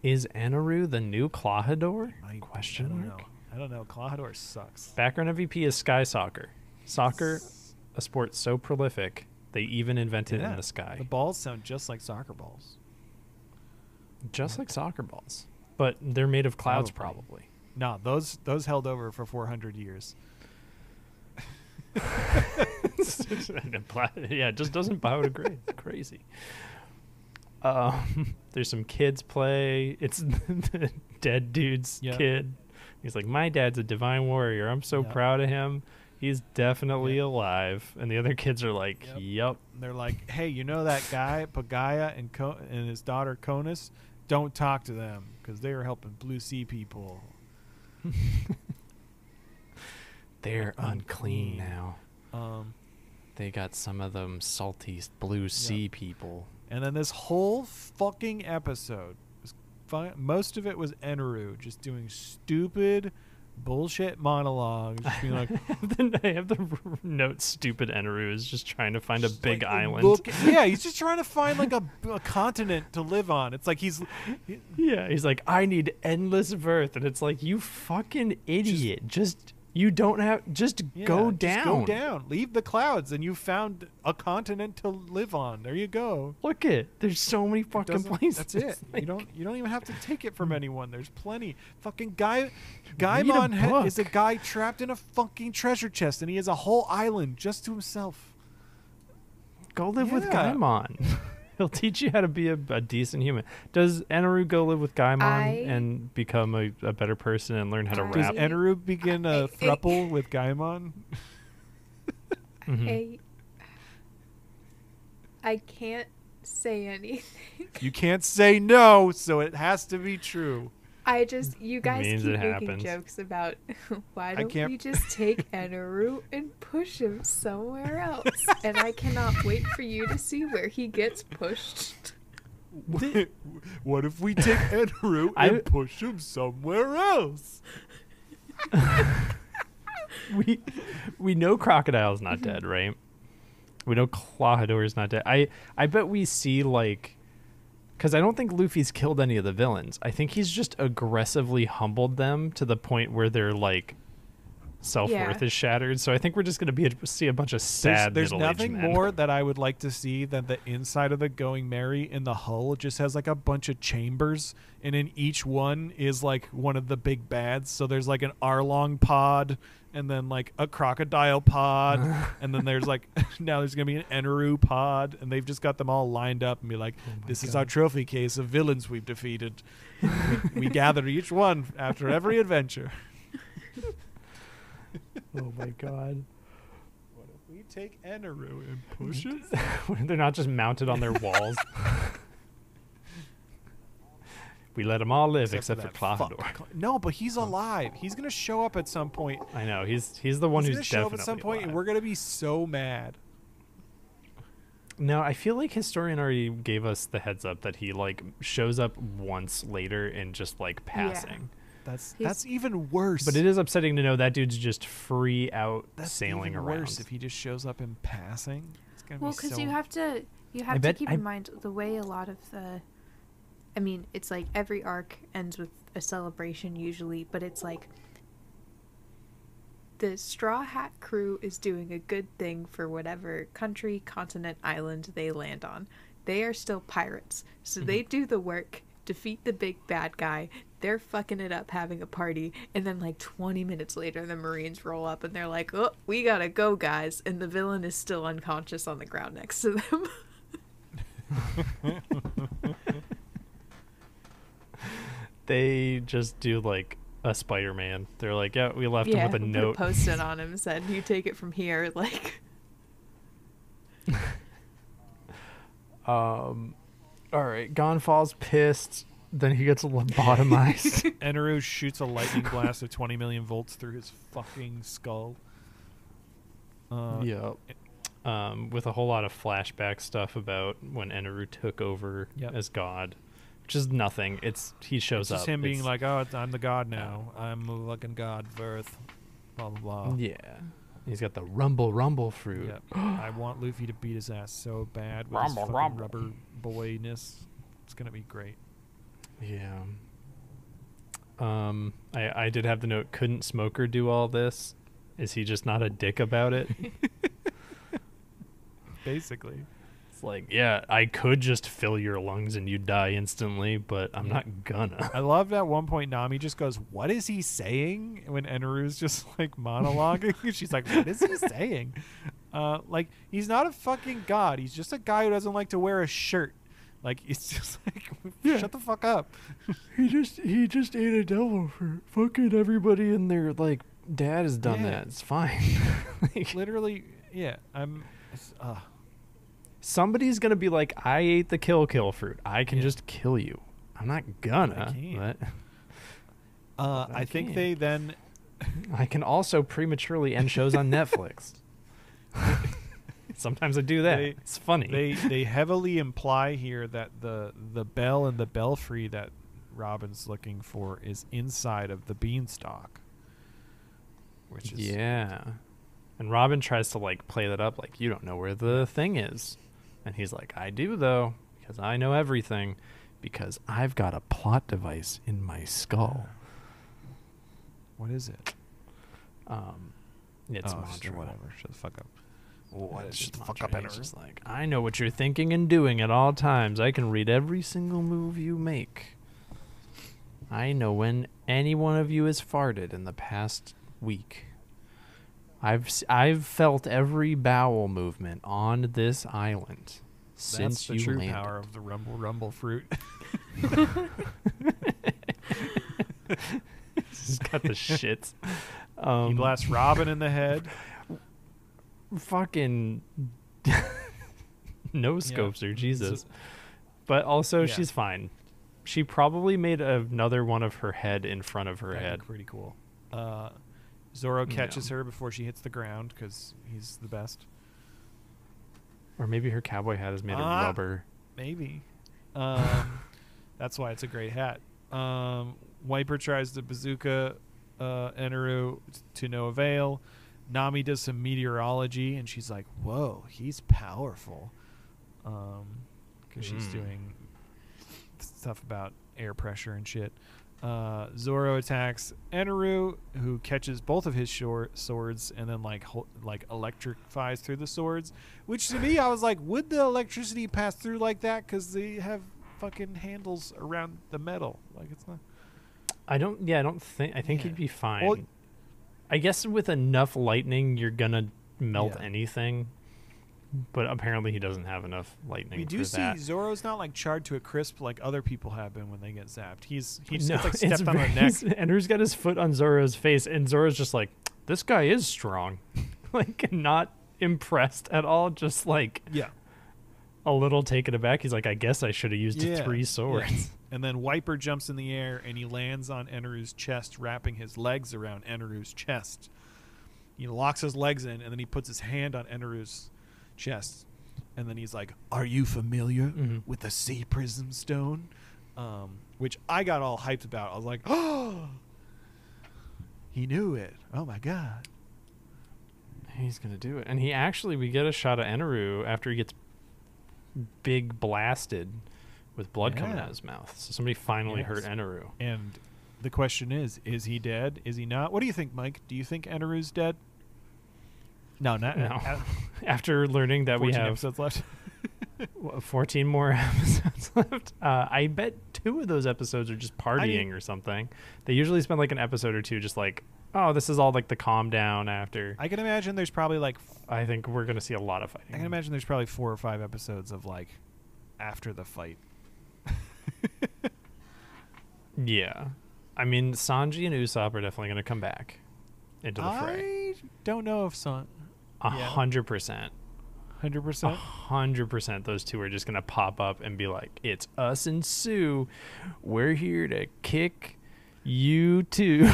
Speaker 3: Is Eneru the new Clawhador? Question mark.
Speaker 2: I don't know. Clawhador sucks.
Speaker 3: Background MVP is Sky Soccer. Soccer, a sport so prolific they even invented in the sky.
Speaker 2: The balls sound just like soccer balls.
Speaker 3: Just like soccer balls, but they're made of clouds, probably.
Speaker 2: No, those held over for 400 years.
Speaker 3: Yeah, it just doesn't biodegrade. It's crazy. There's some kids play. It's the dead dude's kid. He's like, "My dad's a divine warrior. I'm so proud of him. He's definitely alive." And the other kids are like, "Yep."
Speaker 2: They're like, "Hey, you know that guy Pagaya and his daughter Conus? Don't talk to them because they were helping Blue Sea people.
Speaker 3: They're unclean now. They got some of them salty Blue Sea people."
Speaker 2: And then this whole fucking episode, most of it was Eneru just doing stupid bullshit monologues, just being like,
Speaker 3: I have the note, "Stupid Eneru is just trying to find a big island."
Speaker 2: He's just trying to find like a continent to live on. It's like he's
Speaker 3: like, "I need endless Earth," and it's like, you fucking idiot. Just go down.
Speaker 2: Just go down. Leave the clouds, and you found a continent to live on. There you go.
Speaker 3: Look there's so many fucking places.
Speaker 2: That's it. Like, you don't even have to take it from anyone. There's plenty. Fucking Gaimon is a guy trapped in a fucking treasure chest, and he has a whole island just to himself.
Speaker 3: Go live with Gaimon. He'll teach you how to be a decent human. Does Eneru go live with Gaimon and become a better person and learn how to rap?
Speaker 2: Does Eneru begin a throuple with Gaimon?
Speaker 5: I can't say anything.
Speaker 2: You can't say no, so it has to be true.
Speaker 5: You guys keep making jokes about why don't we just take Eneru and push him somewhere else? And I cannot wait for you to see where he gets pushed.
Speaker 2: What if we take Eneru and push him somewhere else?
Speaker 3: We know Crocodile's not dead, right? We know Clawhador's not dead. I bet we see like, because I don't think Luffy's killed any of the villains. I think he's just aggressively humbled them to the point where they're like self-worth is shattered. So I think we're just going to see a bunch of sad
Speaker 2: There's
Speaker 3: middle-aged
Speaker 2: nothing
Speaker 3: men.
Speaker 2: more that I would like to see than the inside of the Going Merry in the hull just has like a bunch of chambers, and in each one is like one of the big bads. So there's like an Arlong pod, and then like a crocodile pod, and then there's like now there's gonna be an Eneru pod, and they've just got them all lined up and be like, this is our trophy case of villains we've defeated. we gather each one after every adventure.
Speaker 3: Oh my god.
Speaker 2: What if we take Eneru and push it?
Speaker 3: They're not just mounted on their walls. We let them all live except for Clothodor.
Speaker 2: No, but he's alive. He's gonna show up at some point.
Speaker 3: I know he's the one who's
Speaker 2: gonna show up
Speaker 3: definitely
Speaker 2: at some point,
Speaker 3: alive.
Speaker 2: and we're gonna be so mad.
Speaker 3: No, I feel like Historian already gave us the heads up that he like shows up once later and just like passing.
Speaker 2: That's even worse.
Speaker 3: But it is upsetting to know that dude's just free out
Speaker 2: that's
Speaker 3: sailing
Speaker 2: even
Speaker 3: around.
Speaker 2: Worse if he just shows up in passing. It's gonna
Speaker 4: Well,
Speaker 2: be
Speaker 4: because
Speaker 2: so...
Speaker 4: you have to keep in mind the way a lot of the, I mean, it's like every arc ends with a celebration usually, but it's like the Straw Hat crew is doing a good thing for whatever country, continent, island they land on. They are still pirates, so they do the work, defeat the big bad guy. They're fucking it up, having a party, and then like 20 minutes later the Marines roll up and they're like, oh, we gotta go, guys, and the villain is still unconscious on the ground next to them.
Speaker 3: They just do like a Spider-Man. They're like, yeah, we left him with a note.
Speaker 4: Put a post-it on him, said, you take it from here, like.
Speaker 3: All right, Gonfal's pissed. Then he gets lobotomized.
Speaker 2: Eneru shoots a lightning blast of 20 million volts through his fucking skull.
Speaker 3: Yep. With a whole lot of flashback stuff about when Eneru took over as god, which is nothing. He shows up.
Speaker 2: It's just him being like, "Oh, I'm the god now. I'm a fucking god of Earth." Blah blah blah.
Speaker 3: Yeah. He's got the rumble fruit.
Speaker 2: Yep. I want Luffy to beat his ass so bad with his fucking rubber boyness. It's gonna be great.
Speaker 3: Yeah. I did have the note, couldn't Smoker do all this? Is he just not a dick about it?
Speaker 2: Basically.
Speaker 3: It's like, yeah, I could just fill your lungs and you die instantly, but I'm not gonna.
Speaker 2: I love at one point Nami just goes, "What is he saying?" when Eneru's just like monologuing. She's like, "What is he saying?" Like, he's not a fucking god. He's just a guy who doesn't like to wear a shirt. Like, it's just like, shut the fuck up.
Speaker 3: He just ate a devil for fucking everybody in their like dad has done that. It's fine.
Speaker 2: Like, literally, yeah.
Speaker 3: Somebody's gonna be like, I ate the kill fruit. I can just kill you. I'm not gonna.
Speaker 2: I think they then.
Speaker 3: I can also prematurely end shows on Netflix. Sometimes I do that. It's funny.
Speaker 2: They heavily imply here that the bell and the belfry that Robin's looking for is inside of the beanstalk. Which is
Speaker 3: and Robin tries to like play that up like, you don't know where the thing is. And he's like, I do though, because I know everything, because I've got a plot device in my skull.
Speaker 2: What is it?
Speaker 3: It's Mantra.
Speaker 2: Whatever. Shut the fuck up.
Speaker 3: What is it? Fuck up. It's just like, I know what you're thinking and doing at all times. I can read every single move you make. I know when any one of you has farted in the past week. I've felt every bowel movement on this island since you landed. That's the true
Speaker 2: power of the rumble fruit.
Speaker 3: He's got the shits.
Speaker 2: He blasts Robin in the head.
Speaker 3: Fucking no scopes her, Jesus. But also she's fine. She probably made another one of her head in front of her head.
Speaker 2: Pretty cool. Zoro catches her before she hits the ground because he's the best.
Speaker 3: Or maybe her cowboy hat is made of rubber.
Speaker 2: Maybe. That's why it's a great hat. Wiper tries to bazooka Eneru to no avail. Nami does some meteorology, and she's like, whoa, he's powerful. Because she's doing stuff about air pressure and shit. Zoro attacks Eneru, who catches both of his swords and then like electrifies through the swords. Which to me, I was like, would the electricity pass through like that? Because they have fucking handles around the metal. Like it's not.
Speaker 3: I think he'd be fine.
Speaker 2: Well,
Speaker 3: I guess with enough lightning, you're gonna melt anything. But apparently he doesn't have enough lightning.
Speaker 2: We do see Zoro's not like charred to a crisp like other people have been when they get zapped. He just gets like stepped on the neck.
Speaker 3: Enru's got his foot on Zoro's face, and Zoro's just like, this guy is strong. Like, not impressed at all. Just like, a little taken aback. He's like, I guess I should have used 3 swords.
Speaker 2: Yeah. And then Wiper jumps in the air and he lands on Eneru's chest, wrapping his legs around Eneru's chest. He locks his legs in, and then he puts his hand on Eneru's chest, and then he's like, are you familiar with the sea prism stone? Which I got all hyped about. I was like, oh, he knew it. Oh my god,
Speaker 3: he's gonna do it. And we get a shot of Eneru after he gets big blasted with blood coming out of his mouth. So somebody finally hurt Eneru.
Speaker 2: And the question is he dead? Is he not? What do you think, Mike? Do you think Eneru's dead? No.
Speaker 3: After learning that we have
Speaker 2: episodes left.
Speaker 3: 14 more episodes left. I bet 2 of those episodes are just partying or something. They usually spend like an episode or 2 just like, oh, this is all like the calm down after.
Speaker 2: I can imagine there's probably like...
Speaker 3: I think we're going to see a lot of fighting.
Speaker 2: I can imagine there's probably 4 or 5 episodes of like after the fight.
Speaker 3: Yeah. I mean, Sanji and Usopp are definitely going to come back into the fray.
Speaker 2: I don't know if
Speaker 3: 100%.
Speaker 2: 100%?
Speaker 3: 100%. Those 2 are just going to pop up and be like, it's us and Sue. We're here to kick you too.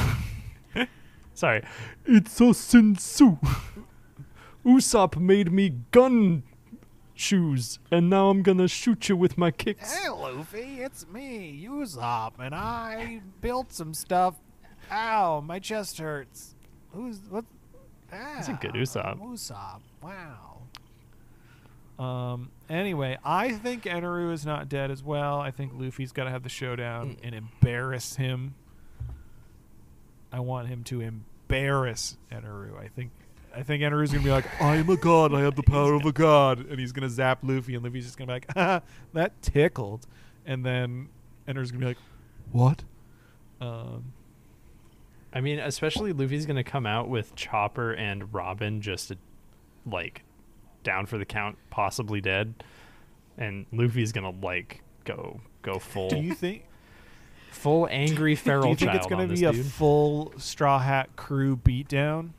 Speaker 3: Sorry. It's us and Sue. Usopp made me gun shoes, and now I'm going to shoot you with my kicks.
Speaker 2: Hey, Luffy, it's me, Usopp, and I built some stuff. Ow, my chest hurts. What?
Speaker 3: That's a good Usopp.
Speaker 2: Usopp. Wow. Anyway, I think Eneru is not dead as well. I think Luffy's got to have the showdown and embarrass him. I want him to embarrass Eneru. I think Eneru's gonna be like, I am a god. I have the power of a god, and he's gonna zap Luffy, and Luffy's just gonna be like, ah, that tickled, and then Eneru's gonna be like, what?
Speaker 3: I mean, especially Luffy's going to come out with Chopper and Robin just like down for the count, possibly dead. And Luffy's going to like go full.
Speaker 2: Do you think
Speaker 3: full angry feral child?
Speaker 2: Do you think it's going to be a full Straw Hat crew beatdown?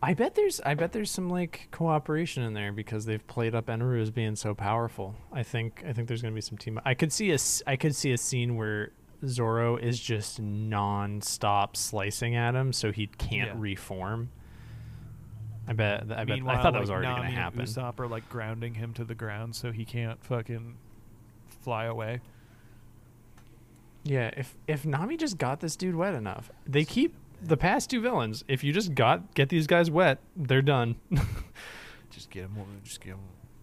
Speaker 3: I bet there's some like cooperation in there because they've played up Eneru as being so powerful. I think there's going to be some team. I could see a scene where Zoro is just non-stop slicing at him so he can't reform. I thought that was already going to happen.
Speaker 2: And Usopp are like grounding him to the ground so he can't fucking fly away.
Speaker 3: Yeah, if Nami just got this dude wet enough. They keep the past 2 villains. If you just get these guys wet, they're done.
Speaker 2: Just get them.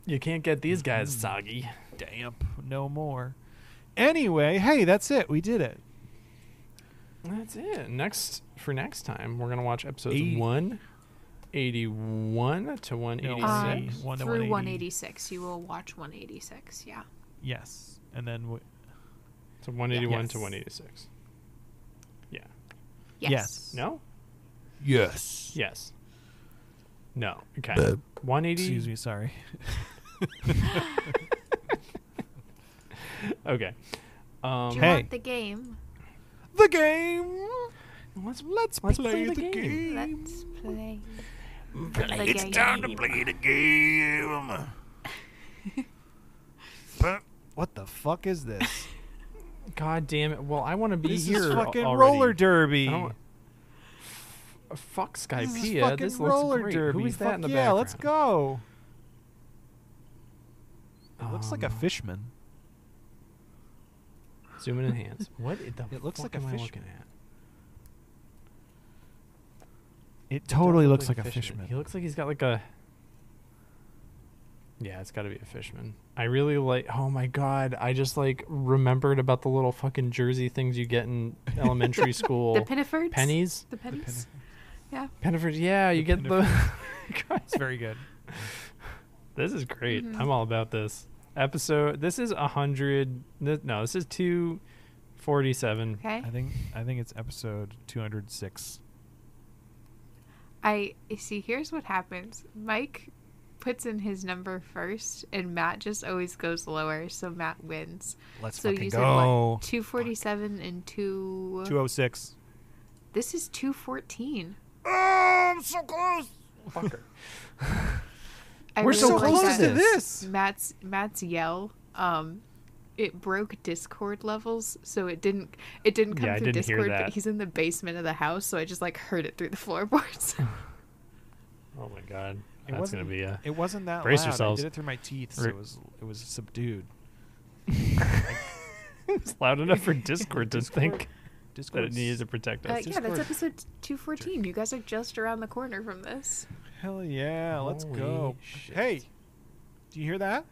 Speaker 3: You can't get these guys soggy.
Speaker 2: Damp. No more. Anyway, hey, that's it. We did it.
Speaker 3: That's it. Next time, we're going to watch episodes 181 to 186.
Speaker 4: Through 186. You will watch 186, yeah.
Speaker 2: Yes. And then...
Speaker 3: So 181 to 186. Yeah.
Speaker 2: Yes.
Speaker 3: No?
Speaker 2: Yes.
Speaker 3: Yes. No. Okay. 180...
Speaker 2: Excuse me, sorry.
Speaker 3: Okay.
Speaker 4: Do you want the game?
Speaker 2: The game.
Speaker 3: Let's
Speaker 2: play the game.
Speaker 4: Let's play.
Speaker 2: It's time to play the game. But what the fuck is this?
Speaker 3: God damn it! Well, I want to be
Speaker 2: this
Speaker 3: here.
Speaker 2: This is fucking
Speaker 3: already.
Speaker 2: roller derby.
Speaker 3: Fuck Skypiea.
Speaker 2: This is fucking roller
Speaker 3: looks great.
Speaker 2: derby.
Speaker 3: Who is that in the
Speaker 2: yeah,
Speaker 3: background?
Speaker 2: Let's go. It looks like a fishman.
Speaker 3: Zoom in hands. What the
Speaker 2: it looks
Speaker 3: fuck
Speaker 2: like a
Speaker 3: am I
Speaker 2: fish.
Speaker 3: looking at?
Speaker 2: It totally looks like a fishman.
Speaker 3: He looks like he's got like a... Yeah, it's got to be a Fishman. I really like. Oh my god! I just like remembered about the little fucking jersey things you get in elementary school.
Speaker 4: The Pinnifords.
Speaker 3: Pennies.
Speaker 4: The pennies. Yeah.
Speaker 3: Pinnifords. Yeah, you get the.
Speaker 2: It's very good.
Speaker 3: This is great. I'm all about this episode. This is 100. No, this is 247.
Speaker 4: Okay.
Speaker 2: I think it's episode 206.
Speaker 4: I see. Here's what happens. Mike puts in his number first, and Matt just always goes lower, so Matt wins.
Speaker 2: Let's
Speaker 4: so
Speaker 2: fucking
Speaker 4: you
Speaker 2: go.
Speaker 4: said what? 247 and
Speaker 2: 206.
Speaker 4: This is 214.
Speaker 2: Oh, I'm so close.
Speaker 3: Fucker.
Speaker 4: We're
Speaker 3: so close to
Speaker 2: this.
Speaker 4: Matt's yell. It broke Discord levels, so it didn't come through Discord, but he's in the basement of the house, so I just like heard it through the floorboards.
Speaker 3: Oh my god. That's gonna be a.
Speaker 2: It wasn't that
Speaker 3: brace
Speaker 2: loud.
Speaker 3: yourselves.
Speaker 2: I did it through my teeth, so it was subdued.
Speaker 3: It's loud enough for Discord to think that it needed to protect us.
Speaker 4: Yeah, that's episode 214. You guys are just around the corner from this.
Speaker 2: Hell yeah, let's
Speaker 3: Holy
Speaker 2: go.
Speaker 3: shit.
Speaker 2: Hey, do you hear that?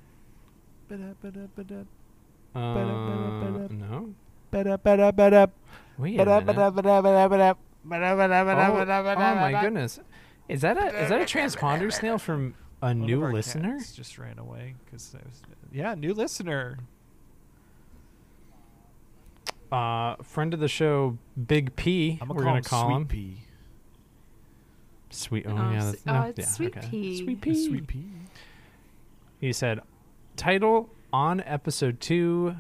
Speaker 3: No. Wait a minute. Oh my goodness. Is that a transponder snail from a new listener?
Speaker 2: Just ran away because new listener.
Speaker 3: Friend of the show, Big P. We're gonna call him
Speaker 2: Sweet Pea.
Speaker 3: Sweet. Oh yeah,
Speaker 4: it's Sweet Pea.
Speaker 3: Sweet Pea.
Speaker 2: Sweet Pea.
Speaker 3: He said, title on episode 2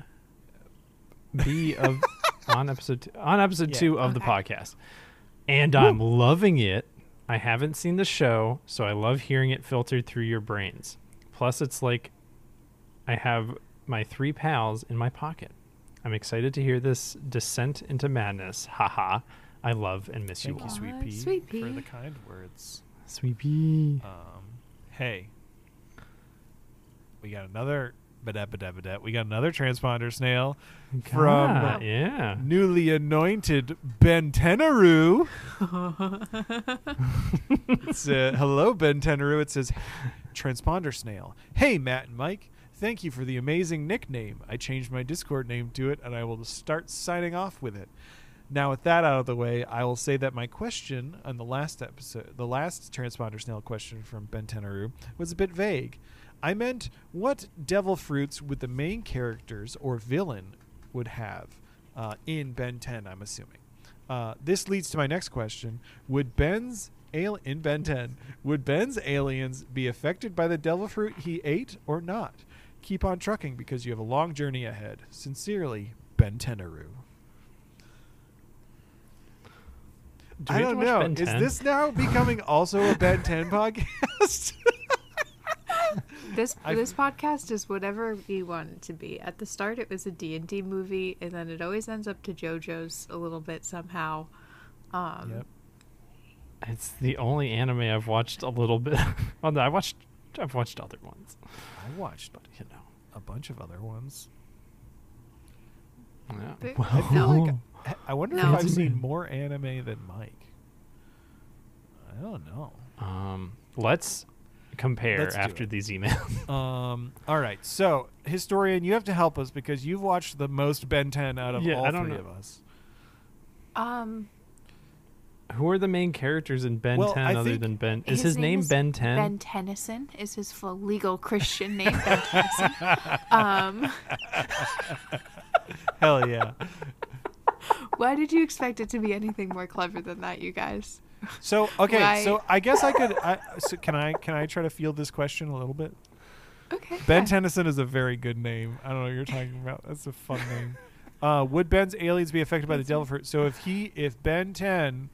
Speaker 3: B of on episode 2 of the podcast. And I'm loving it. I haven't seen the show, so I love hearing it filtered through your brains. Plus it's like I have my 3 pals in my pocket. I'm excited to hear this descent into madness. Haha. I love and miss you all.
Speaker 2: Thank you, Sweet Pea,
Speaker 4: Sweet Pea.
Speaker 2: for the kind words.
Speaker 3: Sweet Pea.
Speaker 2: Hey, we got another we got another transponder snail from newly anointed Ben Tenaru. It's hello, Ben Tenaru. It says transponder snail. Hey, Matt and Mike. Thank you for the amazing nickname. I changed my Discord name to it, and I will start signing off with it. Now, with that out of the way, I will say that my question on the last episode, the last transponder snail question from Ben Tenaru, was a bit vague. I meant, what devil fruits would the main characters or villain would have in Ben 10, I'm assuming. This leads to my next question. Would Ben's aliens be affected by the devil fruit he ate or not? Keep on trucking because you have a long journey ahead. Sincerely, Ben Tenaru. I don't know. Is this now becoming also a Ben 10 podcast?
Speaker 4: This podcast is whatever we want it to be. At the start, it was a D&D movie, and then it always ends up to JoJo's a little bit somehow.
Speaker 2: Yep.
Speaker 3: It's the only anime I've watched a little bit. Well, no, I've watched other ones.
Speaker 2: I watched, a bunch of other ones.
Speaker 3: Yeah.
Speaker 2: I feel like I wonder if I've seen more anime than Mike. I don't know.
Speaker 3: Let's compare after these emails.
Speaker 2: All right. So, historian, you have to help us because you've watched the most Ben 10 out of all three of us.
Speaker 3: Who are the main characters in Ben 10 other than Ben? Is his name Ben 10?
Speaker 4: Ben Tennyson is his full legal Christian name. Ben Tennyson.
Speaker 2: Hell yeah.
Speaker 4: Why did you expect it to be anything more clever than that, you guys?
Speaker 2: So, okay, so I guess I could can I try to field this question a little bit?
Speaker 4: Okay.
Speaker 2: Ben Tennyson is a very good name. I don't know what you're talking about. That's a fun name. Would Ben's aliens be affected by the devil fruit? So if Ben 10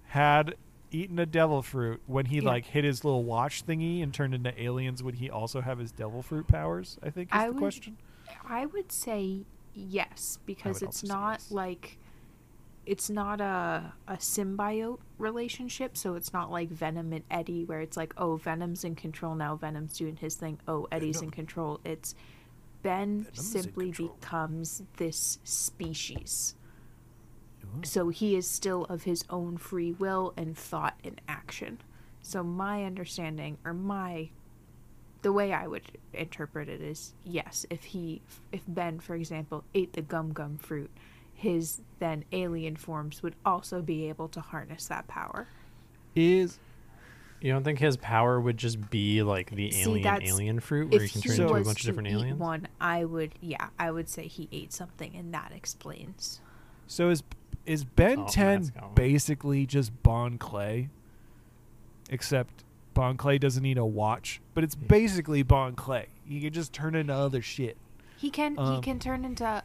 Speaker 2: had eaten a devil fruit when he like hit his little watch thingy and turned into aliens, would he also have his devil fruit powers? I think is the question.
Speaker 4: I would say yes, because it's not like it's not a symbiote relationship, so it's not like Venom and Eddie where it's like, oh, Venom's in control now, Venom's doing his thing, oh, Eddie's in control. It's Ben simply becomes this species. So he is still of his own free will and thought and action. So my understanding, or my
Speaker 5: the way I would interpret it is, yes, if Ben, for example, ate the gum fruit, his then alien forms would also be able to harness that power.
Speaker 3: You don't think his power would just be like the alien fruit, where he can turn into a bunch of different aliens?
Speaker 5: One, I would say he ate something, and that explains.
Speaker 2: So is Ben 10 basically just Bon Clay? Except Bon Clay doesn't need a watch, but it's basically Bon Clay. He can just turn into other shit.
Speaker 5: He can turn into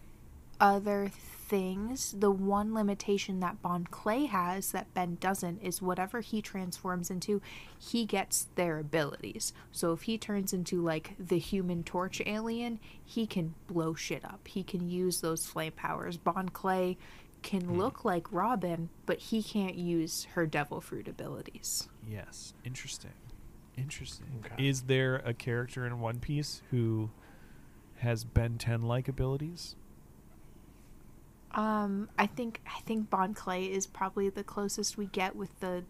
Speaker 5: other things. The one limitation that Bon Clay has that Ben doesn't is whatever he transforms into, he gets their abilities. So if he turns into like the Human Torch alien, he can blow shit up. He can use those flame powers. Bon Clay can look like Robin, but he can't use her devil fruit abilities.
Speaker 2: Yes. Interesting. Okay. Is there a character in One Piece who has Ben 10-like abilities?
Speaker 5: I think Bon Clay is probably the closest we get with the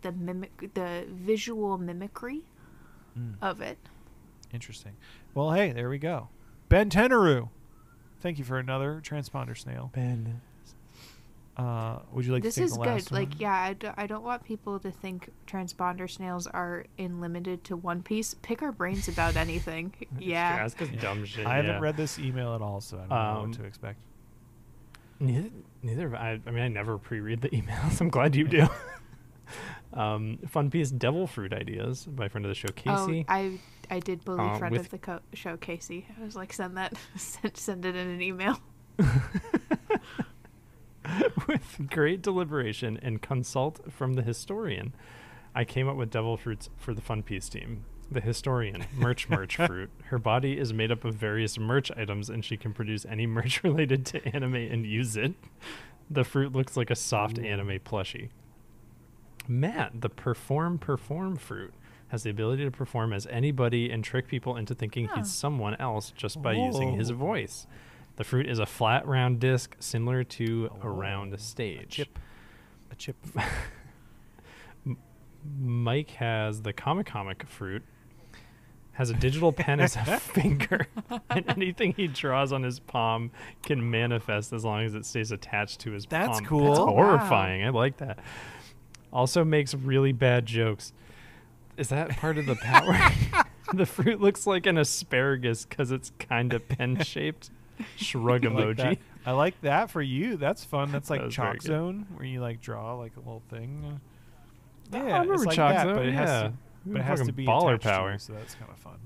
Speaker 5: visual mimicry of it.
Speaker 2: Interesting. Well, hey, there we go. Ben Tenaru. Thank you for another transponder snail.
Speaker 3: Ben.
Speaker 2: Would you like to take the last one? This is good.
Speaker 5: Like, yeah, I don't want people to think transponder snails are limited to One Piece. Pick our brains about anything. Yeah.
Speaker 3: Ask us dumb shit.
Speaker 2: I haven't read this email at all, so I don't know what to expect.
Speaker 3: Neither. I mean, I never pre-read the emails. I'm glad you do. Fun Piece Devil Fruit Ideas by friend of the show, Casey.
Speaker 5: Oh, I did believe friend of the show, Casey. I was like, send it in an email.
Speaker 3: With great deliberation and consult from the historian, I came up with devil fruits for the Fun Piece team. The historian, merch fruit. Her body is made up of various merch items, and she can produce any merch related to anime and use it. The fruit looks like a soft anime plushie. Matt, the perform fruit, has the ability to perform as anybody and trick people into thinking he's someone else just by using his voice. The fruit is a flat, round disc similar to a round stage.
Speaker 2: A chip.
Speaker 3: Mike has the comic fruit. Has a digital pen as a finger, and anything he draws on his palm can manifest as long as it stays attached to his palm.
Speaker 2: That's cool.
Speaker 3: That's horrifying. Wow. I like that. Also makes really bad jokes. Is that part of the power? The fruit looks like an asparagus because it's kind of pen-shaped. Shrug emoji.
Speaker 2: I like that for you. That's fun. That's like Chalk Zone, where you like draw like a little thing.
Speaker 3: Yeah, I remember like Chalk Zone,
Speaker 2: but it has to be
Speaker 3: baller power.
Speaker 2: To, so that's kind of fun.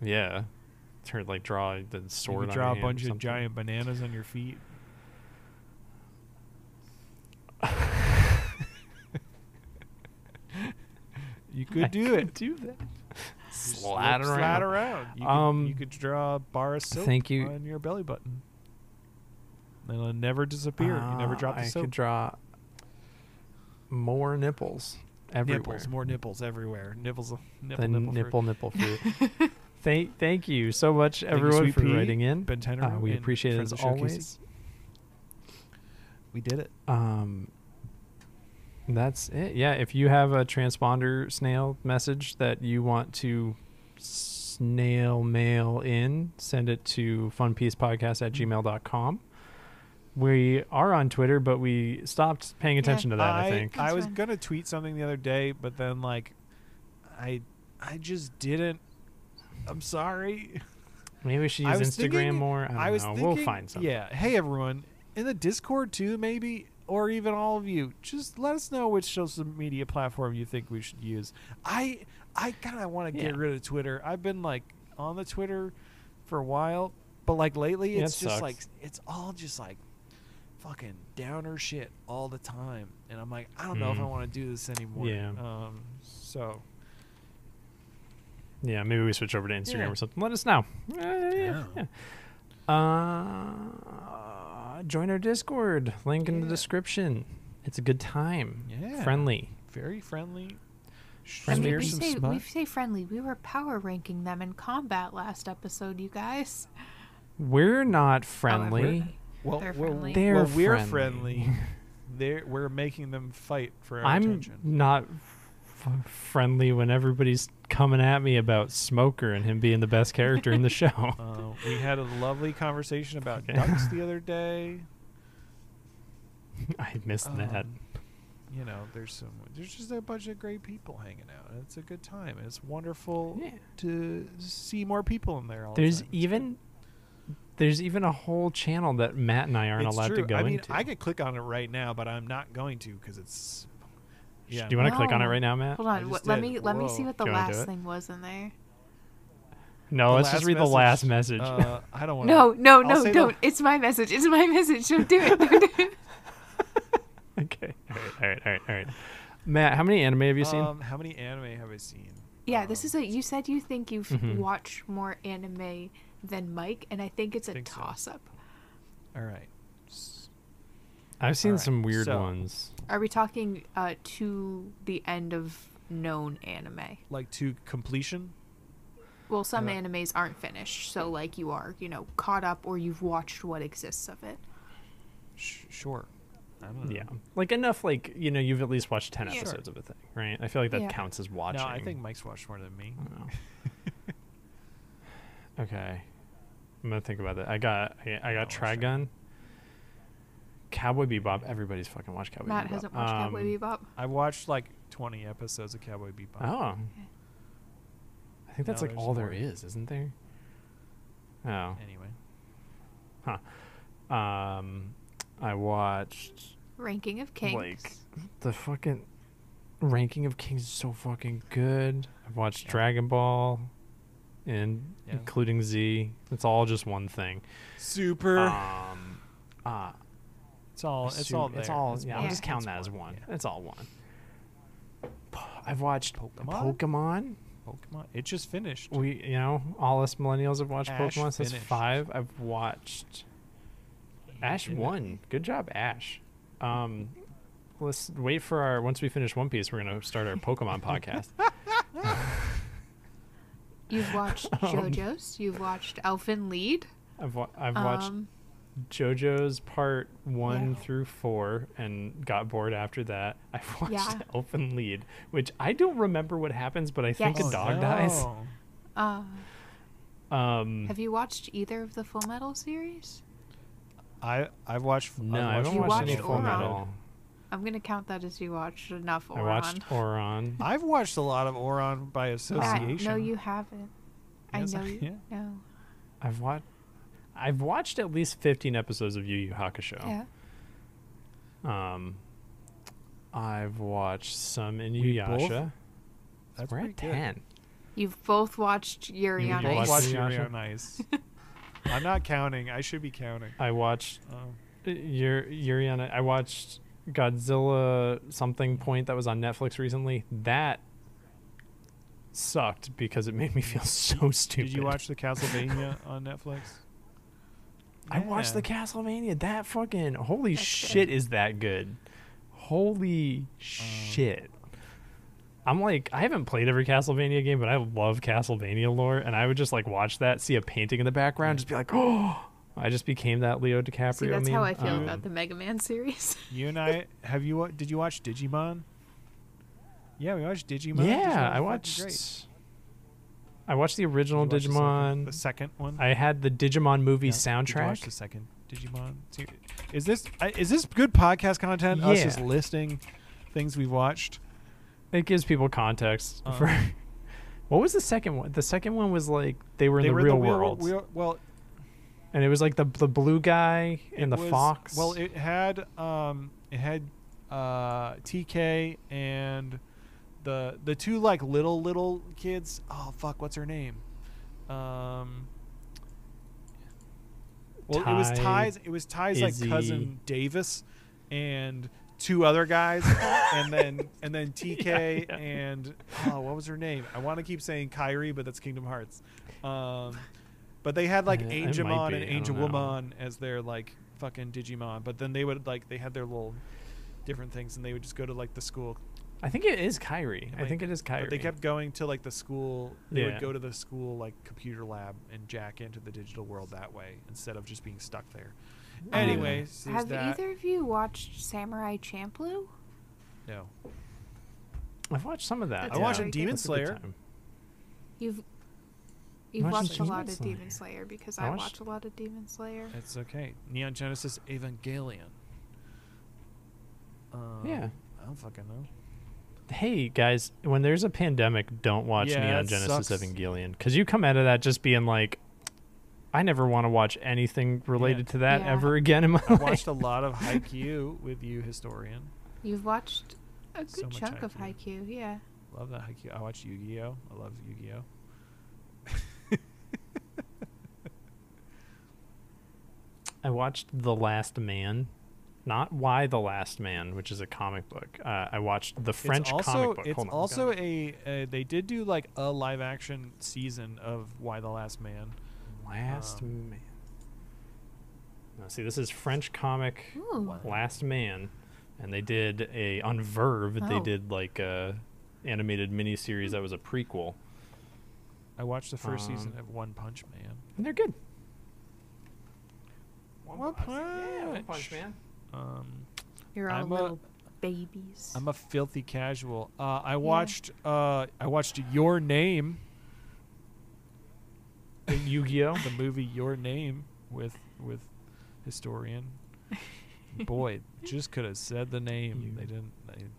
Speaker 3: Yeah, to like draw the sword.
Speaker 2: You could draw a bunch of giant bananas on your feet. You could do it.
Speaker 3: Do that.
Speaker 2: Slide around. You could draw a bar of soap on your belly button. It'll never disappear. You never drop the soap.
Speaker 3: I could draw more nipples everywhere.
Speaker 2: More nipples everywhere.
Speaker 3: Nipple fruit. Thank you so much, everyone, for writing in. We appreciate it as always.
Speaker 2: We did it.
Speaker 3: That's it. Yeah, if you have a transponder snail message that you want to snail mail in, send it to funpiecepodcast@gmail.com. We are on Twitter, but we stopped paying attention to that, I think.
Speaker 2: I was going to tweet something the other day, but then, like, I just didn't. I'm sorry.
Speaker 3: Maybe we should use Instagram more. I don't know. We'll find something.
Speaker 2: Yeah. Hey, everyone. In the Discord, too, maybe, or even all of you, just let us know which social media platform you think we should use. I kind of want to get rid of Twitter. I've been, like, on the Twitter for a while, but, like, lately it's just, like, it's all just, like, fucking downer shit all the time. And I'm like, I don't know if I want to do this anymore.
Speaker 3: Yeah.
Speaker 2: So...
Speaker 3: Yeah, maybe we switch over to Instagram or something. Let us know. Join our Discord. Link in the description. It's a good time.
Speaker 2: Yeah.
Speaker 3: Friendly.
Speaker 2: Very friendly.
Speaker 5: We say friendly. We were power ranking them in combat last episode, you guys.
Speaker 3: We're not friendly.
Speaker 5: They're friendly.
Speaker 2: We're friendly. We're making them fight for our attention.
Speaker 3: I'm not friendly when everybody's coming at me about Smoker and him being the best character in the show.
Speaker 2: We had a lovely conversation about ducks the other day.
Speaker 3: I missed that.
Speaker 2: You know, there's just a bunch of great people hanging out. It's a good time. It's wonderful to see more people in there all the time.
Speaker 3: There's even a whole channel that Matt and I aren't allowed to go into.
Speaker 2: I could click on it right now, but I'm not going to because it's. Yeah.
Speaker 3: Do you want to click on it right now, Matt?
Speaker 4: Hold on. Let me see what the last thing was in there.
Speaker 3: No, let's just read the last message.
Speaker 2: I don't want to.
Speaker 4: No, don't. It's my message. It's my message. Don't do it. Don't do it.
Speaker 3: Okay. All right. Matt, how many anime have you seen?
Speaker 2: How many anime have I seen?
Speaker 4: Yeah, this is you said you think you've watched more anime than Mike, and I think it's a toss-up.
Speaker 2: All right.
Speaker 3: I've seen some weird ones.
Speaker 4: Are we talking to the end of known anime?
Speaker 2: Like to completion?
Speaker 4: Well, some animes aren't finished, so like you are, caught up or you've watched what exists of it.
Speaker 2: Sure. I don't know.
Speaker 3: Yeah. Like enough, you've at least watched 10 episodes of a thing, right? I feel like that counts as watching.
Speaker 2: No, I think Mike's watched more than me.
Speaker 3: I don't know. Okay. I'm going to think about that. I got Trigun. Cowboy Bebop. Everybody's fucking watched Cowboy Bebop.
Speaker 4: Matt hasn't watched Cowboy Bebop.
Speaker 2: I watched like 20 episodes of Cowboy Bebop.
Speaker 3: Oh. Okay. I think that's all there is, isn't there? Oh.
Speaker 2: Anyway.
Speaker 3: Huh. I watched
Speaker 4: Ranking of Kings.
Speaker 3: Like the fucking Ranking of Kings is so fucking good. I've watched Dragon Ball including Z. It's all just one thing.
Speaker 2: Super.
Speaker 3: It's all there. I'll just count that as one. Yeah. It's all one. I've watched Pokemon.
Speaker 2: It just finished.
Speaker 3: All us millennials have watched Pokemon since 5. I've watched Ash 1. Good job, Ash. Let's wait for once we finish One Piece, we're going to start our Pokemon podcast.
Speaker 4: You've watched JoJo's. You've watched Elfen Lied.
Speaker 3: I've watched JoJo's part 1 through 4 and got bored after that. I've watched Elfen Lied, which I don't remember what happens, but I think a dog dies.
Speaker 4: Have you watched either of the Full Metal series?
Speaker 2: I've watched.
Speaker 3: No, I haven't watched any Full Metal.
Speaker 4: I'm gonna count that as you watched enough Oran.
Speaker 3: I watched Oran.
Speaker 2: I've watched a lot of Oran by association.
Speaker 4: No, you haven't.
Speaker 2: Yes,
Speaker 4: I know you. No.
Speaker 3: I've watched at least 15 episodes of Yu Yu Hakusho.
Speaker 4: Yeah.
Speaker 3: I've watched some Inuyasha. We're at 10.
Speaker 4: You've both watched Yuri on Ice.
Speaker 2: Both watched Yuri on Ice. I'm not counting. I should be counting.
Speaker 3: I watched Yuri on Ice. I watched Godzilla something point that was on Netflix recently. That sucked because it made me feel so stupid.
Speaker 2: Did you watch the Castlevania on Netflix?
Speaker 3: I watched the Castlevania. That fucking holy shit is that good. Holy shit. I'm like, I haven't played every Castlevania game, but I love Castlevania lore, and I would just like watch that, see a painting in the background, just be like, oh. I just became that Leo DiCaprio.
Speaker 4: See, that's how I feel about the Mega Man series.
Speaker 2: You and I, did you watch Digimon? Yeah, we watched Digimon.
Speaker 3: Yeah, I watched the original Digimon.
Speaker 2: The second one.
Speaker 3: I had the Digimon movie soundtrack. Did you watch
Speaker 2: the second Digimon? Is this good podcast content?
Speaker 3: Yeah.
Speaker 2: Us just listing things we watched.
Speaker 3: It gives people context. What was the second one? The second one was like they were in the real world. And it was like the blue guy and the fox.
Speaker 2: Well, it had TK and the two like little kids. Oh fuck, what's her name? It was Ty's
Speaker 3: Izzy.
Speaker 2: like cousin Davis and two other guys and then TK and what was her name? I want to keep saying Kyrie, but that's Kingdom Hearts. But they had like Angemon and Angelwoman as their like fucking Digimon. But then they would like they had their little different things, and they would just go to like the school.
Speaker 3: I think it is Kyrie. I think it is Kyrie.
Speaker 2: But they kept going to like the school. They would go to the school like computer lab and jack into the digital world that way instead of just being stuck there. Anyways,
Speaker 4: have either of you watched Samurai Champloo?
Speaker 2: No.
Speaker 3: I've watched some of that.
Speaker 2: I watched Demon
Speaker 3: That's a good
Speaker 2: Slayer.
Speaker 3: time.
Speaker 4: You've
Speaker 3: watched
Speaker 4: watched a
Speaker 3: Demon
Speaker 4: lot of
Speaker 3: Slayer.
Speaker 4: Demon Slayer because
Speaker 3: I
Speaker 4: I
Speaker 3: watched-
Speaker 4: watch a lot of Demon Slayer.
Speaker 2: It's okay. Neon Genesis Evangelion.
Speaker 3: Yeah.
Speaker 2: I don't fucking know.
Speaker 3: Hey guys, when there's a pandemic, don't watch
Speaker 2: Yeah,
Speaker 3: Neon
Speaker 2: it
Speaker 3: Genesis
Speaker 2: sucks.
Speaker 3: Evangelion, because you come out of that just being like, I never want to watch anything related to that
Speaker 4: Yeah.
Speaker 3: ever again in my
Speaker 2: I
Speaker 3: life.
Speaker 2: watched a lot of Haikyuu with you, Historian.
Speaker 4: You've watched a
Speaker 2: So
Speaker 4: good
Speaker 2: much
Speaker 4: chunk of
Speaker 2: Haikyuu.
Speaker 4: Haikyuu, yeah.
Speaker 2: Love that Haikyuu. I watched Yu-Gi-Oh. I love Yu-Gi-Oh.
Speaker 3: I watched The Last Man, not Why the Last Man, which is a comic book. I watched the French comic book.
Speaker 2: It's
Speaker 3: Hold on,
Speaker 2: also
Speaker 3: got it.
Speaker 2: they did do like a live action season of Why the Last Man.
Speaker 3: Last Man. No, see, this is French comic
Speaker 4: Ooh.
Speaker 3: Last Man, and they did on Verve. They
Speaker 4: Oh.
Speaker 3: did like a animated miniseries that was a prequel,
Speaker 2: I watched the first season of One Punch Man.
Speaker 3: and they're good.
Speaker 2: One Punch.
Speaker 3: Man.
Speaker 4: You're all
Speaker 2: I'm a-
Speaker 4: little babies.
Speaker 2: I'm a filthy casual. I watched Your Name,
Speaker 3: Yu-Gi-Oh.
Speaker 2: the movie Your Name with Historian. Boy, just could have said the name. They didn't.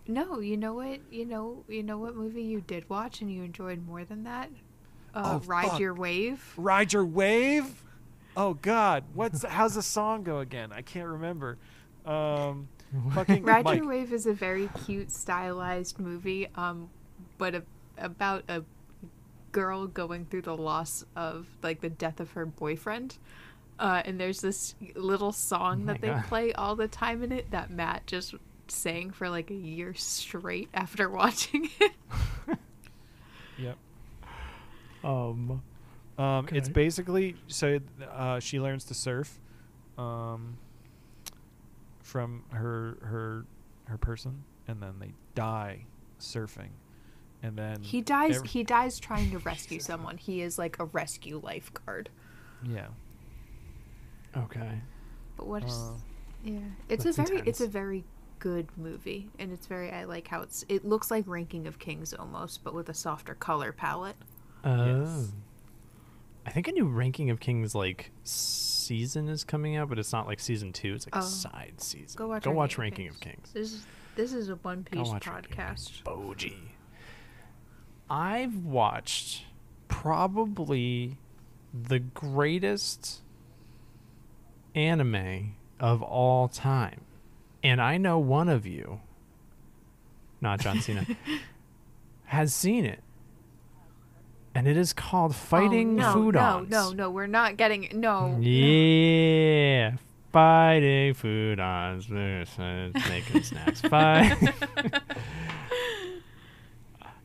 Speaker 4: No, you know what? You know what movie you did watch and you enjoyed more than that? Ride
Speaker 2: fuck.
Speaker 4: Your Wave.
Speaker 2: Ride Your Wave. Oh God, how's the song go again? I can't remember. Fucking
Speaker 4: Ride
Speaker 2: Mike.
Speaker 4: Your Wave is a very cute, stylized movie, but about a girl going through the loss of, like, the death of her boyfriend. And there's this little song that they
Speaker 3: God.
Speaker 4: play all the time in it that Matt just sang for like a year straight after watching it.
Speaker 2: Yep. It's
Speaker 3: Okay.
Speaker 2: basically she learns to surf, from her person, and then they die surfing, and then
Speaker 4: He dies trying to rescue someone. He is like a rescue lifeguard.
Speaker 2: Yeah.
Speaker 3: Okay.
Speaker 4: But what is yeah.
Speaker 3: That's
Speaker 4: It's
Speaker 3: intense.
Speaker 4: a very good movie, and I like how it looks like Ranking of Kings almost, but with a softer color palette.
Speaker 2: Yes.
Speaker 3: I think a new Ranking of Kings like season is coming out, but it's not like season 2. It's like
Speaker 4: Oh.
Speaker 3: a side season.
Speaker 4: Go watch
Speaker 3: watch
Speaker 4: Ranking
Speaker 3: Ranking
Speaker 4: of
Speaker 3: of Kings.
Speaker 4: This is a One
Speaker 3: Go
Speaker 4: Piece
Speaker 3: watch Ranking of Kings.
Speaker 4: podcast.
Speaker 3: Boji. I've watched probably the greatest anime of all time, and I know one of you, not John Cena, has seen it. And it is callalled Fighting Foodons.
Speaker 4: No, we're not getting no.
Speaker 3: Yeah, Fighting Foodons, making snacks. Fight.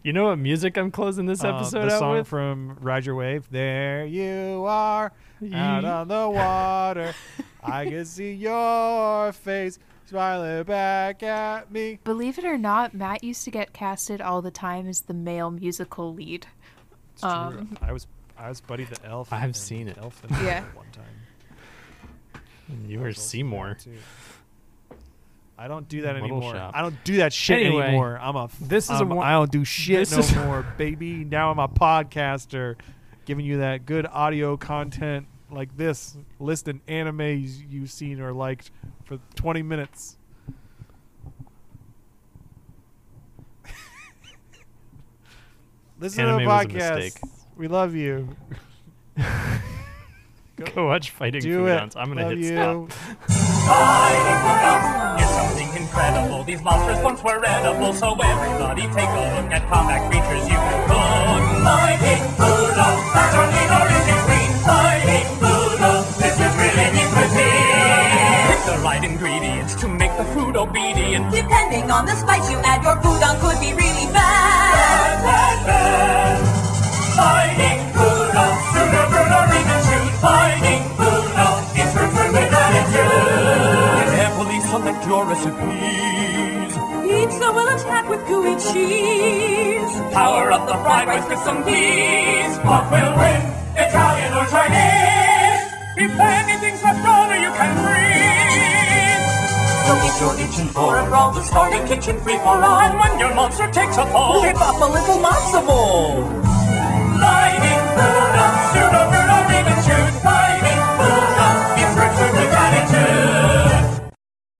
Speaker 3: You know what music I'm closing this episode
Speaker 2: the
Speaker 3: out
Speaker 2: song
Speaker 3: with?
Speaker 2: from Ride Your Wave. There you are, out on the water. I can see your face smiling back at me.
Speaker 4: Believe it or not, Matt used to get casted all the time as the male musical lead.
Speaker 2: It's true. I was Buddy the Elf.
Speaker 3: I have
Speaker 2: and
Speaker 3: seen it.
Speaker 2: Elf
Speaker 4: Yeah.
Speaker 2: one time.
Speaker 3: You were Seymour.
Speaker 2: I don't do that
Speaker 3: Little
Speaker 2: anymore.
Speaker 3: shop.
Speaker 2: I don't do that shit
Speaker 3: Anyway,
Speaker 2: anymore. I don't do shit no more, baby. Now I'm a podcaster, giving you that good audio content like this. Listing animes you've seen or liked for 20 minutes. Listen to the
Speaker 3: Anime was a
Speaker 2: podcast.
Speaker 3: mistake.
Speaker 2: We love you.
Speaker 3: Go watch Fighting
Speaker 2: Do it.
Speaker 3: Foodons. I'm gonna
Speaker 2: Love
Speaker 3: hit
Speaker 2: you.
Speaker 3: stop.
Speaker 6: It's something incredible. These monsters once were edible, so everybody take a look at combat creatures you can cook. Fighting Foodons, Tornado is extreme. Fighting Foodons, this is really neat cuisine. Pick the right ingredients to make the food obedient.
Speaker 7: Depending on the spice you add, your foodon could be really bad.
Speaker 6: Fighting Foodons, super brutal, even shoot. Fighting Foodons, it's for food with attitude. Carefully select your recipes.
Speaker 7: Eat some of the chat with gooey cheese.
Speaker 6: Power up the fried rice with some peas. What will win, Italian or Chinese? If anything's left over, you can freeze. Don't get your itching for a brawl to start a kitchen free for all. And when your monster takes a fall, whip up a little matzo ball. Fighting Foodons.